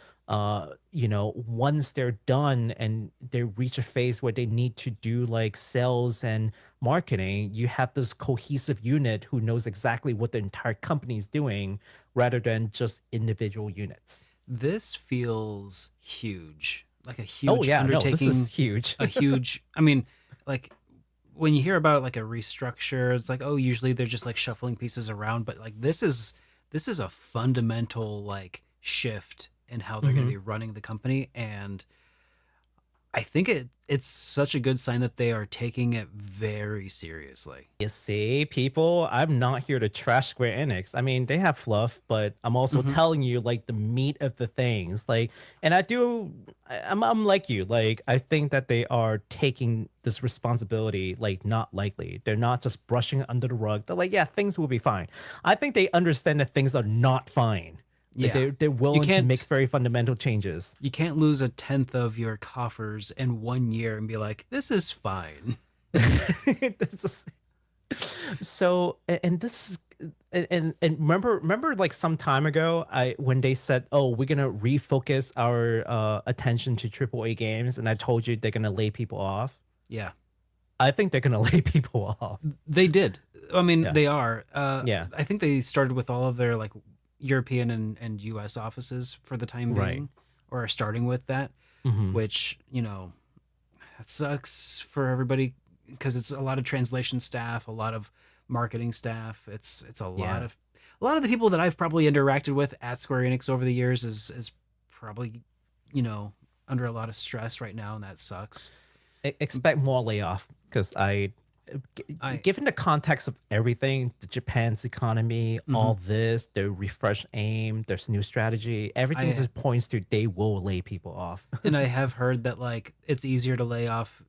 A: once they're done and they reach a phase where they need to do like sales and marketing, you have this cohesive unit who knows exactly what the entire company is doing, rather than just individual units.
B: This feels huge, like a
A: Oh
B: huge
A: yeah, no,
B: undertaking.
A: this is huge.
B: A huge. I mean, like when you hear about like a restructure, it's like, oh, usually they're just like shuffling pieces around, but like this is a fundamental like shift in how they're going to be running the company, and I think it's such a good sign that they are taking it very seriously.
A: You see, people, I'm not here to trash Square Enix. I mean, they have fluff, but I'm also telling you like the meat of the things. Like, and I'm like you. Like, I think that they are taking this responsibility like not lightly. They're not just brushing it under the rug. They're like, yeah, things will be fine. I think they understand that things are not fine. Like,
B: Yeah.
A: they're willing to
B: can't-
A: make very fundamental changes.
B: You can't lose 1/10 of your coffers in 1 year and be like, this is fine.
A: It's just- so and this is and remember like some time ago when they said, oh, we're gonna refocus our attention to AAA games, and I told you they're gonna lay people off.
B: Yeah.
A: I think they're gonna lay people off.
B: They did. I mean,
A: Yeah.
B: they are.
A: Yeah.
B: I think they started with all of their like European and US offices for the time being,
A: Right.
B: or are starting with that,
A: Mhm.
B: which, that sucks for everybody because it's a lot of translation staff, a lot of marketing staff. It's a
A: Yeah.
B: lot of the people that I've probably interacted with at Square Enix over the years is probably, under a lot of stress right now, and that sucks.
A: Expect more layoff because given the context of everything, Japan's economy, all this, their refresh aim, there's new strategy, everything just points to they will lay people off.
B: And I have heard that like it's easier to lay off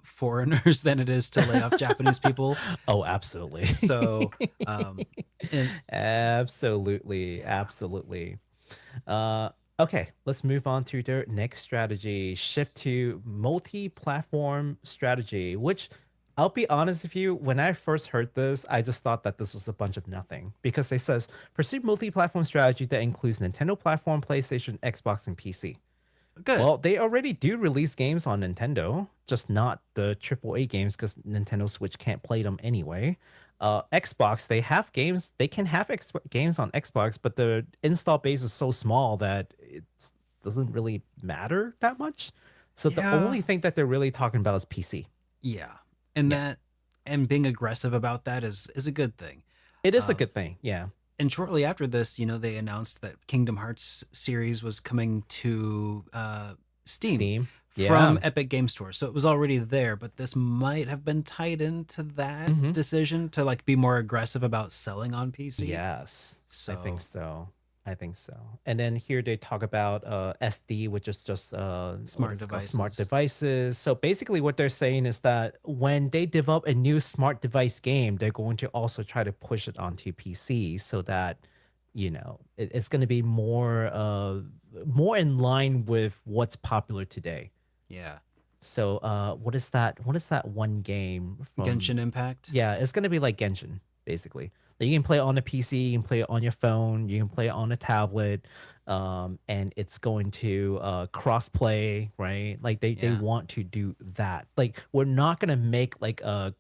B: foreigners than it is to lay off Japanese people.
A: Oh, absolutely.
B: So,
A: absolutely. Okay, let's move on to their next strategy. Shift to multi-platform strategy, which I'll be honest with you, when I first heard this, I just thought that this was a bunch of nothing because they says pursue multi-platform strategy that includes Nintendo platform, PlayStation, Xbox, and PC.
B: good.
A: Well, they already do release games on Nintendo, just not the AAA games because Nintendo Switch can't play them anyway. Xbox, they have games. They can have games on Xbox, but the install base is so small that it doesn't really matter that much. So the only thing that they're really talking about is PC.
B: Yeah. And and being aggressive about that is a good thing.
A: It is a good thing, yeah.
B: And shortly after this, they announced that Kingdom Hearts series was coming to Steam. From Epic Game Store. So it was already there, but this might have been tied into that decision to like be more aggressive about selling on PC.
A: Yes.
B: So
A: I think so. And then here they talk about SD, which is just
B: smart
A: devices. So basically what they're saying is that when they develop a new smart device game, they're going to also try to push it onto PC so that it's going to be more in line with what's popular today.
B: Yeah.
A: So what is that one game from
B: Genshin Impact?
A: Yeah, it's gonna be like Genshin, basically. Like, you can play it on a PC, you can play it on your phone, you can play it on a tablet, and it's going to cross play, right? Like they want to do that. Like, we're not gonna make like a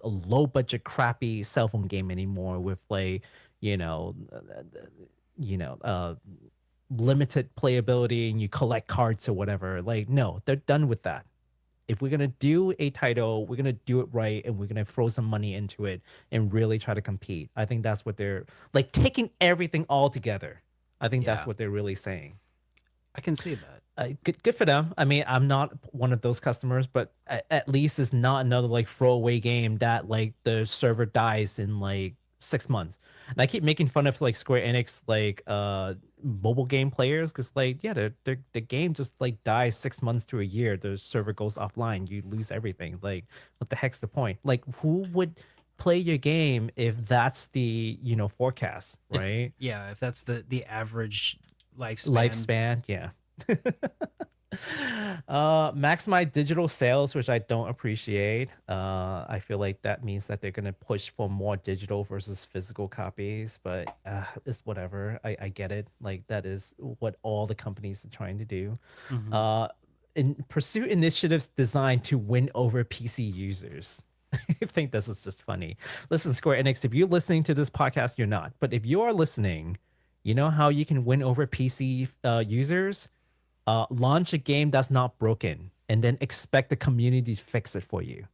A: low budget crappy cell phone game anymore with like limited playability and you collect cards or whatever. Like, no, they're done with that. If we're gonna do a title, we're gonna do it right, and we're gonna throw some money into it and really try to compete. I think that's what they're like, taking everything all together. I think that's what they're really saying.
B: I can see that.
A: Good for them. I mean, I'm not one of those customers, but at least it's not another like throwaway game that like the server dies in like 6 months. And I keep making fun of like Square Enix like mobile game players because like the game just like dies 6 months to a year. The server goes offline, you lose everything. Like, what the heck's the point? Like, who would play your game if that's the forecast, right?
B: If that's the average lifespan.
A: Yeah. Maximize digital sales, which I don't appreciate. I feel like that means that they're gonna push for more digital versus physical copies, but it's whatever. I get it. Like, that is what all the companies are trying to do. And pursue initiatives designed to win over PC users. I think this is just funny. Listen, Square Enix, if you're listening to this podcast, you're not. But if you are listening, you know how you can win over PC users? Launch a game that's not broken and then expect the community to fix it for you.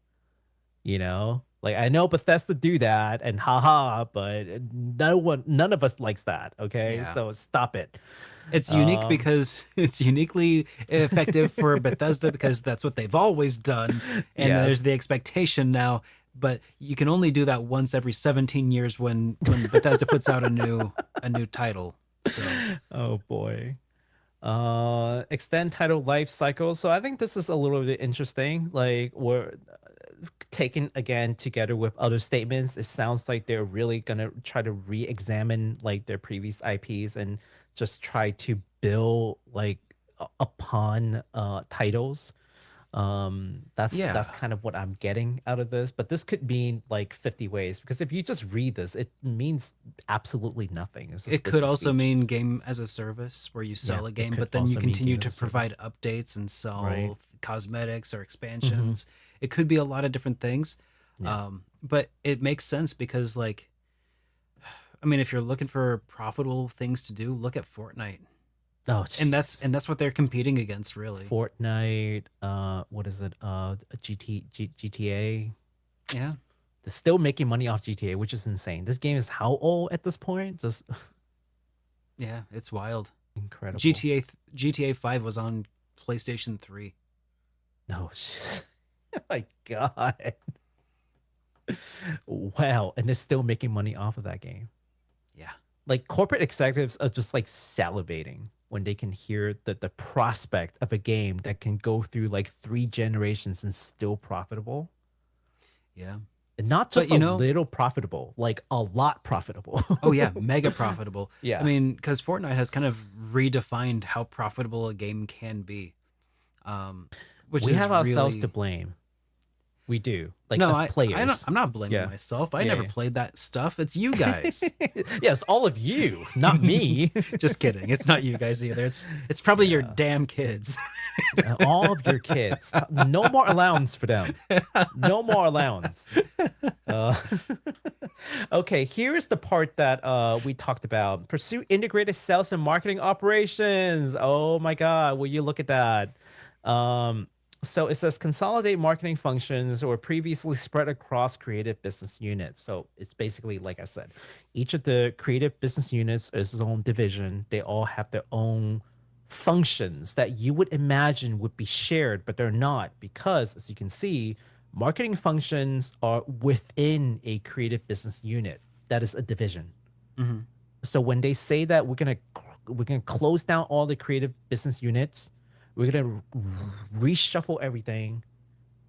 A: Like, I know Bethesda do that and haha, but none of us likes that. Okay, so stop it.
B: It's unique because it's uniquely effective for Bethesda because that's what they've always done, and there's the expectation now. But you can only do that once every 17 years when Bethesda puts out a new title. So,
A: oh boy. Extend title life cycle. So I think this is a little bit interesting. Like, we're taken again together with other statements. It sounds like they're really gonna try to re-examine like their previous IPs and just try to build like upon titles. That's kind of what I'm getting out of this, but this could mean like 50 ways, because if you just read this, it means absolutely nothing.
B: It could also mean game as a service where you sell a game, but then you continue to provide updates and sell cosmetics or expansions. It could be a lot of different things. But it makes sense because, like, I mean, if you're looking for profitable things to do, look at Fortnite.
A: Oh,
B: and that's what they're competing against, really.
A: Fortnite, what is it? GTA.
B: Yeah,
A: they're still making money off GTA, which is insane. This game is how old at this point? Just
B: it's wild.
A: Incredible.
B: GTA 5 was on PlayStation 3.
A: No, oh my god. Wow, and they're still making money off of that game.
B: Yeah.
A: Like corporate executives are just like salivating when they can hear the prospect of a game that can go through like 3 generations and still profitable.
B: Yeah.
A: And not
B: But,
A: just
B: you
A: a
B: know-
A: little profitable, like a lot profitable.
B: Oh yeah, mega profitable.
A: Yeah.
B: I mean, because Fortnite has kind of redefined how profitable a game can be. Which
A: We
B: is
A: have ourselves
B: really...
A: to blame. We do. Like
B: No,
A: as players.
B: I'm not blaming
A: Yeah.
B: myself. I
A: Yeah,
B: never
A: yeah.
B: played that stuff. It's you guys.
A: Yes, all of you, not me.
B: Just kidding. It's not you guys either. It's probably your damn kids.
A: All of your kids. No more allowance for them. No more allowance. Uh, okay, here's the part that we talked about. Pursue integrated sales and marketing operations. Oh my God, will you look at that? So it says consolidate marketing functions or previously spread across creative business units. So it's basically, like I said, each of the creative business units is its own division. They all have their own functions that you would imagine would be shared, but they're not, because as you can see, marketing functions are within a creative business unit that is a division. So when they say that we're gonna close down all the creative business units, we're gonna reshuffle everything,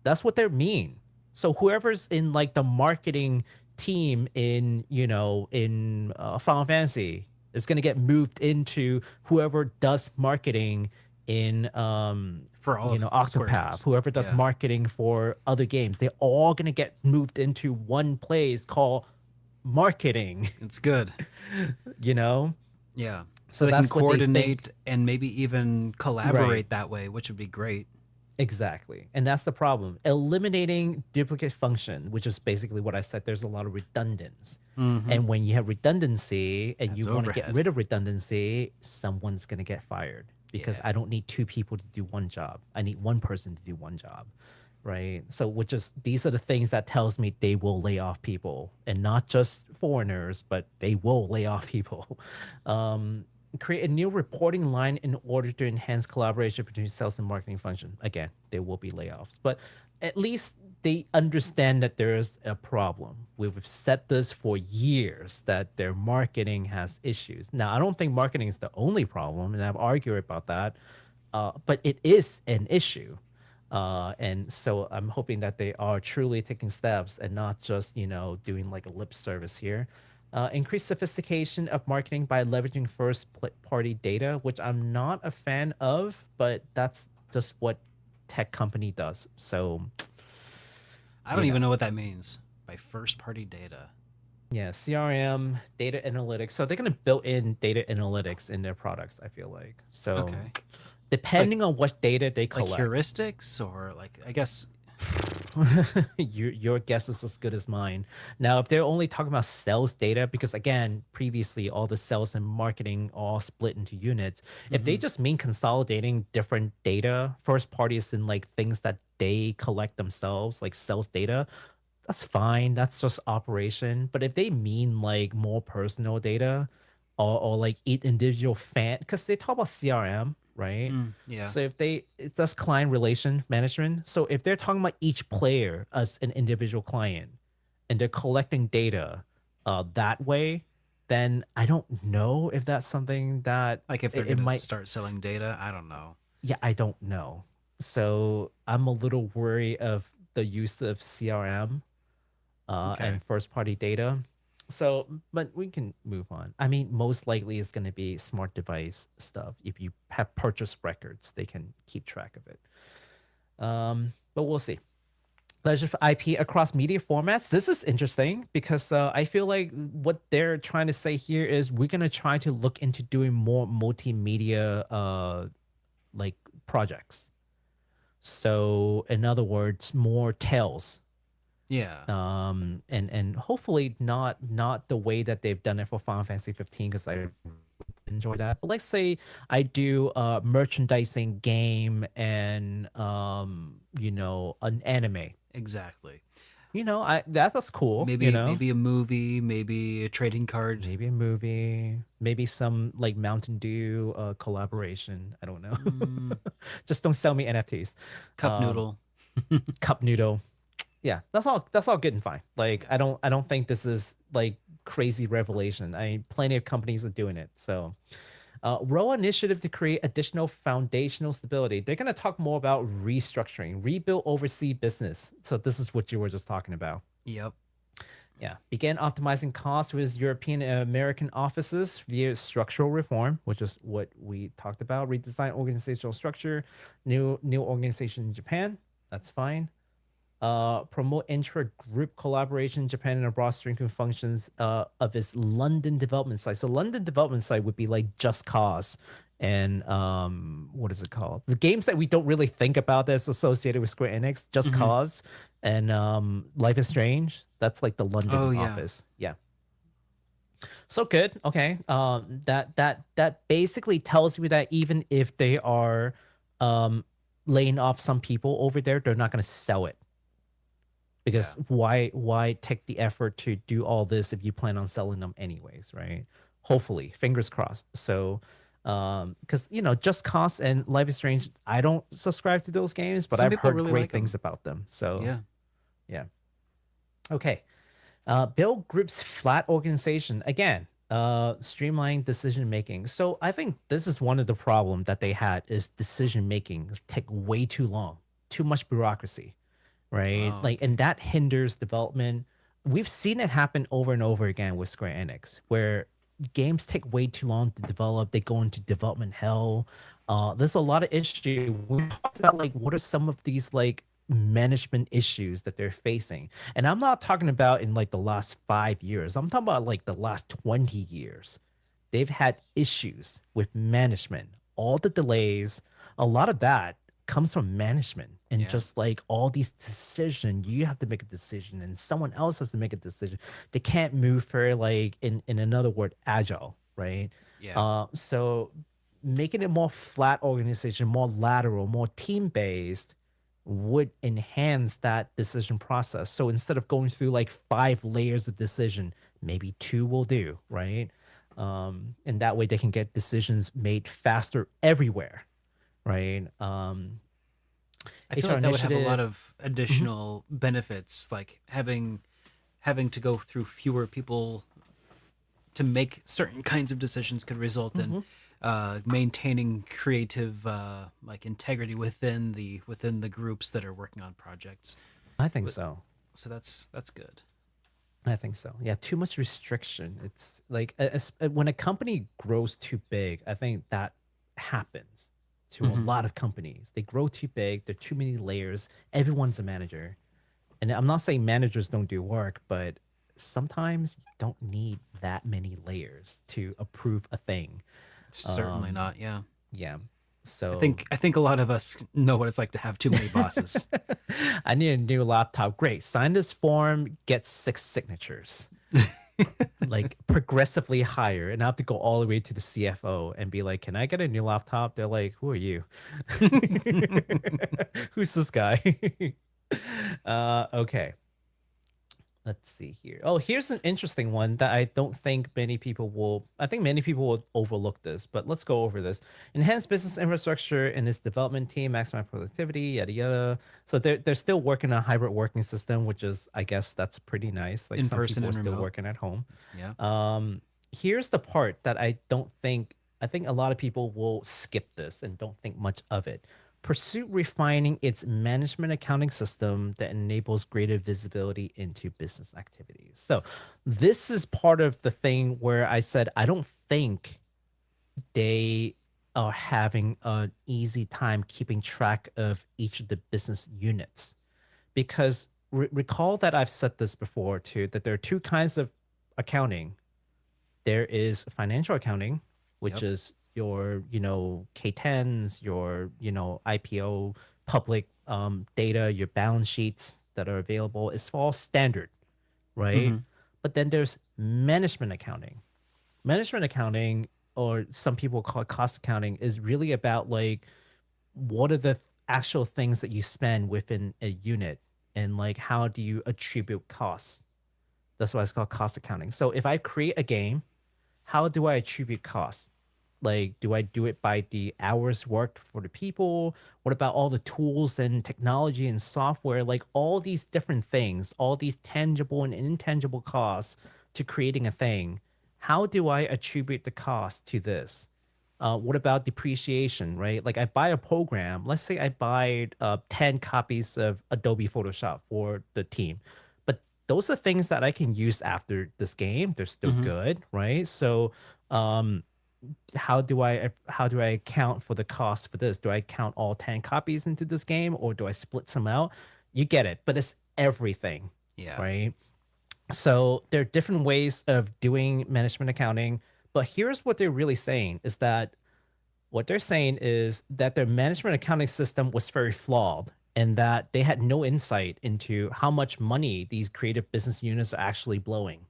A: that's what they mean. So whoever's in like the marketing team in Final Fantasy is gonna get moved into whoever does marketing in
B: For all of Square
A: Octopath,
B: Enix.
A: whoever does
B: Yeah.
A: marketing for other games. They're all gonna get moved into one place called marketing.
B: It's good.
A: you know
B: Yeah.
A: So
B: So they can
A: that's what they
B: coordinate
A: think.
B: and maybe even collaborate
A: Right.
B: that way, which would be great.
A: Exactly. And that's the problem. Eliminating duplicate function, which is basically what I said. There's a lot of redundance. And when you have redundancy and
B: That's
A: you want to get
B: overhead.
A: rid of redundancy, someone's going to get fired, because
B: Yeah.
A: I don't need 2 people to do one job. I need 1 person to do one job. Right. So these are the things that tells me they will lay off people, and not just foreigners, but they will lay off people. Create a new reporting line in order to enhance collaboration between sales and marketing function. Again, there will be layoffs, but at least they understand that there is a problem. We've said this for years, that their marketing has issues. Now, I don't think marketing is the only problem, and I've argued about that, but it is an issue. And so I'm hoping that they are truly taking steps and not just, doing like a lip service here. Increase sophistication of marketing by leveraging first-party data, which I'm not a fan of, but that's just what tech company does. So
B: I don't
A: Yeah.
B: even know what that means by first party data.
A: yeah, CRM, data analytics. So they're going to build in data analytics in their products, I feel like. So
B: Okay.
A: depending on what data they
B: Like
A: collect.
B: heuristics, or like, I guess,
A: your guess is as good as mine. Now, if they're only talking about sales data, because again, previously all the sales and marketing all split into units. If they just mean consolidating different data, first parties and like things that they collect themselves, like sales data, that's fine. That's just operation. But if they mean like more personal data, or like each individual fan, because they talk about CRM, right?
B: yeah.
A: So it's just client relation management. So if they're talking about each player as an individual client, and they're collecting data that way, then I don't know if that's something that
B: Like if they're
A: it
B: going to
A: might.
B: start selling data, I don't know.
A: Yeah, I don't know. So I'm a little worried of the use of CRM
B: Okay.
A: and first party data. So, but we can move on. I mean, most likely it's going to be smart device stuff. If you have purchase records, they can keep track of it. But we'll see. Leisure for IP across media formats. This is interesting because I feel like what they're trying to say here is we're going to try to look into doing more multimedia like projects. So, in other words, more tales.
B: Yeah.
A: And hopefully not the way that they've done it for Final Fantasy 15, because I enjoy that. But let's say I do merchandising game and an anime.
B: Exactly.
A: that's cool.
B: Maybe
A: you know,
B: maybe a movie, maybe a trading card.
A: maybe a movie, maybe some like Mountain Dew collaboration. I don't know.
B: Mm,
A: Just don't sell me NFTs.
B: cup
A: Um,
B: noodle.
A: Cup noodle. Yeah, that's all. That's all good and fine. Like,
B: Yeah.
A: I don't think this is like crazy revelation. I mean, plenty of companies are doing it. So, Row initiative to create additional foundational stability. They're gonna talk more about restructuring, rebuild overseas business. So this is what you were just talking about.
B: Yep.
A: Yeah. Began optimizing costs with European and American offices via structural reform, which is what we talked about. Redesign organizational structure, new organization in Japan. That's fine. Promote intra-group collaboration in Japan and abroad, strengthen functions of its London development site. So London development site would be like Just Cause and what is it called? The games that we don't really think about that's associated with Square Enix, Just
B: Mhm.
A: Cause and Life is Strange. That's like the London
B: Oh, yeah.
A: office. Yeah. So good. Okay. That basically tells me that even if they are laying off some people over there, they're not going to sell it. Because why take the effort to do all this if you plan on selling them anyways, right? Hopefully, fingers crossed. So, because Just Cause and Life is Strange, I don't subscribe to those games, but
B: Some
A: I've
B: people
A: heard
B: really
A: great
B: like 'em.
A: things about them. So
B: Yeah.
A: yeah. Okay. Build group's flat organization again. Streamline decision making. So I think this is one of the problem that they had is decision making take way too long, too much bureaucracy, right?
B: Oh,
A: Like, and that hinders development. We've seen it happen over and over again with Square Enix, where games take way too long to develop. They go into development hell. There's a lot of issue. We talked about like what are some of these like management issues that they're facing, and I'm not talking about in like the last 5 years. I'm talking about like the last 20 years. They've had issues with management, all the delays, a lot of that comes from management and
B: Yeah.
A: just like all these decisions, you have to make a decision and someone else has to make a decision. They can't move for like in another word, agile, right?
B: Yeah.
A: So making it more flat organization, more lateral, more team based would enhance that decision process. So instead of going through like 5 layers of decision, maybe 2 will do, right? And that way they can get decisions made faster everywhere, right?
B: I feel
A: HR
B: like that would have a lot
A: initiative.
B: of additional benefits, like having to go through fewer people to make certain kinds of decisions could result in maintaining creative like integrity within the groups that are working on projects.
A: I think
B: But-
A: so.
B: So that's good.
A: I think so. Yeah, too much restriction. It's like when a company grows too big, I think that happens to a lot of companies. They grow too big, there are too many layers, everyone's a manager. And I'm not saying managers don't do work, but sometimes you don't need that many layers to approve a thing.
B: Certainly not. Yeah.
A: Yeah. So
B: I think a lot of us know what it's like to have too many bosses.
A: I need a new laptop. Great. Sign this form, get 6 signatures. Like progressively higher. And I have to go all the way to the CFO and be like, can I get a new laptop? They're like, who are you? Who's this guy? Okay. Let's see here. Oh, here's an interesting one that I don't think many people will. I think many people will overlook this, but let's go over this. Enhance business infrastructure in this development team, maximize productivity, yada yada. So they're still working on a hybrid working system, which is, I guess, that's pretty nice. Like
B: In
A: some
B: person
A: people are
B: and
A: still
B: remote.
A: working at home.
B: Yeah.
A: Here's the part that I don't think. I think a lot of people will skip this and don't think much of it. Pursue refining its management accounting system that enables greater visibility into business activities. So, this is part of the thing where I said I don't think they are having an easy time keeping track of each of the business units. Because recall that I've said this before too, that there are 2 kinds of accounting. There is financial accounting, which
B: Yep.
A: is your, K10s, your, IPO public data, your balance sheets that are available. It's all standard, right?
B: Mhm.
A: But then there's management accounting. Management accounting, or some people call it cost accounting, is really about like what are the actual things that you spend within a unit and like how do you attribute costs. That's why it's called cost accounting. So if I create a game, how do I attribute costs? Like, do I do it by the hours worked for the people? What about all the tools and technology and software? Like all these different things, all these tangible and intangible costs to creating a thing. How do I attribute the cost to this? What about depreciation, right? Like I buy a program. Let's say I buy 10 copies of Adobe Photoshop for the team. But those are things that I can use after this game. They're still good, right? So how do I account for the cost for this? Do I count all 10 copies into this game or do I split some out? You get it, but it's everything,
B: Yeah.
A: right? So there are different ways of doing management accounting, but here's what they're really saying is that what they're saying is that their management accounting system was very flawed and that they had no insight into how much money these creative business units are actually blowing.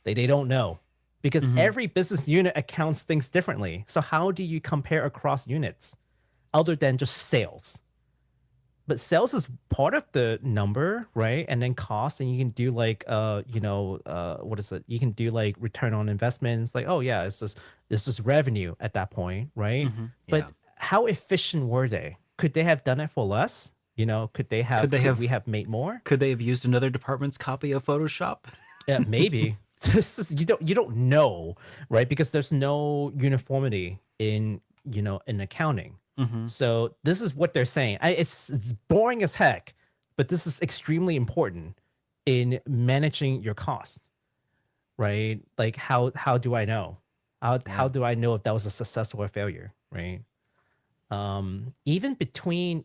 A: They don't know because every business unit accounts things differently. So how do you compare across units other than just sales? But sales is part of the number, right? And then cost, and you can do like what is it? You can do like return on investments, like, oh yeah, it's just revenue at that point, right? But how efficient were they? Could they have done it for less? Could we have made more?
B: Could they have used another department's copy of Photoshop?
A: Yeah, maybe. This is, you don't know, right? Because there's no uniformity in accounting. So this is what they're saying. It's boring as heck, but this is extremely important in managing your cost, right? Like how do I know? How do I know if that was a success or a failure, right? Even between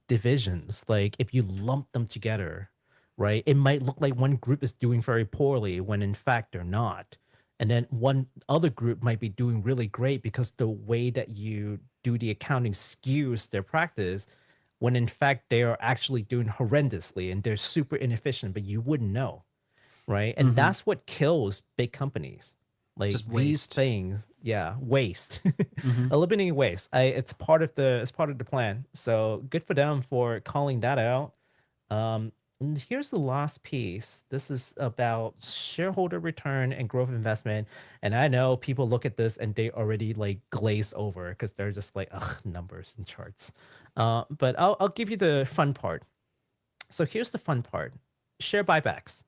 A: divisions, like if you lump them together, right? It might look like one group is doing very poorly when in fact they're not. And then one other group might be doing really great because the way that you do the accounting skews their practice when in fact they are actually doing horrendously and they're super inefficient, but you wouldn't know, right? And that's what kills big companies. Like
B: Just
A: these
B: waste.
A: things, waste, eliminating waste. It's part of the plan. So good for them for calling that out. And here's the last piece. This is about shareholder return and growth investment. And I know people look at this and they already like glaze over because they're just like, ugh, numbers and charts. But I'll give you the fun part. So here's the fun part: share buybacks.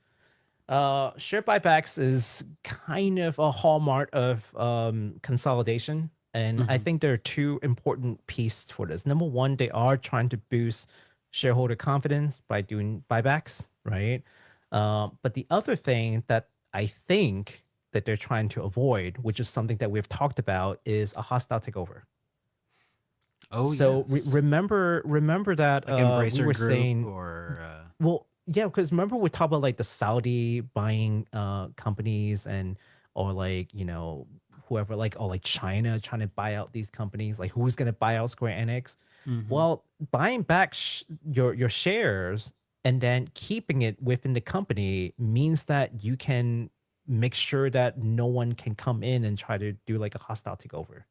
A: Share buybacks is kind of a hallmark of consolidation. And I think there are two important pieces for this. Number one, they are trying to boost shareholder confidence by doing buybacks, right? But the other thing that I think that they're trying to avoid, which is something that we've talked about, is a hostile takeover.
B: Oh,
A: So
B: yes.
A: remember that
B: Like
A: we
B: Embracer
A: were
B: Group
A: saying,
B: or
A: well, yeah, because remember we talked about like the Saudi buying companies or like whoever like China trying to buy out these companies, like who's gonna buy out Square Enix? Well, buying back your shares and then keeping it within the company means that you can make sure that no one can come in and try to do like a hostile takeover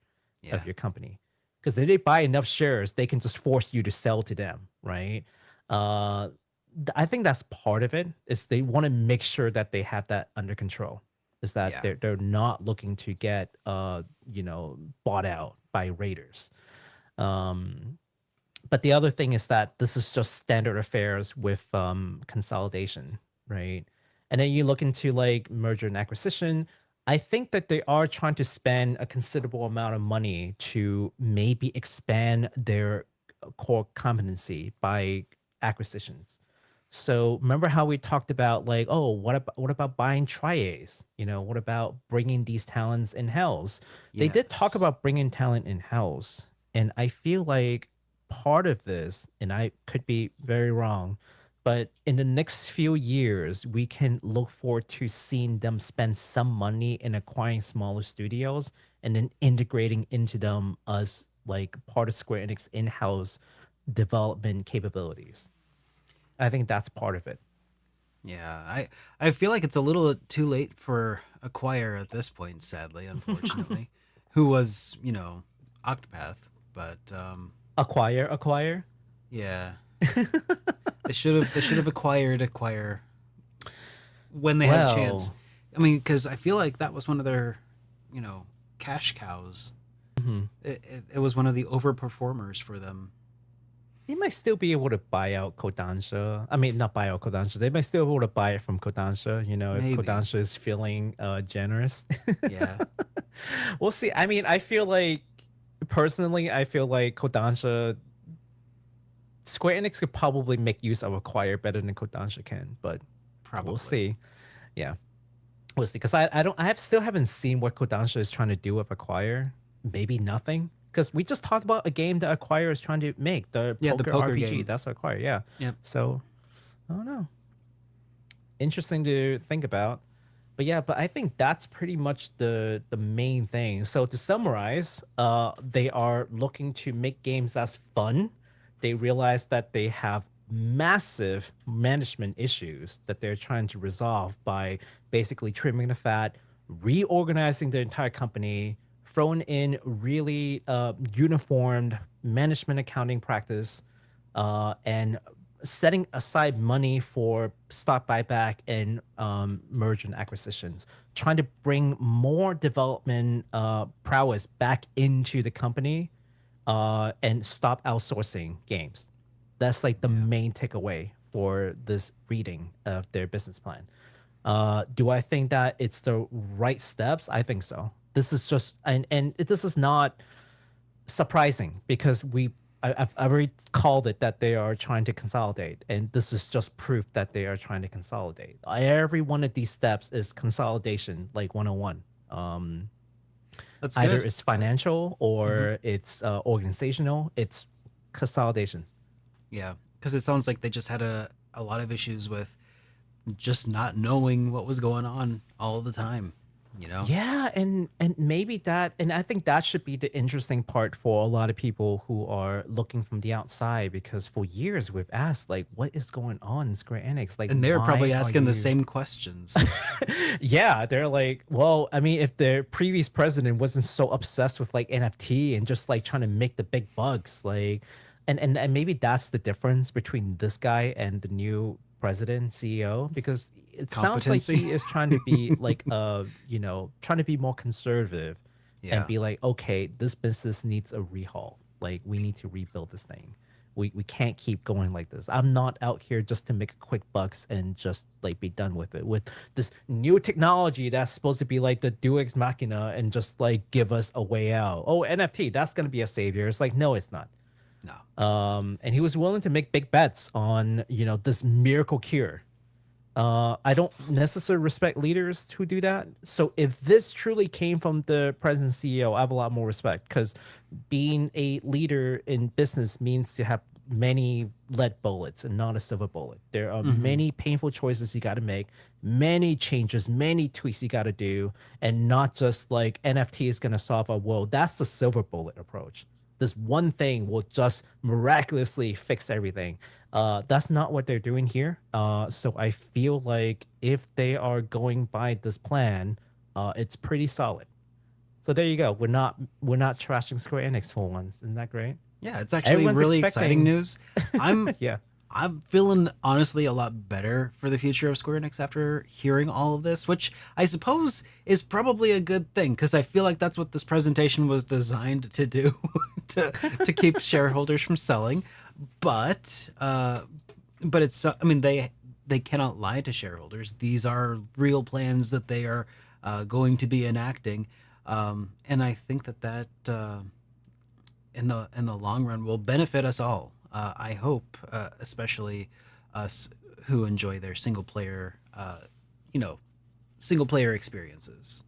A: of your company. Because if they buy enough shares, they can just force you to sell to them, right? I think that's part of it. Is they want to make sure that they have that under control. Is that they're not looking to get bought out by raiders. But the other thing is that this is just standard affairs with consolidation, right? And then you look into like merger and acquisition. I think that they are trying to spend a considerable amount of money to maybe expand their core competency by acquisitions. So remember how we talked about like, oh, what about buying Triace? What about bringing these talents in house? They did talk
B: Yes.
A: about bringing talent in house, and I feel like part of this, and I could be very wrong, but in the next few years, we can look forward to seeing them spend some money in acquiring smaller studios and then integrating into them as like part of Square Enix in-house development capabilities. I think that's part of it.
B: Yeah, I feel like it's a little too late for Acquire at this point, sadly, unfortunately. Who was, Octopath, but
A: Acquire.
B: yeah. They should have acquired Acquire when they had a chance.
A: Well,
B: I mean, because I feel like that was one of their, cash cows.
A: mhm.
B: It was one of the overperformers for them.
A: They might still be able to buy out Kodansha. I mean, not buy out Kodansha. They might still be able to buy it from Kodansha, if
B: Maybe.
A: Kodansha is feeling generous.
B: Yeah.
A: We'll see. I mean, personally, I feel like Square Enix could probably make use of Acquire better than Kodansha can, but
B: Probably.
A: we'll see. Yeah. We'll see. Because still haven't seen what Kodansha is trying to do with Acquire. Maybe nothing. Because we just talked about a game that Acquire is trying to make, the poker RPG.
B: game.
A: That's Acquire, yeah.
B: Yep.
A: So, I don't know. Interesting to think about. But yeah, I think that's pretty much the main thing. So to summarize, they are looking to make games that's fun. They realize that they have massive management issues that they're trying to resolve by basically trimming the fat, reorganizing the entire company, throwing in really uniformed management accounting practice, and setting aside money for stock buyback and merger and acquisitions, trying to bring more development prowess back into the company, and stop outsourcing games. That's like the main takeaway for this reading of their business plan. Do I think that it's the right steps? I think so. This is just, this is not surprising because I've already called it that they are trying to consolidate, and this is just proof that they are trying to consolidate. Every one of these steps is consolidation, like 101.
B: That's
A: Either
B: good.
A: it's financial or it's organizational. It's consolidation.
B: Yeah, because it sounds like they just had a lot of issues with just not knowing what was going on all the time.
A: Yeah, and maybe that, and I think that should be the interesting part for a lot of people who are looking from the outside, because for years we've asked, like, what is going on in Square Enix? Like,
B: And they're probably
A: why are
B: asking the
A: you-
B: same questions.
A: Yeah, they're like, well, I mean, if the previous president wasn't so obsessed with like NFT and just like trying to make the big bucks, like, and maybe that's the difference between this guy and the new president CEO, because it sounds like
B: Competency.
A: he is trying to be like trying to be more conservative
B: Yeah.
A: and be like, okay, this business needs a rehaul. Like, we need to rebuild this thing. We can't keep going like this. I'm not out here just to make quick bucks and just like be done with it. With this new technology that's supposed to be like the Deus Ex Machina and just like give us a way out. Oh, NFT, that's gonna be a savior. It's like, no, it's not.
B: No.
A: And he was willing to make big bets on this miracle cure. I don't necessarily respect leaders who do that. So if this truly came from the president CEO, I have a lot more respect, because being a leader in business means to have many lead bullets and not a silver bullet. There are many painful choices you got to make, many changes, many tweaks you got to do, and not just like NFT is going to solve our world. That's the silver bullet approach. This one thing will just miraculously fix everything. That's not what they're doing here. So I feel like if they are going by this plan, it's pretty solid. So there you go. We're not trashing Square Enix for once. Isn't that great?
B: Yeah, it's actually
A: Everyone's
B: really
A: expecting-
B: exciting news.
A: Yeah.
B: I'm feeling honestly a lot better for the future of Square Enix after hearing all of this, which I suppose is probably a good thing, because I feel like that's what this presentation was designed to do, to keep shareholders from selling. But it's, I mean, they cannot lie to shareholders. These are real plans that they are going to be enacting, and I think that in the long run will benefit us all. I hope, especially us who enjoy their single player experiences.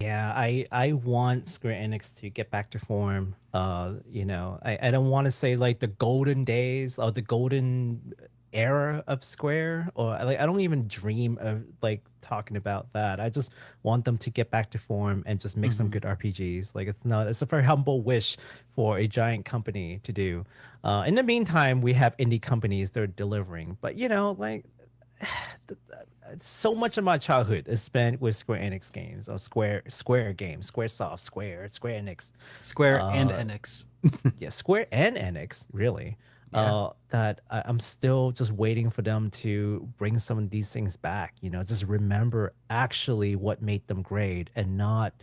A: Yeah, I want Square Enix to get back to form. I don't want to say like the golden days or the golden era of Square, or like I don't even dream of like talking about that. I just want them to get back to form and just make some good RPGs. Like, it's a very humble wish for a giant company to do. In the meantime, we have indie companies that are delivering, but so much of my childhood is spent with Square Enix games, or Square games, Squaresoft, Square Enix.
B: Square and Enix.
A: Yeah, Square and Enix, really. that I'm still just waiting for them to bring some of these things back. Just remember actually what made them great and not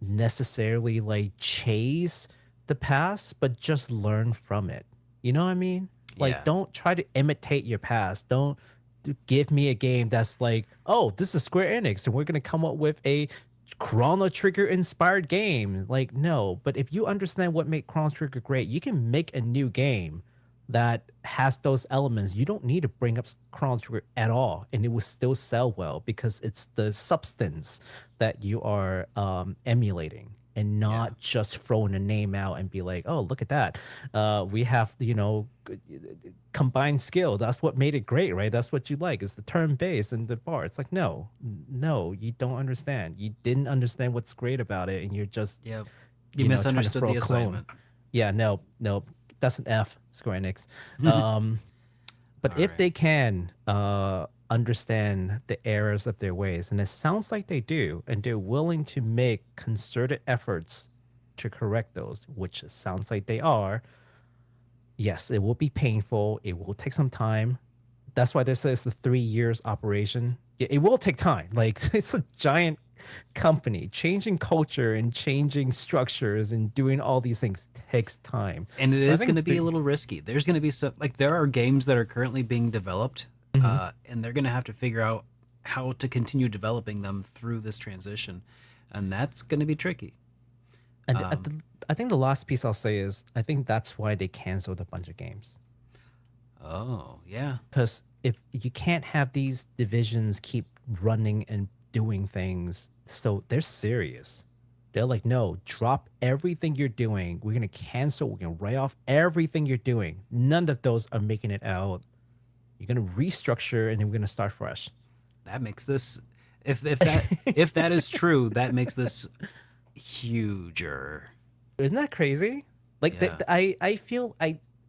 A: necessarily like chase the past, but just learn from it. You know what I mean? Like,
B: Yeah.
A: don't try to imitate your past. Don't give me a game that's like, oh, this is Square Enix and we're going to come up with a Chrono Trigger inspired game. Like, no, but if you understand what made Chrono Trigger great, you can make a new game that has those elements. You don't need to bring up Chrono Trigger at all, and it will still sell well because it's the substance that you are emulating, and not just throwing a name out and be like, oh, look at that. We have, combined skill. That's what made it great, right? That's what you like. It's the turn base and the bar. It's like, no, you don't understand. You didn't understand what's great about it, and you're just
B: Yep.
A: you
B: You
A: know, trying to
B: misunderstood
A: throw
B: the
A: a clone.
B: assignment.
A: Yeah, no, that's an F, Square Enix. But if
B: Alright.
A: they can understand the errors of their ways, and it sounds like they do, and they're willing to make concerted efforts to correct those, which it sounds like they are, yes, it will be painful. It will take some time. That's why this is the 3 years operation. It will take time. Like, it's a giant company. Changing culture and changing structures and doing all these things takes time.
B: And it
A: So I
B: is
A: think
B: going to be
A: they-
B: a little risky. There's going to be some, like, there are games that are currently being developed, and they're going to have to figure out how to continue developing them through this transition. And that's going to be tricky.
A: And I think the last piece I'll say is I think that's why they canceled a bunch of games.
B: Oh, yeah.
A: Because if you can't have these divisions keep running and doing things, so they're serious. They're like, no, drop everything you're doing. We're gonna cancel. We're gonna write off everything you're doing. None of those are making it out. You're gonna restructure and then we're gonna start fresh.
B: That makes this, if that if that is true, that makes this huger.
A: Isn't that crazy? Like,
B: Yeah.
A: I feel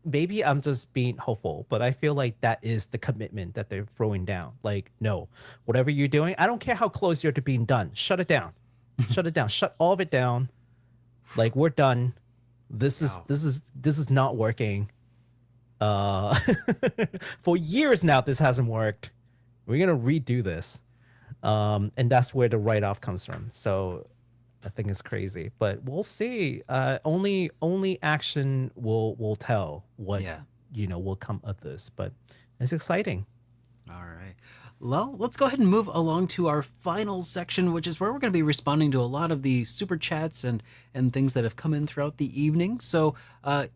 A: maybe I'm just being hopeful, but I feel like that is the commitment that they're throwing down. Like, no, whatever you're doing, I don't care how close you're to being done. Shut it down. Shut it down. Shut all of it down. Like, we're done. This is not working. For years now, this hasn't worked. We're gonna redo this. And that's where the write-off comes from. So I think it's crazy, but we'll see. Only action will tell what
B: Yeah.
A: will come of this. But it's exciting.
B: All right. Well, let's go ahead and move along to our final section, which is where we're going to be responding to a lot of the super chats and things that have come in throughout the evening. So,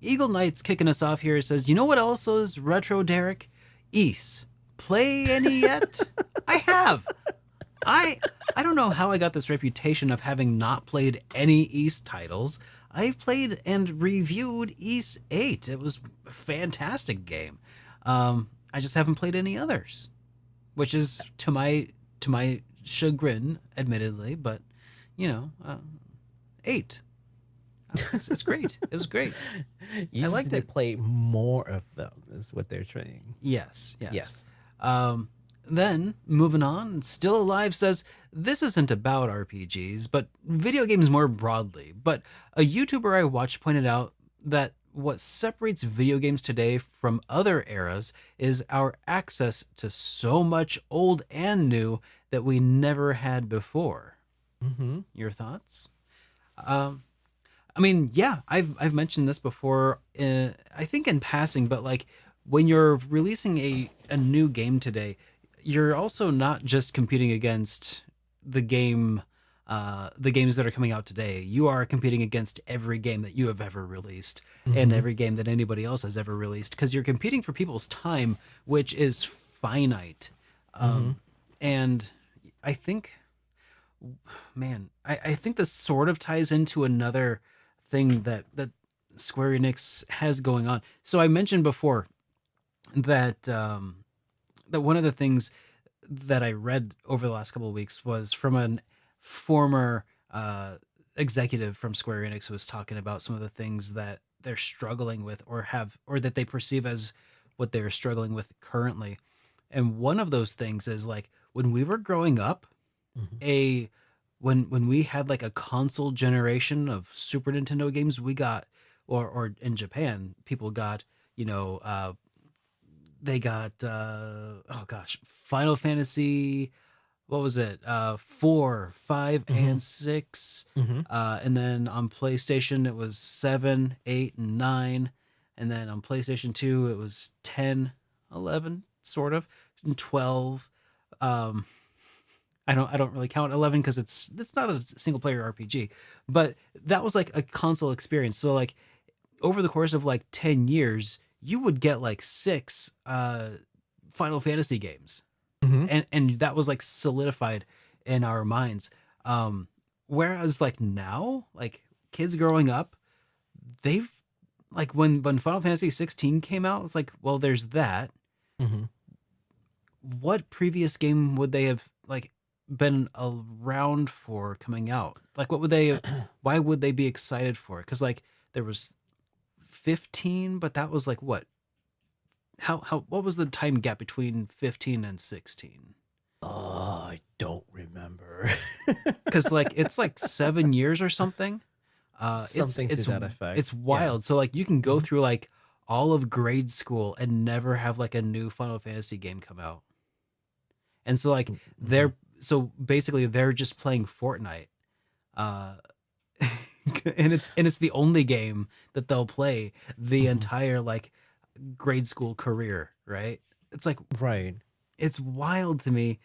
B: Eagle Knight's kicking us off here. Says, "You know what else is retro, Derek? Ys. Play any yet? I have. I don't know how I got this reputation of having not played any Ys titles. I've played and reviewed Ys 8. It was a fantastic game. I just haven't played any others, which is to my chagrin, admittedly. But 8. It's great. It was great.
A: You just
B: liked
A: need
B: it.
A: to play more of them. Is what they're trying.
B: Yes.
A: Yes.
B: Then, moving on, Still Alive says, "This isn't about RPGs, but video games more broadly. But a YouTuber I watched pointed out that what separates video games today from other eras is our access to so much old and new that we never had before."
A: Mm-hmm.
B: Your thoughts? I mean, yeah, I've mentioned this before, I think in passing, but like when you're releasing a new game today, you're also not just competing against the games that are coming out today. You are competing against every game that you have ever released and every game that anybody else has ever released, because you're competing for people's time, which is finite. And I think, man, I think this sort of ties into another thing that Square Enix has going on. So I mentioned before that that one of the things that I read over the last couple of weeks was from a former executive from Square Enix who was talking about some of the things that they're struggling with or that they perceive as what they're struggling with currently. And one of those things is like when we were growing up, when we had like a console generation of Super Nintendo games, we got or in Japan, people got They got oh gosh, Final Fantasy, what was it? 4, 5,
A: Mm-hmm.
B: and 6.
A: Mm-hmm.
B: And then on PlayStation it was 7, 8, and 9. And then on PlayStation 2 it was 10, 11, sort of, and 12. Um I don't really count 11 because it's not a single player RPG, but that was like a console experience. So like over the course of like 10 years, you would get like 6 Final Fantasy games.
A: Mm-hmm.
B: And that was like solidified in our minds. Whereas like now, like kids growing up, they've like when Final Fantasy 16 came out, it's like, well, there's that.
A: Mm-hmm.
B: What previous game would they have like been around for coming out? Like what would they why would they be excited for it? Cuz like there was 15, but that was like what? How what was the time gap between 15 and 16?
A: Oh, I don't remember.
B: Cuz like it's like 7 years or something.
A: Something
B: It's
A: to that effect.
B: it's
A: Yeah.
B: wild. So like you can go
A: Mhm.
B: through like all of grade school and never have like a new Final Fantasy game come out. And so like
A: Mhm.
B: so basically they're just playing Fortnite. Uh and it's the only game that they'll play the
A: Mhm.
B: entire like grade school career, right? It's like
A: Right.
B: it's wild to me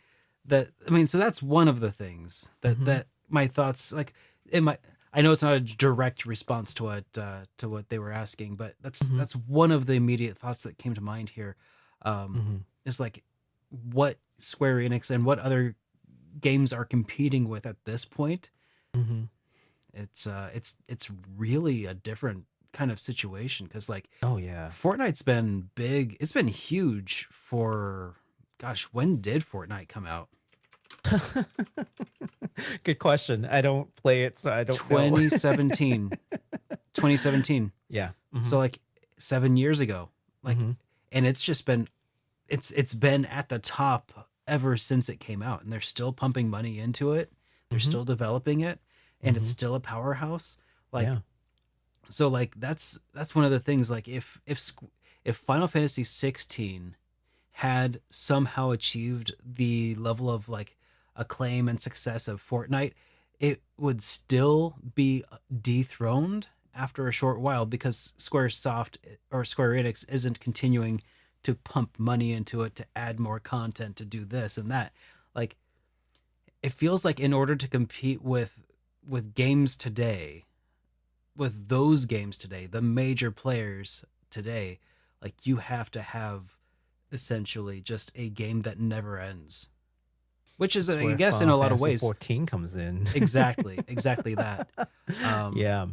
B: that I mean, so that's one of the things that
A: Mhm.
B: that my thoughts like in my I know it's not a direct response to what they were asking, but
A: Mhm.
B: that's one of the immediate thoughts that came to mind here.
A: Mhm.
B: Is like what Square Enix and what other games are competing with at this point.
A: Mhm.
B: It's really a different kind of situation because like
A: Oh yeah.
B: Fortnite's been big. It's been huge for gosh, when did Fortnite come out?
A: Good question. I don't play it, so I don't know.
B: 2017. 2017.
A: Yeah.
B: So like 7 years ago. Like
A: Mhm.
B: and it's just been it's been at the top ever since it came out and they're still pumping money into it. They're
A: Mhm.
B: still developing it and it's
A: Mhm.
B: still a powerhouse. Like
A: Yeah.
B: so like that's one of the things like if Final Fantasy 16 had somehow achieved the level of like acclaim and success of Fortnite, it would still be dethroned after a short while because Squaresoft or Square Enix isn't continuing to pump money into it to add more content to do this and that. Like it feels like in order to compete with games today, with those games today, the major players today, like you have to have essentially just a game that never ends. Which is,
A: That's
B: I
A: where
B: guess, in
A: Final
B: a lot of
A: Fantasy
B: ways,
A: 14 comes in.
B: exactly that. Um,
A: Yeah.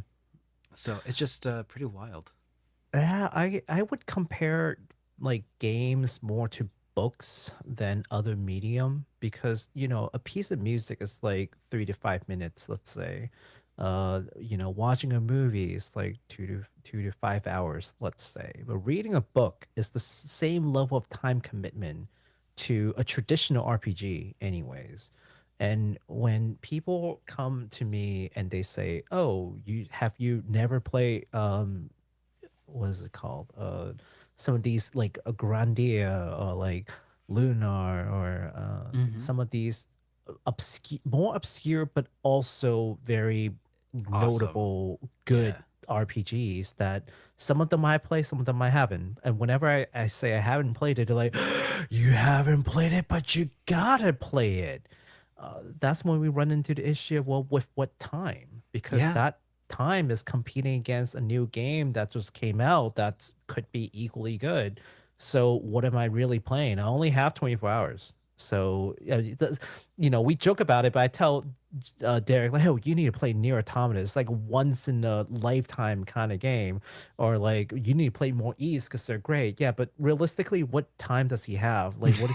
B: so it's just pretty wild.
A: Yeah, I would compare like games more to books than other medium because a piece of music is like 3 to 5 minutes, let's say. Watching a movie is like 2 to 5 hours, let's say. But reading a book is the same level of time commitment to a traditional RPG, anyways. And when people come to me and they say, "Oh, you never played what is it called? Some of these like a Grandia or like Lunar or
B: Hmm.
A: some of these more obscure but also very
B: Awesome.
A: notable good
B: Yeah.
A: RPGs that some of them I play, some of them I haven't. And whenever I say I haven't played it, they're like, you haven't played it, but you gotta play it. That's when we run into the issue of, well, with what time? Because
B: Yeah.
A: that time is competing against a new game that just came out that could be equally good. So what am I really playing? I only have 24 hours. So we joke about it, but I tell Derek like, "Oh, you need to play Near Automata. It's like once in a lifetime kind of game." Or like, "You need to play more East because they're great." Yeah, but realistically, what time does he have? Like, what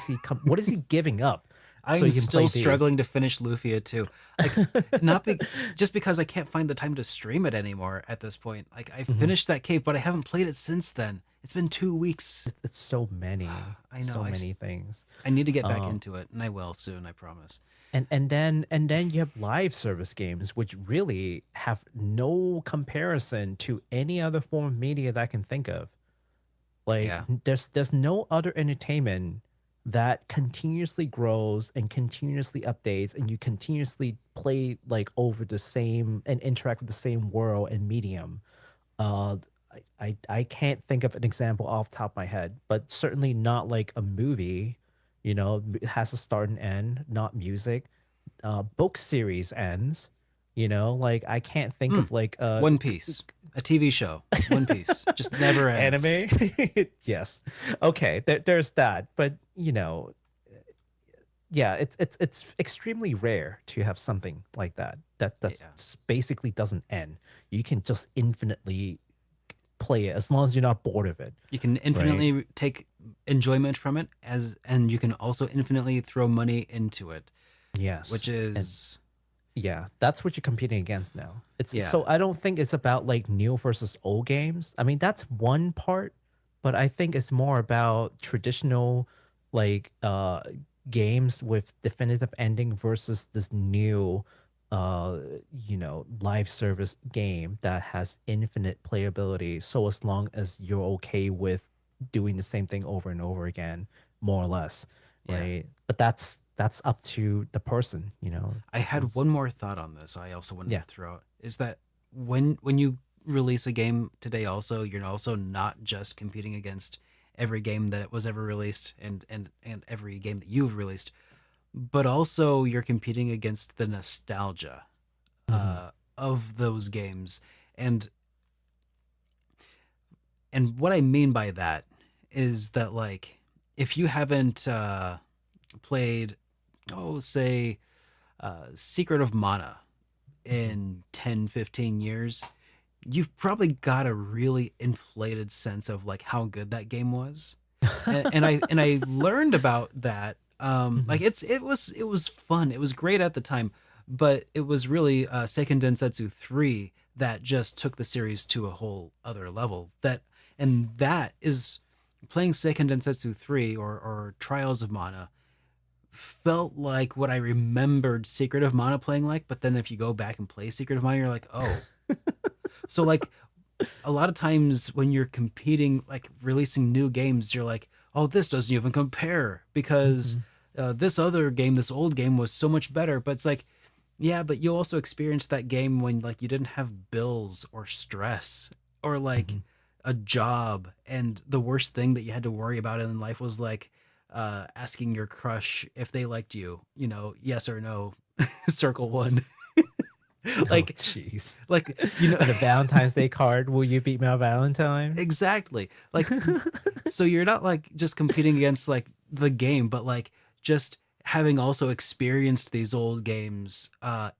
A: is he giving up so
B: I'm
A: he can play
B: still
A: these?
B: struggling to finish Lufia too. Like not be just because I can't find the time to stream it anymore at this point. Like I
A: Mhm.
B: finished that cave, but I haven't played it since then. It's been 2 weeks.
A: It's
B: I know.
A: so many things.
B: I need to get back
A: Um,
B: into it, and I will soon, I promise.
A: and then you have live service games, which really have no comparison to any other form of media that I can think of. Like
B: Yeah.
A: there's no other entertainment that continuously grows and continuously updates and you continuously play like over the same and interact with the same world and medium. uh I can't think of an example off the top of my head, but certainly not like a movie. It has a start and end, not music. Book series ends. Like I can't think
B: Hmm.
A: of like
B: One Piece, a TV show. One Piece just never ends.
A: anime. Yes. Okay, there's that, but yeah, it's extremely rare to have something like that
B: Yeah.
A: basically doesn't end. You can just infinitely play it as long as you're not bored of it,
B: You can
A: right?
B: infinitely take enjoyment from it and you can also infinitely throw money into it, which
A: Yes. And
B: is
A: yeah, that's what you're competing against now. It's
B: yeah.
A: so I don't think it's about like new versus old games. I mean, that's one part, but I think it's more about traditional like games with definitive ending versus this new live service game that has infinite playability, so as long as you're okay with doing the same thing over and over again, more or less,
B: Yeah.
A: right? But that's up to the person,
B: I had
A: is
B: one more thought on this I also wanted
A: yeah.
B: to throw out is that when you release a game today also you're also not just competing against every game that was ever released and every game that you've released, but also you're competing against the nostalgia
A: Mhm.
B: of those games. And what I mean by that is that like if you haven't played, oh, say Secret of Mana in 10-15 years, you've probably got a really inflated sense of like how good that game was. And I learned about that. Like
A: Mhm.
B: it was fun. It was great at the time, but it was really Seiken Densetsu 3 that just took the series to a whole other level. That is playing Seiken Densetsu 3 or Trials of Mana felt like what I remembered Secret of Mana playing like, but then if you go back and play Secret of Mana, you're like, oh. So like a lot of times when you're competing, like releasing new games, you're like, oh, this doesn't even compare because
A: Mhm.
B: this other game, this old game was so much better. But it's like, yeah, but you also experienced that game when like you didn't have bills or stress or like
A: Mhm.
B: a job. And the worst thing that you had to worry about in life was like asking your crush if they liked you, yes or no, circle one.
A: Oh,
B: like,
A: jeez.
B: like.
A: On a Valentine's Day card, will you beat my Valentine?
B: Exactly. Like, so you're not like just competing against like the game, but like just having also experienced these old games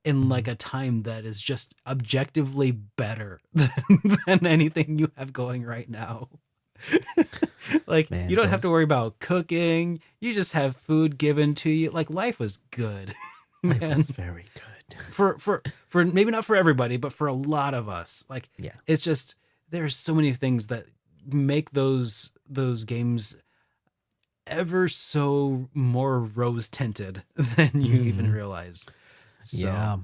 B: in like
A: Mhm.
B: a time that is just objectively better than anything you have going right now. Like you
A: Man,
B: don't have
A: those
B: to worry about cooking. You just have food given to you. Like life was good,
A: life was
B: man.
A: very good.
B: For maybe not for everybody, but for a lot of us, like
A: Yeah.
B: it's just there's so many things that make those games ever so more rose tinted than you even
A: Mhm.
B: realize. So
A: Yeah.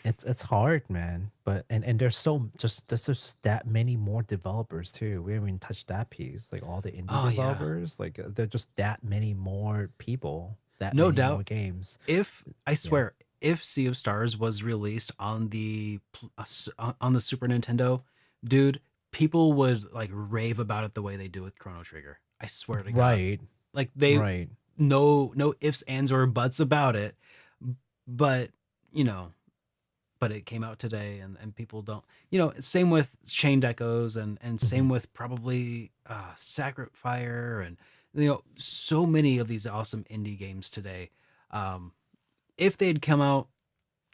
A: It's hard, man. But and there's just that many more developers too. We haven't even touched that piece. Like all the indie
B: oh yeah,
A: developers, like there're just that many more people, that
B: no
A: many
B: doubt.
A: more games.
B: If I
A: Yeah.
B: swear, if Sea of Stars was released on on the Super Nintendo, dude, people would like rave about it the way they do with Chrono Trigger. I swear to God.
A: Right.
B: Like they
A: Right.
B: no ifs, ands, or buts about it. But you know, but it came out today, and people don't. Same with Chained Echoes, and
A: Mhm.
B: same with probably Sacrifice, and so many of these awesome indie games today. Um, if they'd come out,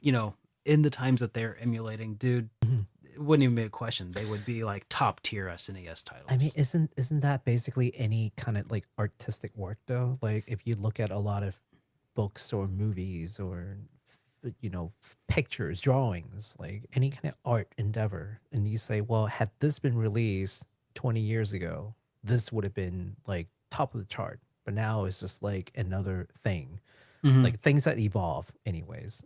B: you know, in the times that they're emulating, dude,
A: Mhm.
B: it wouldn't even be a question. They would be like top tier SNES
A: I mean,
B: titles.
A: isn't that basically any kind of like artistic work though? Like if you look at a lot of books or movies or pictures, drawings, like any kind of art endeavor, and you say, well, had this been released 20 years ago, this would have been like top of the chart. But now it's just like another thing,
B: Hmm.
A: like things that evolve anyways.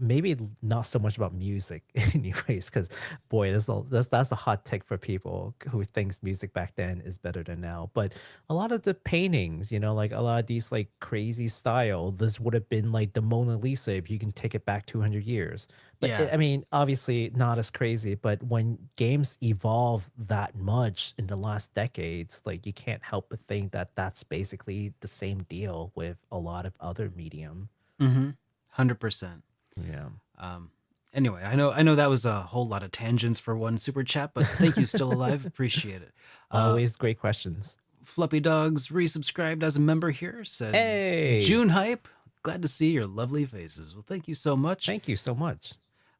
A: maybe not so much about music anyways, because boy, that's a hot take for people who thinks music back then is better than now. But a lot of the paintings, like a lot of these like crazy style, this would have been like the Mona Lisa if you can take it back 200 years. But
B: Yeah.
A: I mean, obviously not as crazy, but when games evolve that much in the last decades, like you can't help but think that that's basically the same deal with a lot of other medium.
B: 100%.
A: Yeah.
B: Um, anyway, I know that was a whole lot of tangents for one super chat, but thank you, still alive. Appreciate it.
A: Always great questions.
B: Fluffy Dogs resubscribed as a member here. Said,
A: Hey!
B: June hype. Glad to see your lovely faces. Well, thank you so much.
A: Thank you so much.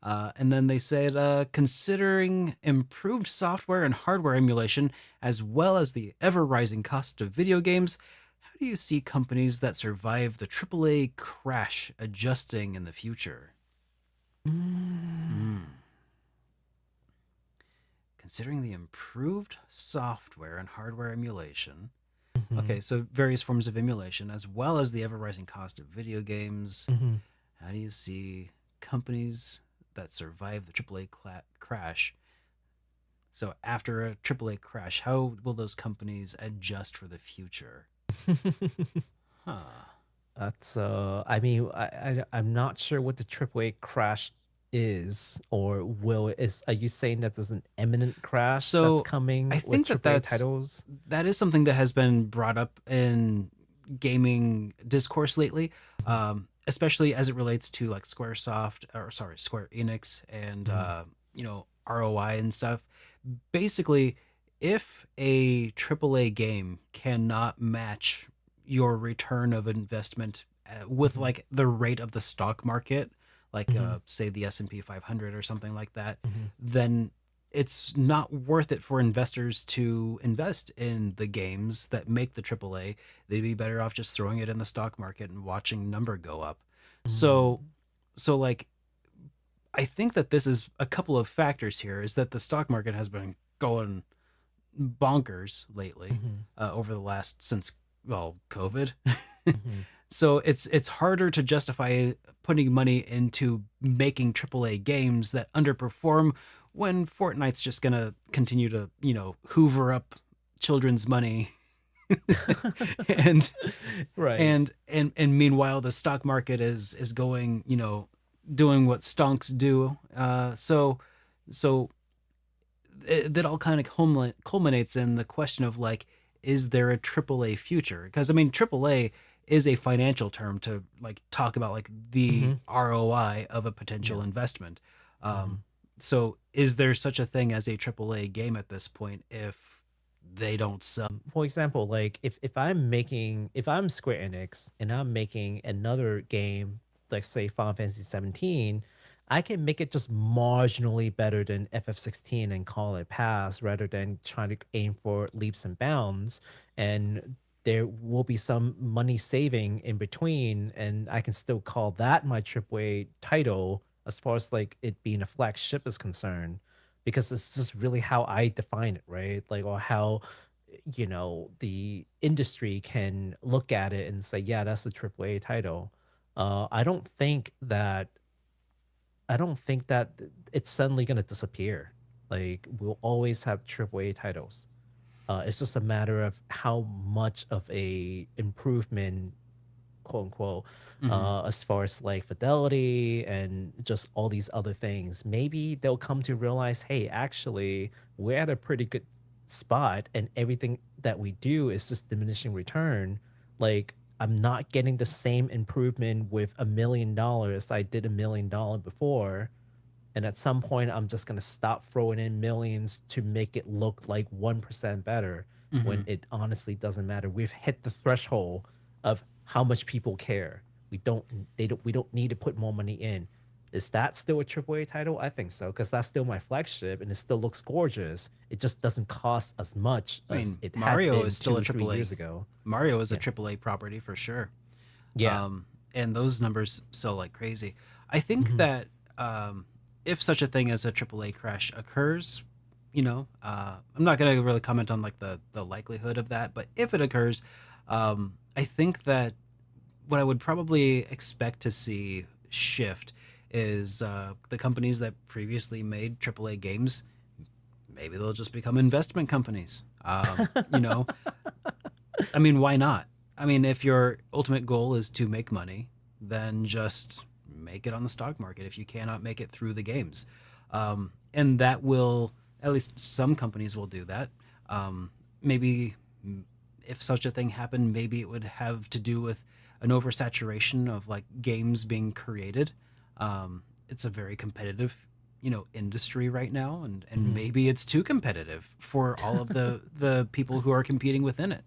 B: And then they said, considering improved software and hardware emulation, as well as the ever rising cost of video games, how do you see companies that survive the AAA crash adjusting in the future? Considering the improved software and hardware emulation. Okay, so various forms of emulation, as well as the ever rising cost of video games. How do you see companies that survive the AAA crash? So after a AAA crash, how will those companies adjust for the future? Huh.
A: That's I mean, I'm not sure what the AAA crash is, or are you saying that there's an imminent crash
B: So,
A: that's coming
B: I think
A: with
B: that
A: AAA titles?
B: that is something that has been brought up in gaming discourse lately, especially as it relates to like Square Enix and ROI and stuff. Basically, if a AAA game cannot match your return of investment with like the rate of the stock market, like say the S&P 500 or something like that, then it's not worth it for investors to invest in the games that make the AAA. They'd be better off just throwing it in the stock market and watching number go up. So like, I think that this is a couple of factors here, is that the stock market has been going bonkers lately over the last, since, well, COVID. So it's harder to justify putting money into making AAA games that underperform when Fortnite's just gonna continue to, hoover up children's money. and
A: Right.
B: and meanwhile the stock market is going, doing what stonks do. So that all kind of culminates in the question of like, is there a AAA future? Because I mean, AAA is a financial term to like talk about like the ROI of a potential investment. So is there such a thing as a AAA game at this point if they don't sell?
A: For example, like if I'm Square Enix and I'm making another game, like say Final Fantasy 17, I can make it just marginally better than FF16 and call it pass, rather than trying to aim for leaps and bounds. And there will be some money saving in between, and I can still call that my AAA title as far as like it being a flagship is concerned, because it's just really how I define it, right? Like, or how the industry can look at it and say, yeah, that's the AAA title. I don't think that it's suddenly going to disappear. Like, we'll always have AAA titles. It's just a matter of how much of a improvement, quote unquote, as far as like fidelity and just all these other things. Maybe they'll come to realize, hey, actually, we're at a pretty good spot, and everything that we do is just diminishing return. Like, I'm not getting the same improvement with $1 million I did $1 million before. And at some point, I'm just going to stop throwing in millions to make it look like 1% better, when it honestly doesn't matter. We've hit the threshold of how much people care. We don't need to put more money in. Is that still a AAA title? I think so, because that's still my flagship and it still looks gorgeous. It just doesn't cost as much as it
B: Mario
A: had been
B: is still
A: 2
B: a
A: or 3
B: AAA.
A: years ago.
B: Mario is a AAA property for sure.
A: Yeah.
B: And those numbers sell like crazy. I think that if such a thing as a AAA crash occurs, I'm not going to really comment on like the likelihood of that, but if it occurs, I think that what I would probably expect to see shift is the companies that previously made AAA games, maybe they'll just become investment companies. You know, I mean, why not? I mean, if your ultimate goal is to make money, then just make it on the stock market if you cannot make it through the games. And that will, at least some companies will do that. Maybe if such a thing happened, maybe it would have to do with an oversaturation of like games being created. It's a very competitive, you know, industry right now, and maybe it's too competitive for all of the people who are competing within it.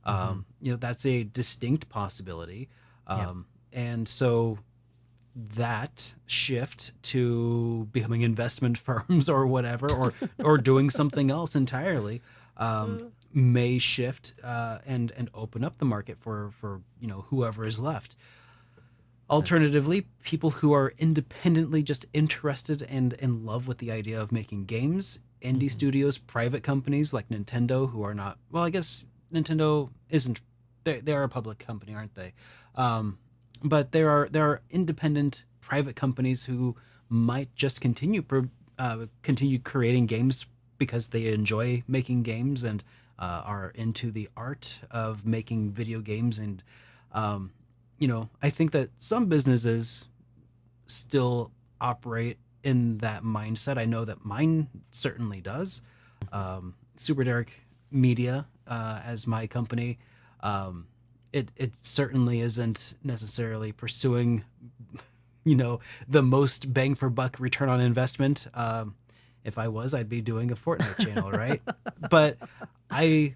B: You know, that's a distinct possibility. And so that shift to becoming investment firms or whatever, or doing something else entirely, may shift and open up the market for you know, whoever is left. Alternatively, people who are independently just interested and in love with the idea of making games, indie studios, private companies like Nintendo, who are not, well, I guess Nintendo isn't, they are a public company, aren't they? But there are independent private companies who might just continue creating games because they enjoy making games and are into the art of making video games. And you know, I think that some businesses still operate in that mindset. I know that mine certainly does. SuperDerek Media, as my company, it certainly isn't necessarily pursuing, you know, the most bang for buck return on investment. If I was, I'd be doing a Fortnite channel, right? But I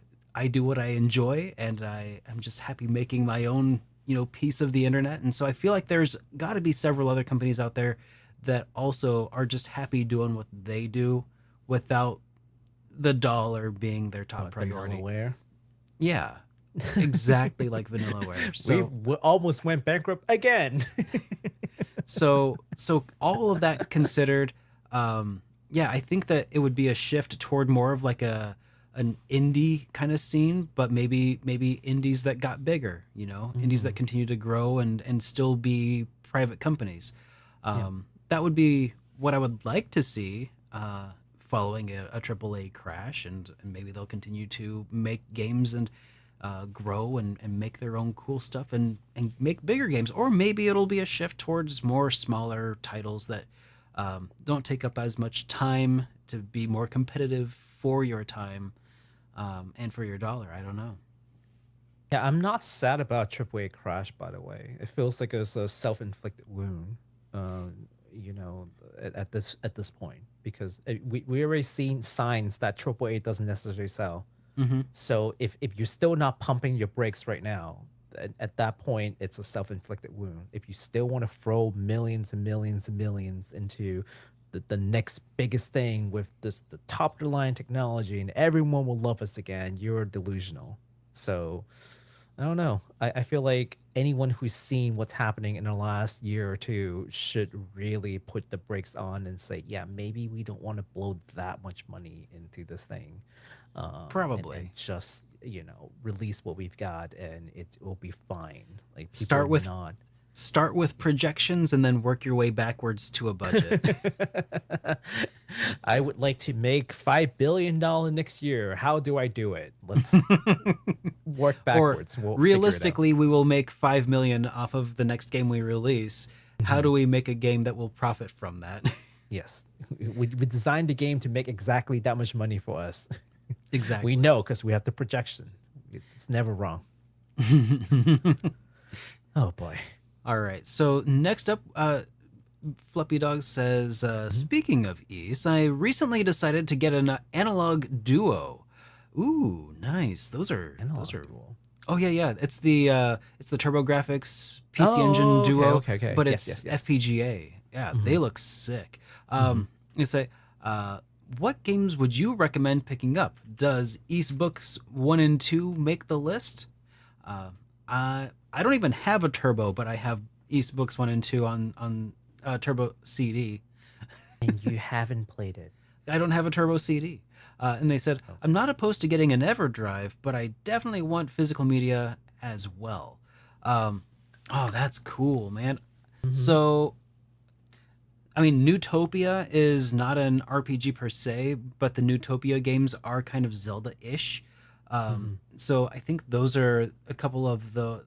B: do what I enjoy, and I am just happy making my own, you know, piece of the internet. And so I feel like there's got to be several other companies out there that also are just happy doing what they do without the dollar being their top priority.
A: Vanillaware.
B: Yeah, exactly like Vanillaware. So
A: We almost went bankrupt again.
B: so all of that considered, yeah, I think that it would be a shift toward more of like an indie kind of scene, but maybe indies that got bigger, you know, indies that continue to grow and still be private companies. That would be what I would like to see, following a AAA crash, and maybe they'll continue to make games and grow and make their own cool stuff and make bigger games. Or maybe it'll be a shift towards more smaller titles that don't take up as much time to be more competitive for your time and for your dollar. I don't know.
A: Yeah, I'm not sad about AAA crash, by the way. It feels like it's a self-inflicted wound, you know, at this point, because we already seen signs that AAA doesn't necessarily sell. So if you're still not pumping your brakes right now, at that point, it's a self-inflicted wound. If you still want to throw millions and millions and millions into the next biggest thing with the top of the line technology and everyone will love us again, you're delusional. So I don't know. I feel like anyone who's seen what's happening in the last year or two should really put the brakes on and say, yeah, maybe we don't want to blow that much money into this thing.
B: Probably.
A: And just, you know, release what we've got and it will be fine. Like,
B: Start with projections and then work your way backwards to a budget.
A: I would like to make $5 billion next year. How do I do it? Let's work backwards.
B: Or realistically, we will make 5 million off of the next game we release. How do we make a game that will profit from that?
A: Yes. We designed the game to make exactly that much money for us.
B: Exactly.
A: We know because we have the projection. It's never wrong. Oh, boy.
B: All right. So next up, Fluppy Dog says, speaking of East, I recently decided to get an analog duo. Ooh, nice. Those are.
A: Duo.
B: Oh yeah. It's the TurboGrafx PC Engine Duo.
A: Okay.
B: But
A: Yes,
B: it's
A: yes.
B: FPGA. Yeah, they look sick. You say, what games would you recommend picking up? Does East Books 1 and 2 make the list? I don't even have a Turbo, but I have East Books 1 and 2 on Turbo CD.
A: And you haven't played it.
B: I don't have a Turbo CD. And they said, I'm not opposed to getting an EverDrive, but I definitely want physical media as well. Oh, that's cool, man.
A: Mhm.
B: So, I mean, Newtopia is not an RPG per se, but the Newtopia games are kind of Zelda-ish.
A: Mhm.
B: So I think those are a couple of the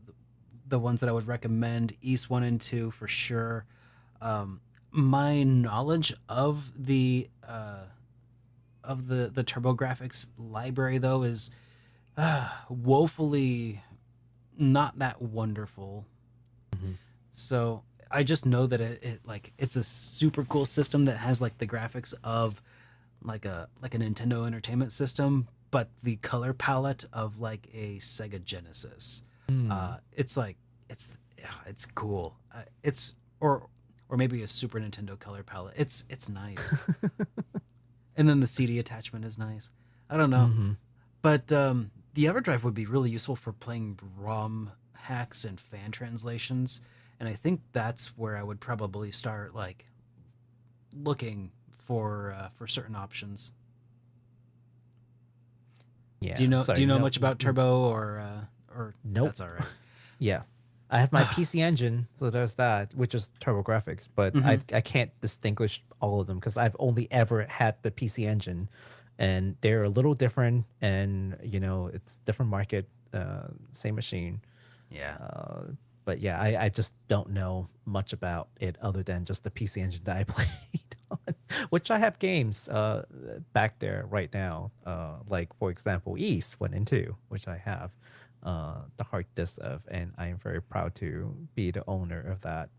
B: ones that I would recommend. East 1 and 2 for sure. My knowledge of the TurboGrafx library though is woefully not that wonderful.
A: Mhm.
B: So I just know that it like it's a super cool system that has like the graphics of like a Nintendo Entertainment System, but the color palette of like a Sega Genesis.
A: Mm.
B: It's like it's yeah, it's cool. It's or maybe a Super Nintendo color palette. It's nice, and then the CD attachment is nice. I don't know,
A: Mhm.
B: but the EverDrive would be really useful for playing ROM hacks and fan translations, and I think that's where I would probably start like looking for certain options. Do you
A: Yeah.
B: know do
A: Sorry.
B: you know
A: No.
B: much about Turbo or
A: Nope.
B: that's all right.
A: Yeah. I have my PC Engine, so there's that, which is TurboGrafx, but
B: Mhm.
A: I can't distinguish all of them because I've only ever had the PC Engine, and they're a little different, and it's different market, same machine.
B: Yeah.
A: Uh, but yeah, I just don't know much about it other than just the PC Engine that I played on, which I have games back there right now. Like for example, East 1 and 2, which I have the hard disk of, and I am very proud to be the owner of that.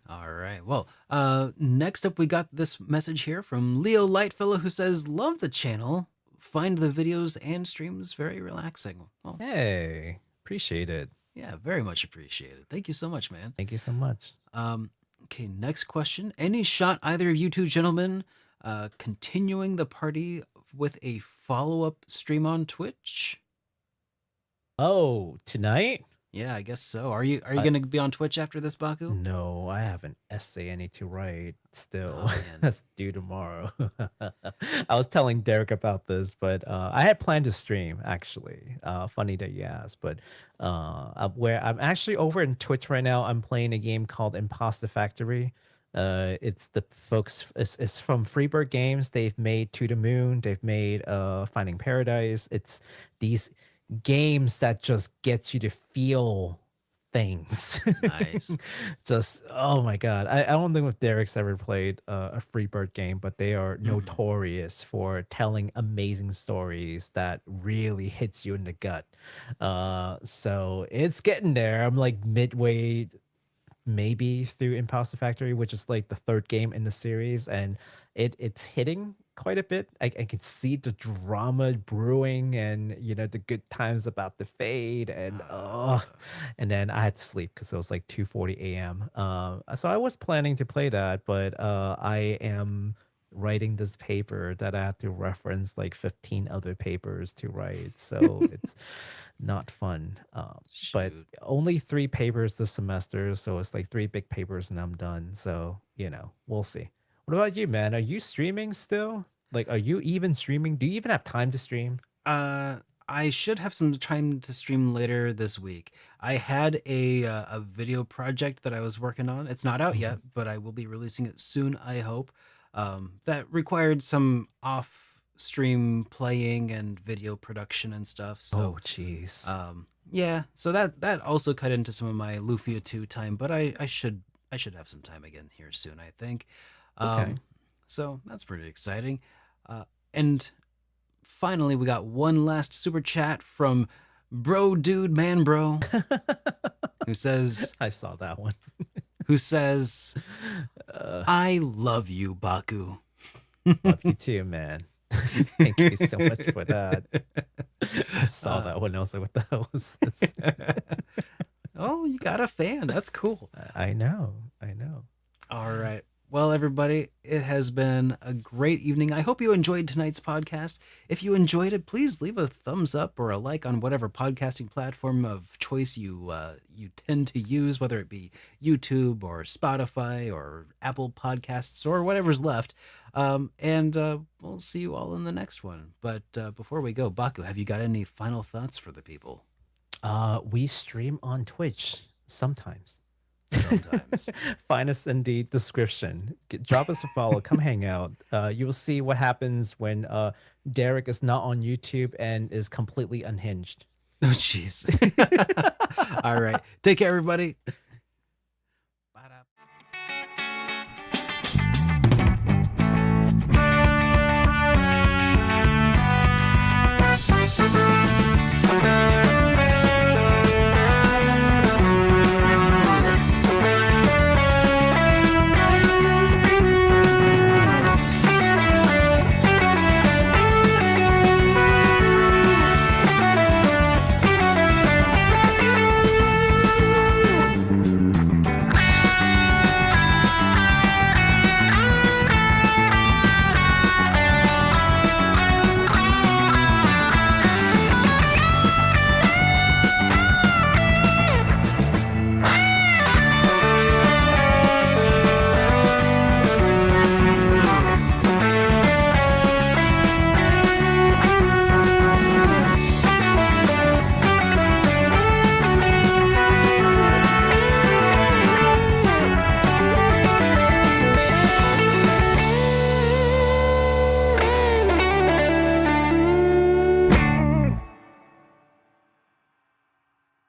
B: All right. Well, next up we got this message here from Leo Lightfellow who says, "Love the channel. Find the videos and streams very relaxing." Well,
A: Hey, appreciate it.
B: yeah, very much appreciated. Thank you so much, man.
A: Thank you so much.
B: Um, okay, next question. Any shot either of you two gentlemen continuing the party with a follow-up stream on Twitch?
A: Oh, tonight?
B: Yeah, I guess so. Are you
A: I
B: going to be on Twitch after this, Baku?
A: No, I have an essay I need to write still.
B: Oh man.
A: That's due tomorrow. I was telling Derek about this, but I had planned to stream actually. Funny that you asked, but where I'm actually over in Twitch right now, I'm playing a game called Imposter Factory. It's the folks. It's from Freebird Games. They've made To the Moon. They've made Finding Paradise. It's these games that just get you to feel things.
B: Nice.
A: Just oh my god. I don't think if Derek's ever played a Freebird game, but they are
B: Mhm.
A: notorious for telling amazing stories that really hits you in the gut. So it's getting there. I'm like midway maybe through Imposter Factory, which is like the third game in the series, and it's hitting quite a bit. I can see the drama brewing, and the good times about the fade, and and then I had to sleep because it was like 2:40 a.m. So I was planning to play that, but I am writing this paper that I have to reference like 15 other papers to write, so it's not fun. But
B: Shoot.
A: only 3 papers this semester, so it's like 3 big papers and I'm done. So, we'll see. What about you, man? Are you streaming still? Like, are you even streaming? Do you even have time to stream?
B: Uh, I should have some time to stream later this week. I had a video project that I was working on. It's not out
A: Mhm.
B: yet, but I will be releasing it soon, I hope. That required some off stream playing and video production and stuff. So,
A: Oh, jeez.
B: yeah, so that also cut into some of my Lufia 2 time, but I should have some time again here soon, I think.
A: Okay.
B: Um, so that's pretty exciting. And finally, we got one last super chat from Bro Dude Man Bro who says
A: I saw that one.
B: who says
A: Uh,
B: I love you, Baku.
A: love you too, man. Thank you so much for that. I saw that one. I was like, what the hell was this?
B: Oh, you got a fan. That's cool.
A: I know. I know.
B: All right. Well, everybody, it has been a great evening. I hope you enjoyed tonight's podcast. If you enjoyed it, please leave a thumbs up or a like on whatever podcasting platform of choice you tend to use, whether it be YouTube or Spotify or Apple Podcasts or whatever's left. And we'll see you all in the next one. But before we go, Baku, have you got any final thoughts for the people?
A: We stream on Twitch sometimes.
B: Sometimes.
A: Find us in the description. Drop us a follow. Come hang out. You will see what happens when Derek is not on YouTube and is completely unhinged.
B: Oh, jeez. All right. Take care, everybody.